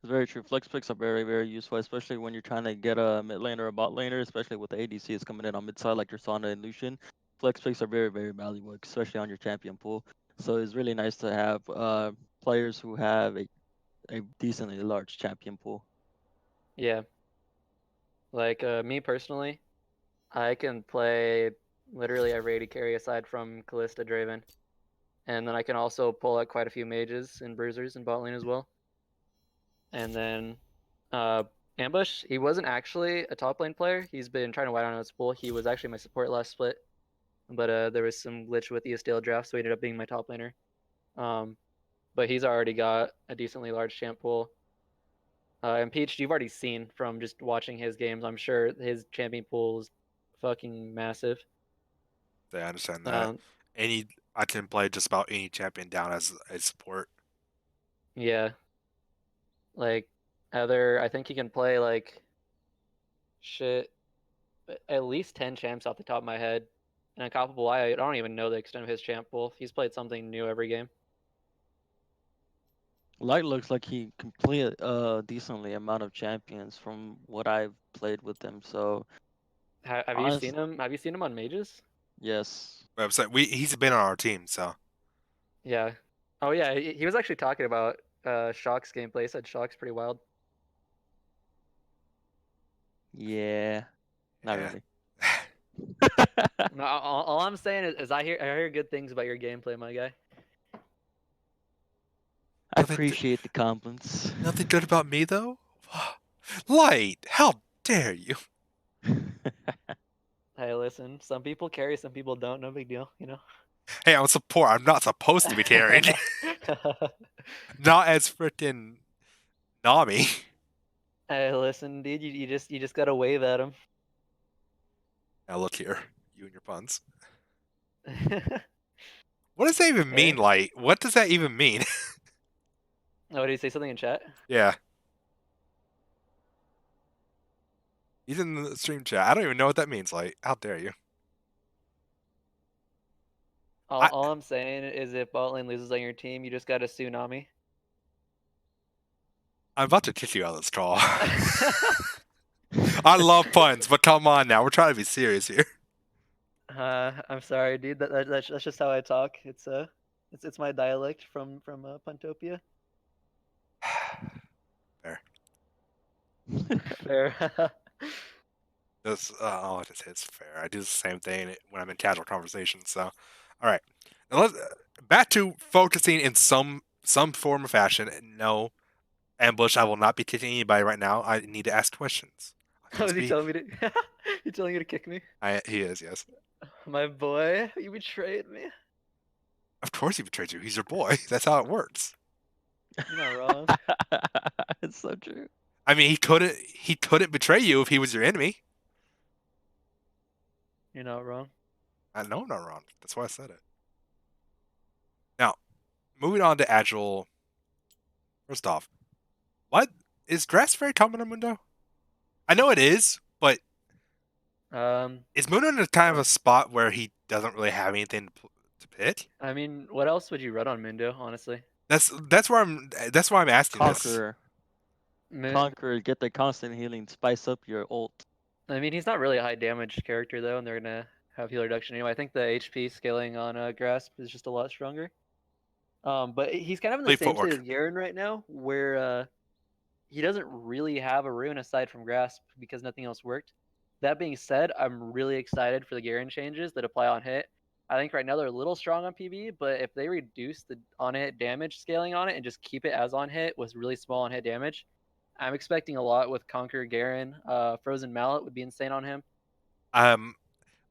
It's very true. Flex picks are very, very useful, especially when you're trying to get a mid laner or a bot laner, especially with the ADCs coming in on mid side like your Sana and Lucian. Flex picks are very, very valuable, especially on your champion pool. So it's really nice to have players who have a decently large champion pool. yeah. Like me personally, I can play literally every AD carry aside from Kalista Draven. And then I can also pull out quite a few mages and bruisers in bot lane as well. And then Ambush, he wasn't actually a top lane player. He's been trying to white out his pool. He was actually my support last split. But there was some glitch with ESDL draft, so he ended up being my top laner. But he's already got a decently large champ pool. And Peach, you've already seen from just watching his games, I'm sure his champion pool is fucking massive. I understand that. I can play just about any champion down as a support. Yeah. Like, I think he can play, like, shit, at least 10 champs off the top of my head. And Uncoppable, I don't even know the extent of his champ pool. He's played something new every game. Light looks like he completed decently amount of champions from what I've played with him. So Have you seen honest, him? Have you seen him on mages? yes. But I'm saying he's been on our team, so Yeah. Oh yeah, he was actually talking about Shock's gameplay. He said Shock's pretty wild. Yeah. Not yeah. really. No, all I'm saying is I hear good things about your gameplay, my guy. I Nothing appreciate the compliments. nothing good about me though. Light, how dare you? Hey, listen, some people carry, some people don't. No big deal, you know. Hey, I'm a support. I'm not supposed to be carried. Not as freaking Nami. Hey, listen, dude, you just gotta wave at him. Now look here, you and your puns. What does that even mean, Fair. Light? What does that even mean? Oh, did he say something in chat? Yeah. He's in the stream chat. I don't even know what that means, Light. How dare you? All I'm saying is if bot lane loses on your team, you just got a tsunami. I'm about to kick you out of this call. I love puns, but come on now. We're trying to be serious here. I'm sorry, dude. That's just how I talk. It's my dialect from Puntopia. Fair. Fair. That's all I have to say is fair. I do the same thing when I'm in casual conversations. So, all right. Now let's back to focusing in some form of fashion. No, Ambush. I will not be kicking anybody right now. I need to ask questions. Oh, is he telling me to? You telling you to kick me? He is, yes. My boy, you betrayed me. Of course he betrayed you. He's your boy. That's how it works. You're not wrong. It's so true. I mean, he couldn't betray you if he was your enemy. You're not wrong. I know I'm not wrong. That's why I said it. Now, moving on to Agile. First off, what is grass very common on Mundo? I know it is, but is Mundo in a kind of a spot where he doesn't really have anything to pick? I mean, what else would you run on Mundo, honestly? That's why I'm asking this. Conqueror. Mi- Conqueror, get the constant healing, spice up your ult. I mean, he's not really a high damage character though, and they're gonna have heal reduction anyway. I think the HP scaling on Grasp is just a lot stronger. But he's kind of in the Play same state footwork. as Garen right now, where he doesn't really have a rune aside from Grasp because nothing else worked. That being said, I'm really excited for the Garen changes that apply on hit. I think right now they're a little strong on PB, but if they reduce the on hit damage scaling on it and just keep it as on hit with really small on hit damage, I'm expecting a lot with Conquer Garen. Frozen Mallet would be insane on him.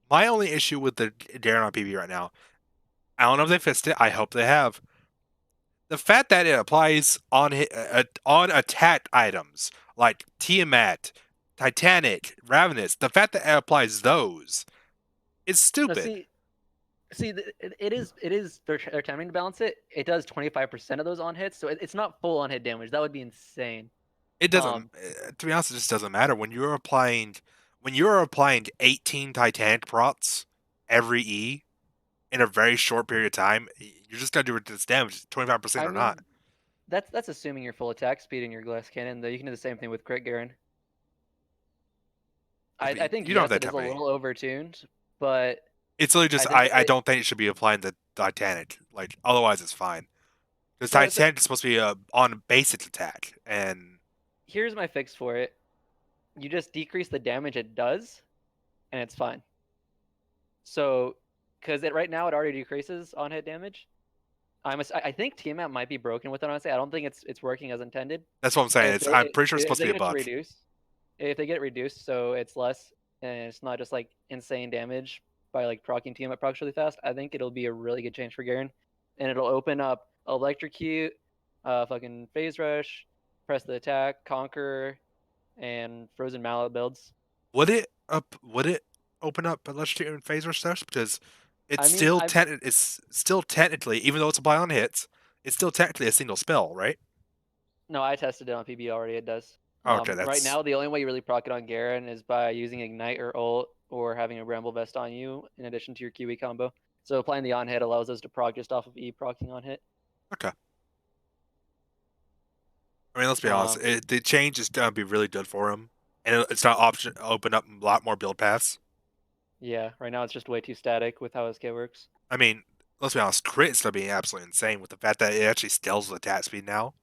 My only issue with the Darren on PB right now, I don't know if they fixed it. I hope they have. The fact that it applies on on attacked items like Tiamat, Titanic, Ravenous, the fact that it applies those is No, stupid. it is they're attempting to balance it. It does 25% of those on hits, so it's not full on hit damage. That would be insane. It doesn't. To be honest, it just doesn't matter when you're applying 18 Titanic prots every E in a very short period of time. You're just gonna do this damage, 25% I or mean, not. that's assuming your full attack speed in your glass cannon. Though you can do the same thing with Crit Garen. I think You don't have yes, that it is type a of. little overtuned, but It's literally just I think I don't think it should be applying the Titanic. Like otherwise, it's fine. Because so Titanic is supposed to be on basic attack, and here's my fix for it. You just decrease the damage it does, and it's fine. So, because right now it already decreases on hit damage. I think Tiamat might be broken with it. Honestly, I don't think it's working as intended. that's what I'm saying. I'm pretty sure it's If supposed to they be a get it to bug. reduce, if they get it reduced so it's less and it's not just like insane damage by like proccing Tiamat procs really fast, I think it'll be a really good change for Garen, and it'll open up Electrocute, fucking Phase Rush, Press the Attack, Conquer, and Frozen Mallet builds. Would it open up electrocute and phaser stuff? Because I mean, it's still technically, even though it's applied on hits, it's still technically a single spell, right? no, I tested it on PB already. It does. Okay, Right that's now, the only way you really proc it on Garen is by using Ignite or Ult or having a Bramble Vest on you in addition to your QE combo. So applying the on hit allows us to proc just off of E procking on hit. okay. I mean, let's be honest. Um, The change is gonna be really good for him, and it's not option open up a lot more build paths. yeah, right now it's just way too static with how SK works. I mean, let's be honest. Crit is gonna be absolutely insane with the fact that it actually scales with attack speed now.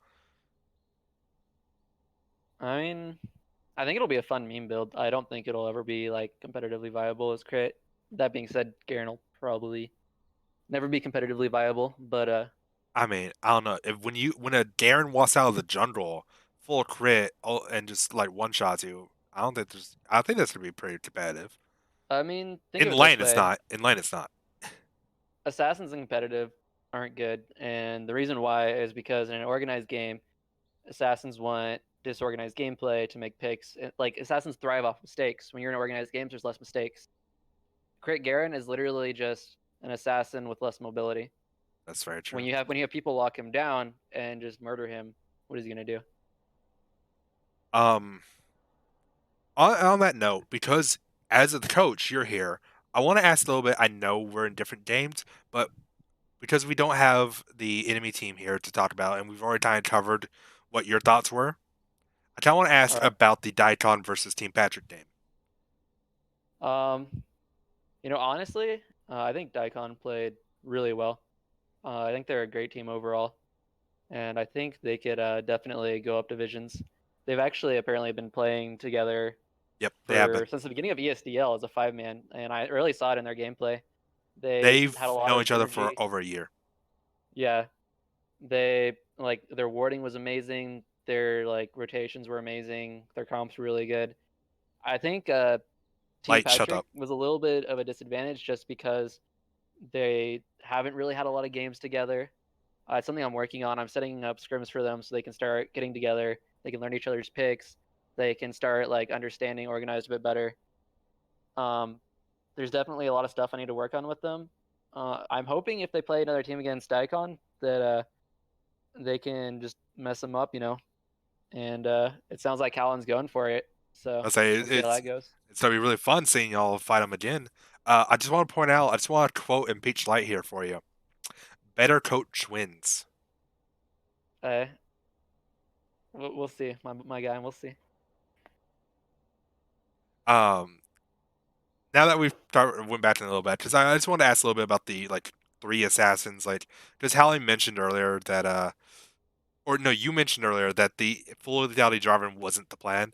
I mean, I think it'll be a fun meme build. I don't think it'll ever be like competitively viable as crit. That being said, Garen will probably never be competitively viable, but I mean, I don't know if when a Garen walks out of the jungle full crit and just like one shots you, I think that's gonna be pretty competitive. I mean, think In of it this lane, it's way. not. In lane, it's not. Assassins in competitive aren't good, and the reason why is because in an organized game, assassins want disorganized gameplay to make picks. Like assassins thrive off mistakes. When you're in organized games, there's less mistakes. Crit Garen is literally just an assassin with less mobility. That's very true. When you have people lock him down and just murder him, what is he gonna do? Um, on that note, because as the coach, you're here. I want to ask a little bit. I know we're in different games, but because we don't have the enemy team here to talk about, and we've already kind of covered what your thoughts were, I kind of want to ask All right. about the Daikon versus Team Patrick game. Um, honestly, I think Daikon played really well. I think they're a great team overall, and I think they could definitely go up divisions. They've actually apparently been playing together Yep, they have been. since the beginning of ESDL as a 5-man, and I really saw it in their gameplay. They They've had a lot known of each other for synergy. over a year. Yeah, they like their warding was amazing. Their like rotations were amazing. Their comps were really good. I think Team Light, shut Patrick up. was a little bit of a disadvantage just because they haven't really had a lot of games together. It's something I'm working on. I'm setting up scrims for them so they can start getting together. They can learn each other's picks. They can start like understanding organized a bit better. There's definitely a lot of stuff I need to work on with them. I'm hoping if they play another team against Daikon that they can just mess him up, and it sounds like Callan's going for it. So I'll say we'll see how that goes. it's gonna be really fun seeing y'all fight him again. I just want to point out, I just want to quote Impeach Light here for you. Better coach wins. Uh, we'll see, my guy. We'll see. Um, now that we've went back in a little bit, because I just wanted to ask a little bit about the like 3 assassins, like because Hallie mentioned earlier that or no, you mentioned earlier that the full lethality driving wasn't the plan.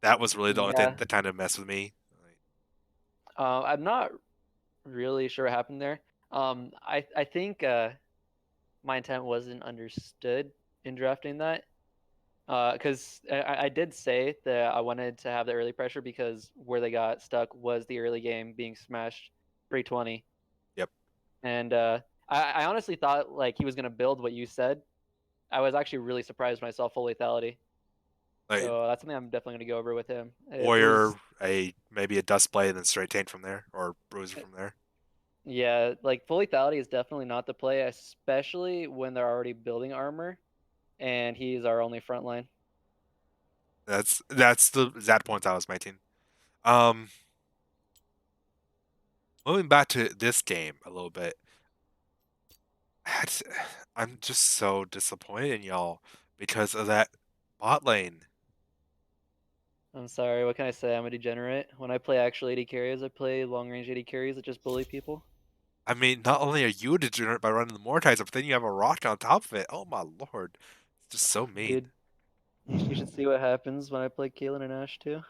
That was really the only thing Yeah. that kind of messed with me. I'm not really sure what happened there. I think my intent wasn't understood in drafting that. Because I did say that I wanted to have the early pressure because where they got stuck was the early game being smashed 320. Yep. And I honestly thought like he was gonna build what you said. I was actually really surprised myself full lethality. Like So that's something I'm definitely gonna go over with him. It Warrior, was maybe a dust blade and then straight taint from there, or bruiser from there. yeah, like full lethality is definitely not the play, especially when they're already building armor and he's our only front line. That's the exact point I was making. Um, moving back to this game a little bit, I'm just so disappointed in y'all because of that bot lane. I'm sorry, what can I say? I'm a degenerate. When I play actual AD carries, I play long range AD carries that just bully people. I mean, not only are you a degenerate by running the Mortizer, but then you have a rock on top of it. Oh my lord, it's just so mean. Dude, you should see what happens when I play Kaelin and Ashe too.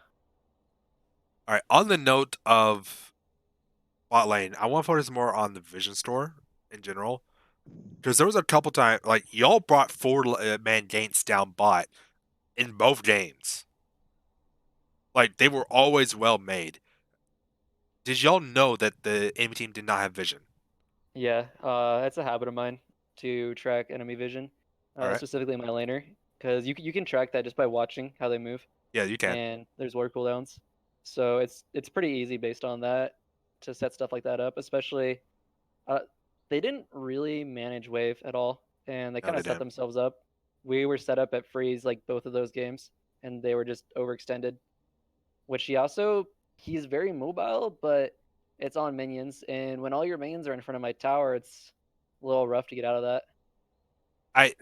All right, on the note of bot lane, I want to focus more on the Vision Store in general. Because there was a couple times, like, y'all brought 4 man gaints down bot in both games. Like, they were always well made. Did y'all know that the enemy team did not have vision? Yeah, it's a habit of mine to track enemy vision, Alright. specifically my laner, because you can track that just by watching how they move, Yeah, you can. and there's ward cooldowns, so it's pretty easy based on that to set stuff like that up. Especially, uh, they didn't really manage wave at all, and they No, kind they of set didn't. themselves up. We were set up at freeze like both of those games, and they were just overextended. Which he also he's very mobile, but it's on minions, and when all your minions are in front of my tower, it's a little rough to get out of that. I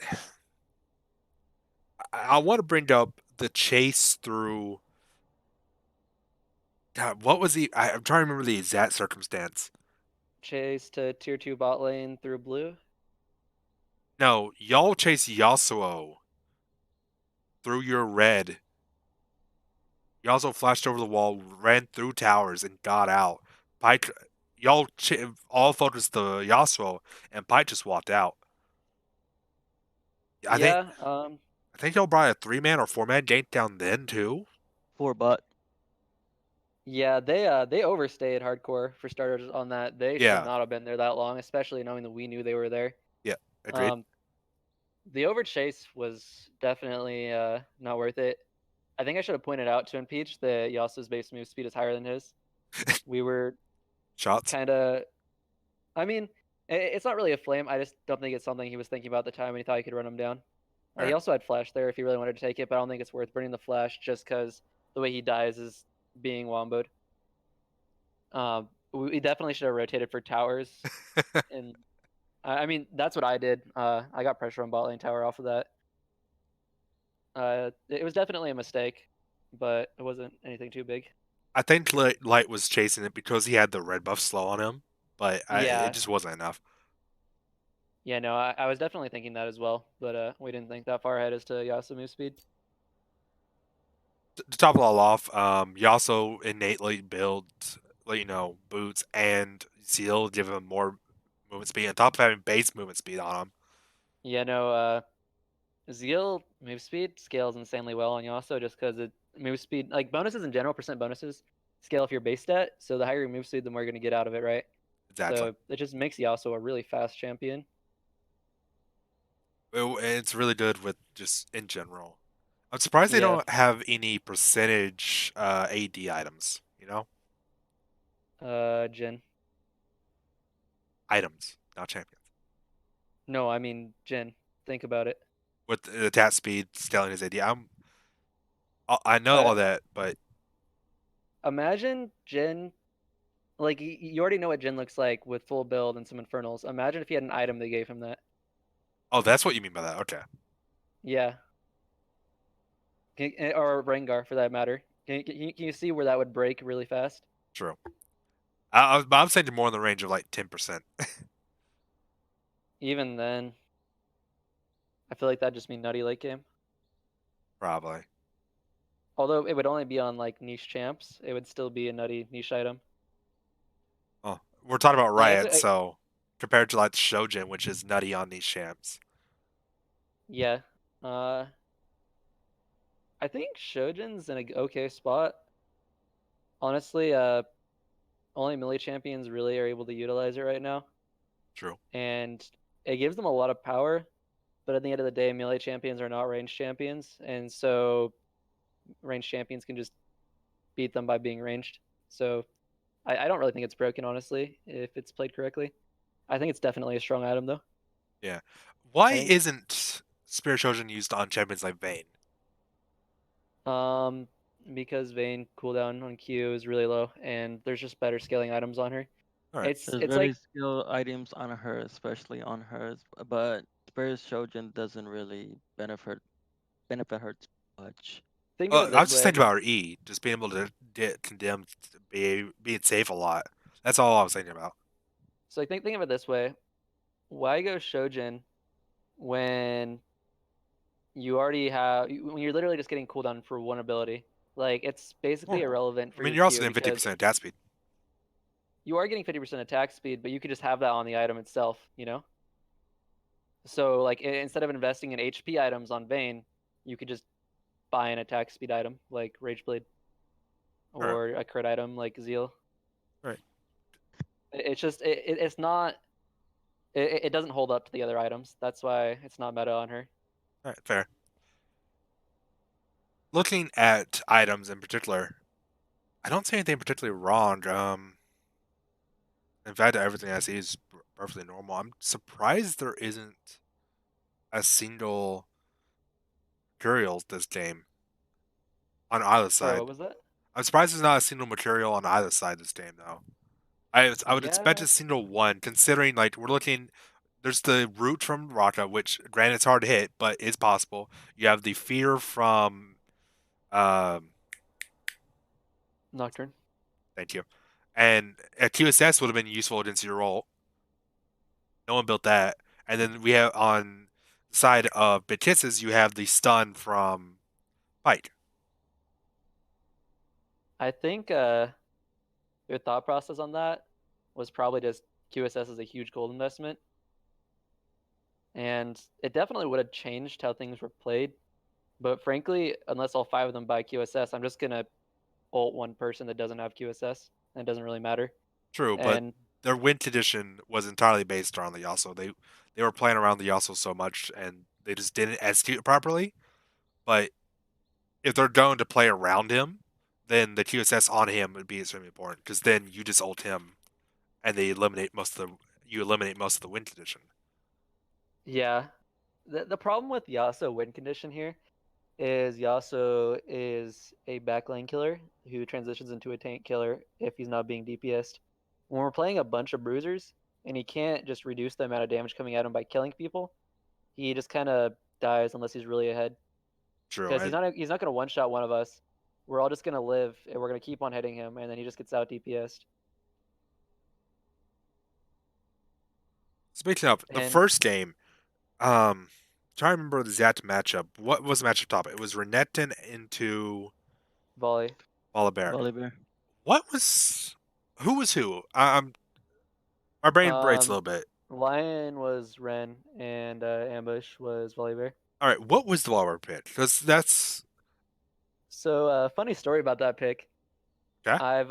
I want to bring up the chase through. God, what was I'm trying to remember the exact circumstance. Chase to tier 2 bot lane through blue. No, y'all chase Yasuo through your red. You also flashed over the wall, ran through towers, and got out. Pike, y'all all focused the Yasuo, and Pike just walked out. I think Yeah, I think y'all brought a 3 man or 4 man gank down then too. 4 bot. yeah, they overstayed hardcore for starters on that. They should Yeah, not have been there that long, especially knowing that we knew they were there. yeah, agreed. Um, the overchase was definitely not worth it. I think I should have pointed out to Impeach that Yasuo's base move speed is higher than his. We were Shots. kind of I mean, it's not really a flame. I just don't think it's something he was thinking about at the time when he thought he could run him down. All He right. also had flash there if he really wanted to take it, but I don't think it's worth burning the flash just because the way he dies is being womboed. We definitely should have rotated for towers, and I mean that's what I did. I got pressure on bot lane tower off of that. It was definitely a mistake, but it wasn't anything too big. I think Light was chasing it because he had the red buff slow on him, but it Yeah, just wasn't enough. yeah, no, I was definitely thinking that as well, but we didn't think that far ahead as to Yasuo move speed. To top it all off, you also innately build, boots and seal, give him more movement speed, on top of having base movement speed on him. Yeah, no, Zeal move speed scales insanely well on Yasuo just because it move speed, like bonuses in general, percent bonuses scale if your base stat. So the higher your move speed, the more you're gonna get out of it, right? Exactly. So it just makes Yasuo a really fast champion. It's really good with just in general. I'm surprised they Yeah, don't have any percentage AD items. Jin. Items, not champions. No, I mean Jin. think about it. with the attack speed scaling his AD. I know Uh, all that, but Imagine Jin, like you already know what Jin looks like with full build and some infernals. Imagine if he had an item that gave him that. oh, that's what you mean by that. Okay, Yeah, or Rengar for that matter. Can you see where that would break really fast? true. I'm saying more in the range of like 10%. Even then, I feel like that'd just be nutty late game. Probably. Although it would only be on like niche champs, it would still be a nutty niche item. Oh, we're talking about Like Riot, so compared to like Shojin, which is nutty on these champs. yeah. Uh, I think Shojin's in a okay spot. Honestly, only melee champions really are able to utilize it right now, True. and it gives them a lot of power. But at the end of the day, melee champions are not range champions, and so range champions can just beat them by being ranged. So I don't really think it's broken, honestly, if it's played correctly. I think it's definitely a strong item, though. Yeah. Why I think isn't Spirit Shojin used on champions like Vayne? um because Vayne cooldown on Q is really low, and there's just better scaling items on her. All right. There's It's very like skill items on her, especially on hers, but Spirit Shojin doesn't really benefit her too much. think of it I was this just way. thinking about her E, just being able to get condemned, being safe a lot. That's all I was thinking about. So think of it this way. Why go Shojin when you already have when you're literally just getting cooldown for one ability? Like it's basically Well, irrelevant I for mean, your you're also Q getting because 50% attack speed. you are getting 50% attack speed, but you could just have that on the item itself, you know? So like instead of investing in HP items on Vayne, you could just buy an attack speed item like Rageblade All right. or a crit item like Zeal. All right. It's just it's not it doesn't hold up to the other items. That's why it's not meta on her. All right. Fair. Looking at items in particular, I don't see anything particularly wrong. In fact, everything I see is perfectly normal. I'm surprised there isn't a single material this game on either Sorry, what side. was that? I'm surprised there's not a single material on either side this game though. I would expect Yeah, a single one, considering like we're looking. There's the root from Raka, which granted it's hard to hit, but is possible. You have the fear from um, Nocturne. thank you, and a QSS would have been useful against your role. No one built that, and then we have on the side of Bit Kisses, you have the stun from Pike. I think your thought process on that was probably just QSS is a huge gold investment, and it definitely would have changed how things were played. But frankly, unless all five of them buy QSS, I'm just gonna ult one person that doesn't have QSS, and it doesn't really matter. True, but And their win condition was entirely based around the Yasuo. They were playing around the Yasuo so much, and they just didn't execute it properly. But if they're going to play around him, then the QSS on him would be extremely important because then you just ult him, and they eliminate most of the win condition. yeah, the problem with Yasuo win condition here is Yasuo is a backline killer who transitions into a tank killer if he's not being DPS'd. When we're playing a bunch of bruisers and he can't just reduce the amount of damage coming at him by killing people, he just kind of dies unless he's really ahead. True, Because he's not gonna one shot one of us. We're all just gonna live and we're gonna keep on hitting him, and then he just gets out DPS'd. speaking of the And first game, trying to remember the exact matchup. What was the matchup topic? It was Renekton into volley. Volibear. Volibear. What was who was who? My brain breaks a Um, little bit. Lion was Ren, and Ambush was Volibear. All right, what was the Volibear pick? Because that's So, funny story about that pick. okay. I've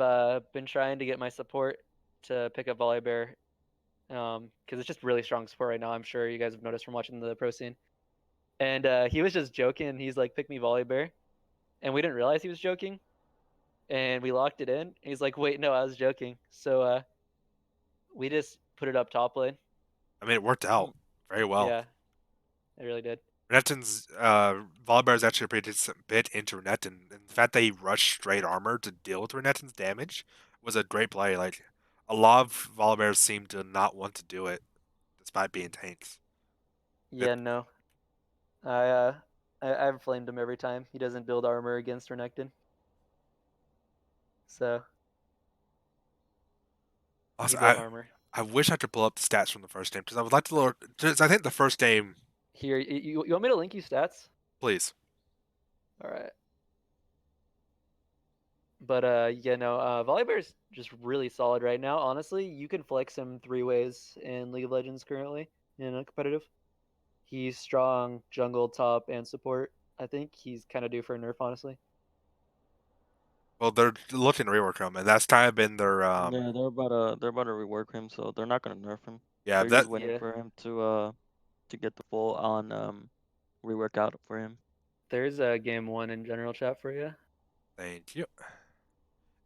been trying to get my support to pick up Volibear, because it's just really strong support right now. I'm sure you guys have noticed from watching the pro scene. And he was just joking. He's like, "Pick me Volibear," and we didn't realize he was joking. And we locked it in. He's like, "Wait, no, I was joking." So we just put it up top lane. I mean, it worked out very well. Yeah, It really did. Renekton's Volibear's actually a pretty decent bit into Renekton, and the fact that he rushed straight armor to deal with Renekton's damage was a great play. Like a lot of Volibears seem to not want to do it, despite being tanks. Yeah, no. I've flamed him every time. He doesn't build armor against Renekton. So Also, he built armor. I wish I could pull up the stats from the first game because I would like to look. I think the first game, Here, you want me to link you stats? please. All right. But yeah, no, Volibear's just really solid right now. Honestly, you can flex him 3 ways in League of Legends currently in a competitive. He's strong, jungle, top, and support. I think he's kind of due for a nerf, honestly. Well, they're looking to rework him, and that's kind of been their Yeah, they're about to rework him, so they're not gonna nerf him. yeah. They're That just waiting Yeah. for him to get the full on rework out for him. There's a game 1 in general chat for you. thank you.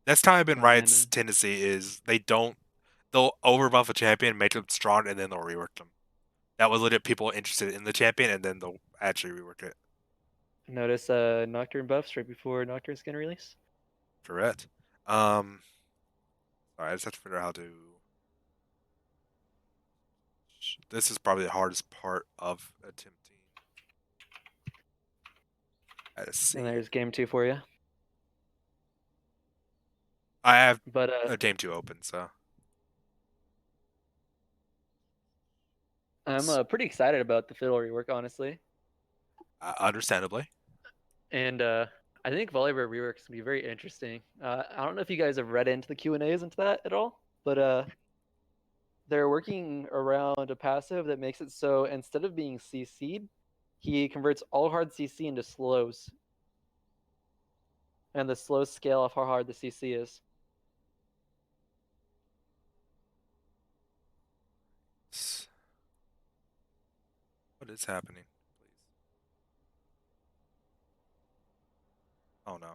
That's kind of been And Riot's tendency is they'll overbuff a champion, make them strong, and then they'll rework them. That will let people interested in the champion, and then they'll actually rework it. notice Nocturne buffs right before Nocturne skin release. Correct. Sorry, I just have to figure out how to. This is probably the hardest part of attempting. Let's see. And there's game 2 for you. I have But a game 2 open, so I'm pretty excited about the fiddle rework, honestly. understandably. And I think Volibear rework is gonna be very interesting. I don't know if you guys have read into the Q&As into that at all, but they're working around a passive that makes it so instead of being CC'd, he converts all hard CC into slows. And the slows scale off how hard the CC is. What is happening? Please. Oh no.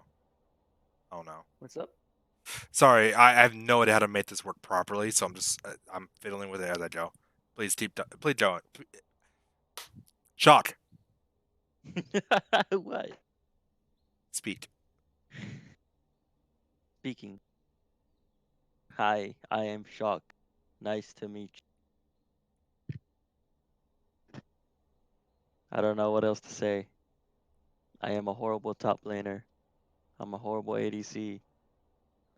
Oh no. What's up? Sorry, I have no idea how to make this work properly, so I'm fiddling with it as I go. Please please don't. Shock. What? Speak. Speaking. Hi, I am Shock. Nice to meet you. I don't know what else to say. I am a horrible top laner. I'm a horrible ADC.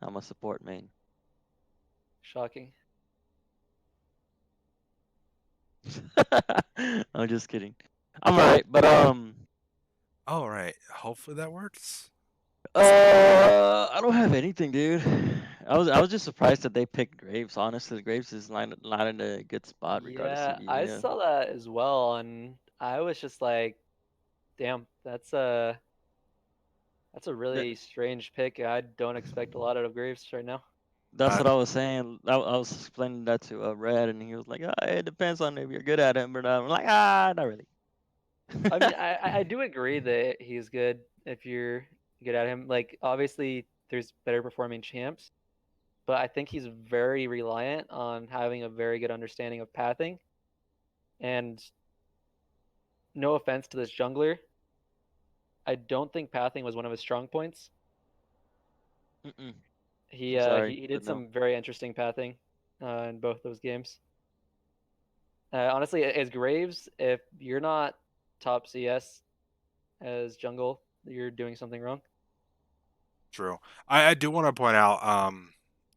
I'm a support main. Shocking. I'm just kidding. I'm alright, but All right. Hopefully that works. I don't have anything, dude. I was just surprised that they picked Graves. Honestly, Graves is not in a good spot regardless Yeah, of I yeah. saw that as well, and I was just like, damn, that's a really strange pick. I don't expect a lot out of Graves right now. That's Uh, what I was saying. I was explaining that to Red, and he was like, "It depends on if you're good at him or not." I'm like, not really. I mean, I do agree that he's good if you're good at him. Like, obviously, there's better performing champs, but I think he's very reliant on having a very good understanding of pathing. And no offense to this jungler, I don't think pathing was one of his strong points. Mm-mm. He I'm sorry, he but did no. some very interesting pathing in both those games. Honestly, as Graves, if you're not top CS as jungle, you're doing something wrong. True. I do want to point out,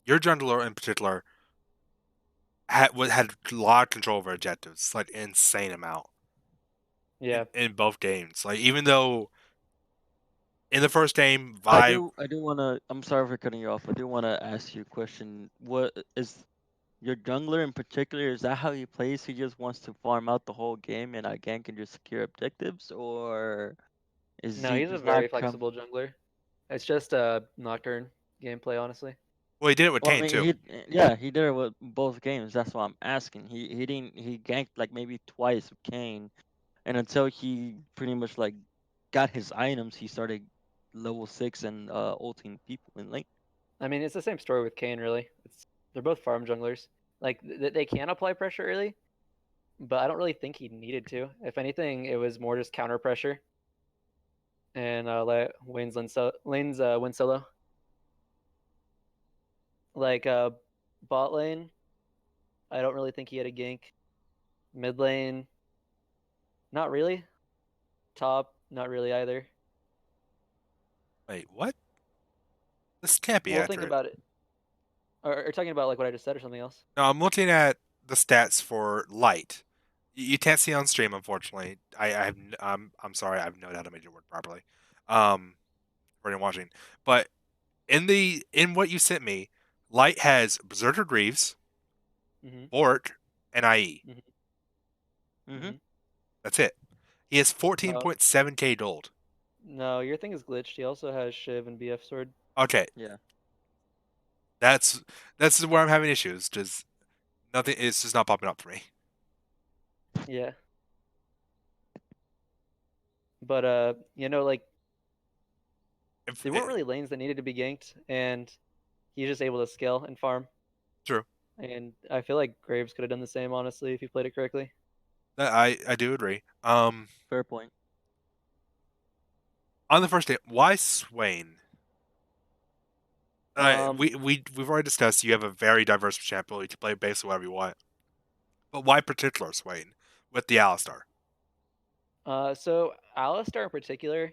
your jungler in particular had a lot of control over objectives, like insane amount Yeah. in both games. Like even though in the first game, I do wanna. I'm sorry for cutting you off. I do wanna ask you a question. What is your jungler in particular? Is that how he plays? He just wants to farm out the whole game and again can just secure objectives, or is No, he he's a just very not come? flexible jungler. It's just a Nocturne gameplay, honestly. well, he did it with Well, I Kane mean, too. yeah, he did it with both games. That's why I'm asking. He ganked like maybe twice with Kane, and until he pretty much like got his items, he started level 6 and ulting people in lane. I mean, it's the same story with Kane, really. They're both farm junglers. Like they can apply pressure early, but I don't really think he needed to. If anything, it was more just counter pressure and let lanes win solo. Like bot lane, I don't really think he had a gank. Mid lane, not really. Top, not really either. Wait, what? This can't be We'll think accurate. about it. Or talking about like what I just said or something else. No, I'm looking at the stats for light. You can't see on stream, unfortunately. I'm sorry, I have no doubt I made your word properly. For anyone watching, but in what you sent me, light has Berserker Greaves, Mm-hmm. Bort, and IE. Mm-hmm. Mm-hmm. That's it. He has No, 14.7k gold. no, your thing is glitched. He also has Shiv and BF sword. Okay, Yeah. that's where I'm having issues. Just nothing. It's just not popping up for me. Yeah. But like If, there weren't really lanes that needed to be ganked, and he's just able to scale and farm. true. And I feel like Graves could have done the same, honestly, if he played it correctly. I do agree. Fair point. On the first day, why Swain? Um, We've already discussed you have a very diverse champ ability to play basically whatever you want. But why particular Swain with the Alistar? so Alistar in particular,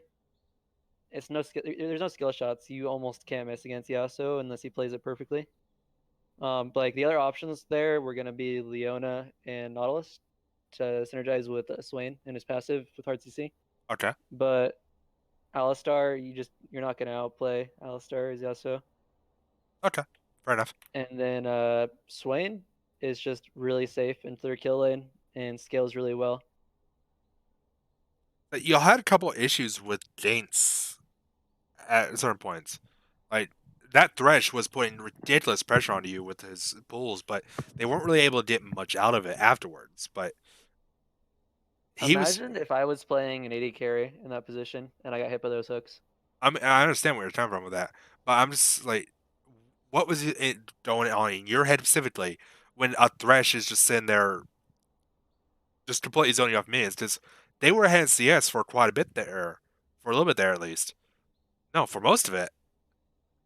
it's no skill. There's no skill shots. You almost can't miss against Yasuo unless he plays it perfectly. But like the other options there were gonna be Leona and Nautilus to synergize with Swain and his passive with hard CC. Okay. But Alistar, you're not gonna outplay Alistar as Yasuo. Okay. Fair enough. And then Swain is just really safe in third kill lane and scales really well. But you had a couple issues with Gaints at certain points. Like that Thresh was putting ridiculous pressure onto you with his pulls, but they weren't really able to get much out of it afterwards. But he was. Imagine if I was playing an AD carry in that position and I got hit by those hooks. I understand where you're coming from with that, but I'm just like, what was it going on in your head specifically when a Thresh is just sitting there, just completely zoning off minions? Because they were ahead in CS for quite a bit there, for a little bit there at least. No, for most of it.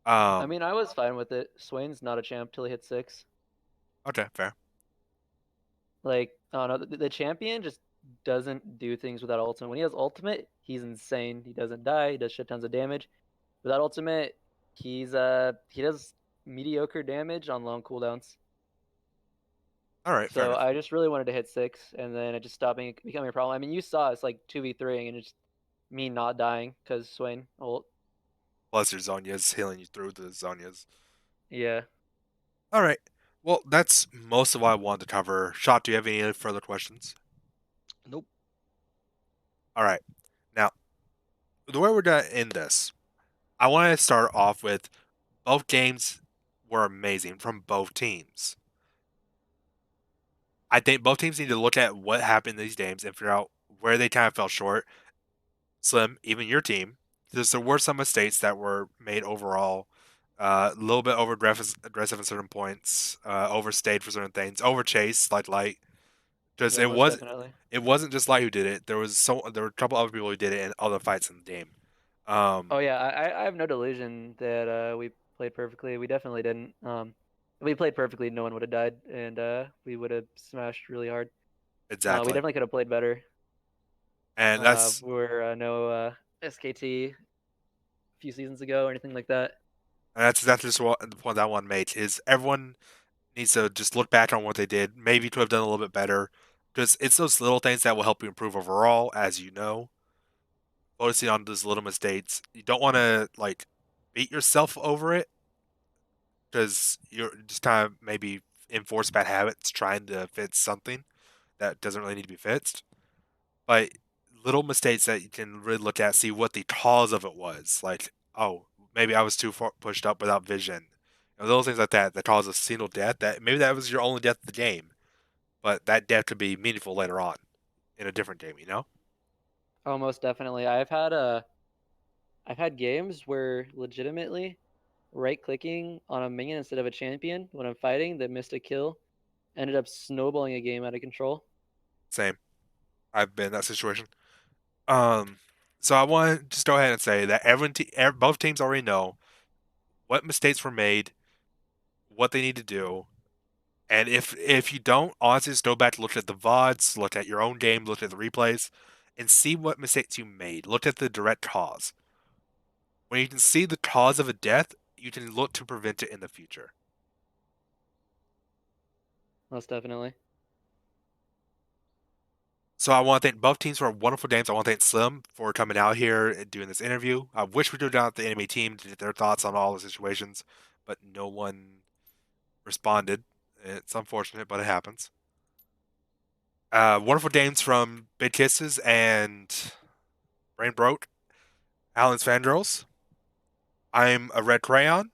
I mean, I was fine with it. Swain's not a champ till he hits 6. Okay, fair. Like, I don't know, the champion just doesn't do things without ultimate. When he has ultimate, he's insane. He doesn't die. He does shit tons of damage. Without ultimate, he does mediocre damage on long cooldowns. All right, fair So enough. I just really wanted to hit 6, and then it just stopped becoming a problem. I mean, you saw it's like 2v3, and it's me not dying because Swain ult. Plus your Zonya's healing you through the Zonya's. Yeah. All right. Well, that's most of what I wanted to cover. Shot, do you have any further questions? Nope. All right. Now, the way we're going to end this, I want to start off with both games were amazing from both teams. I think both teams need to look at what happened in these games and figure out where they kind of fell short. Slim, even your team, because there were some mistakes that were made overall. A little bit over aggressive at certain points, overstayed for certain things, overchased like light. Because Yeah, most definitely. it wasn't just light who did it. There were a couple other people who did it in other fights in the game. Oh yeah, I have no delusion that we played perfectly. We definitely didn't. If we played perfectly, no one would have died, and we would have smashed really hard. We Exactly, definitely could have played better. and that's We were no SKT a few seasons ago or anything like that. exactly just what the point that one made is everyone needs to just look back on what they did. Maybe could have done a little bit better, because it's those little things that will help you improve overall, as you know. Focusing on those little mistakes, you don't want to like beat yourself over it, because you're just kind of maybe enforce bad habits trying to fix something that doesn't really need to be fixed. But little mistakes that you can really look at, see what the cause of it was. Like, oh, maybe I was too far pushed up without vision. Little things like that that cause a single death. That maybe that was your only death of the game, but that death could be meaningful later on in a different game. You know? Oh, most definitely. I've had games where legitimately right clicking on a minion instead of a champion when I'm fighting that missed a kill ended up snowballing a game out of control. Same. I've been in that situation. So I want to just go ahead and say that both teams already know what mistakes were made, what they need to do, and if you don't, honestly, just go back, look at the VODs, look at your own game, look at the replays, and see what mistakes you made. Look at the direct cause. When you can see the cause of a death, you can look to prevent it in the future. Most definitely. So I want to thank both teams for wonderful games. I want to thank Slim for coming out here and doing this interview. I wish we could have done the anime team to get their thoughts on all the situations, but no one responded. It's unfortunate, but it happens. Wonderful games from Big Kisses and Brain Broke, Alan's Fangirls. I'm a Red Crayon.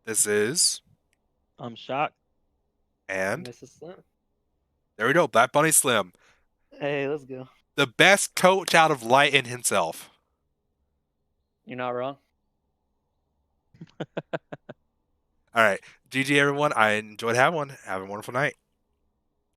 This is, I'm shocked. and Mrs. Slim. there we go, Black Bunny Slim. Hey, let's go. The best coach out of Light in himself. You're not wrong. All right. GG, everyone. I enjoyed having one. Have a wonderful night.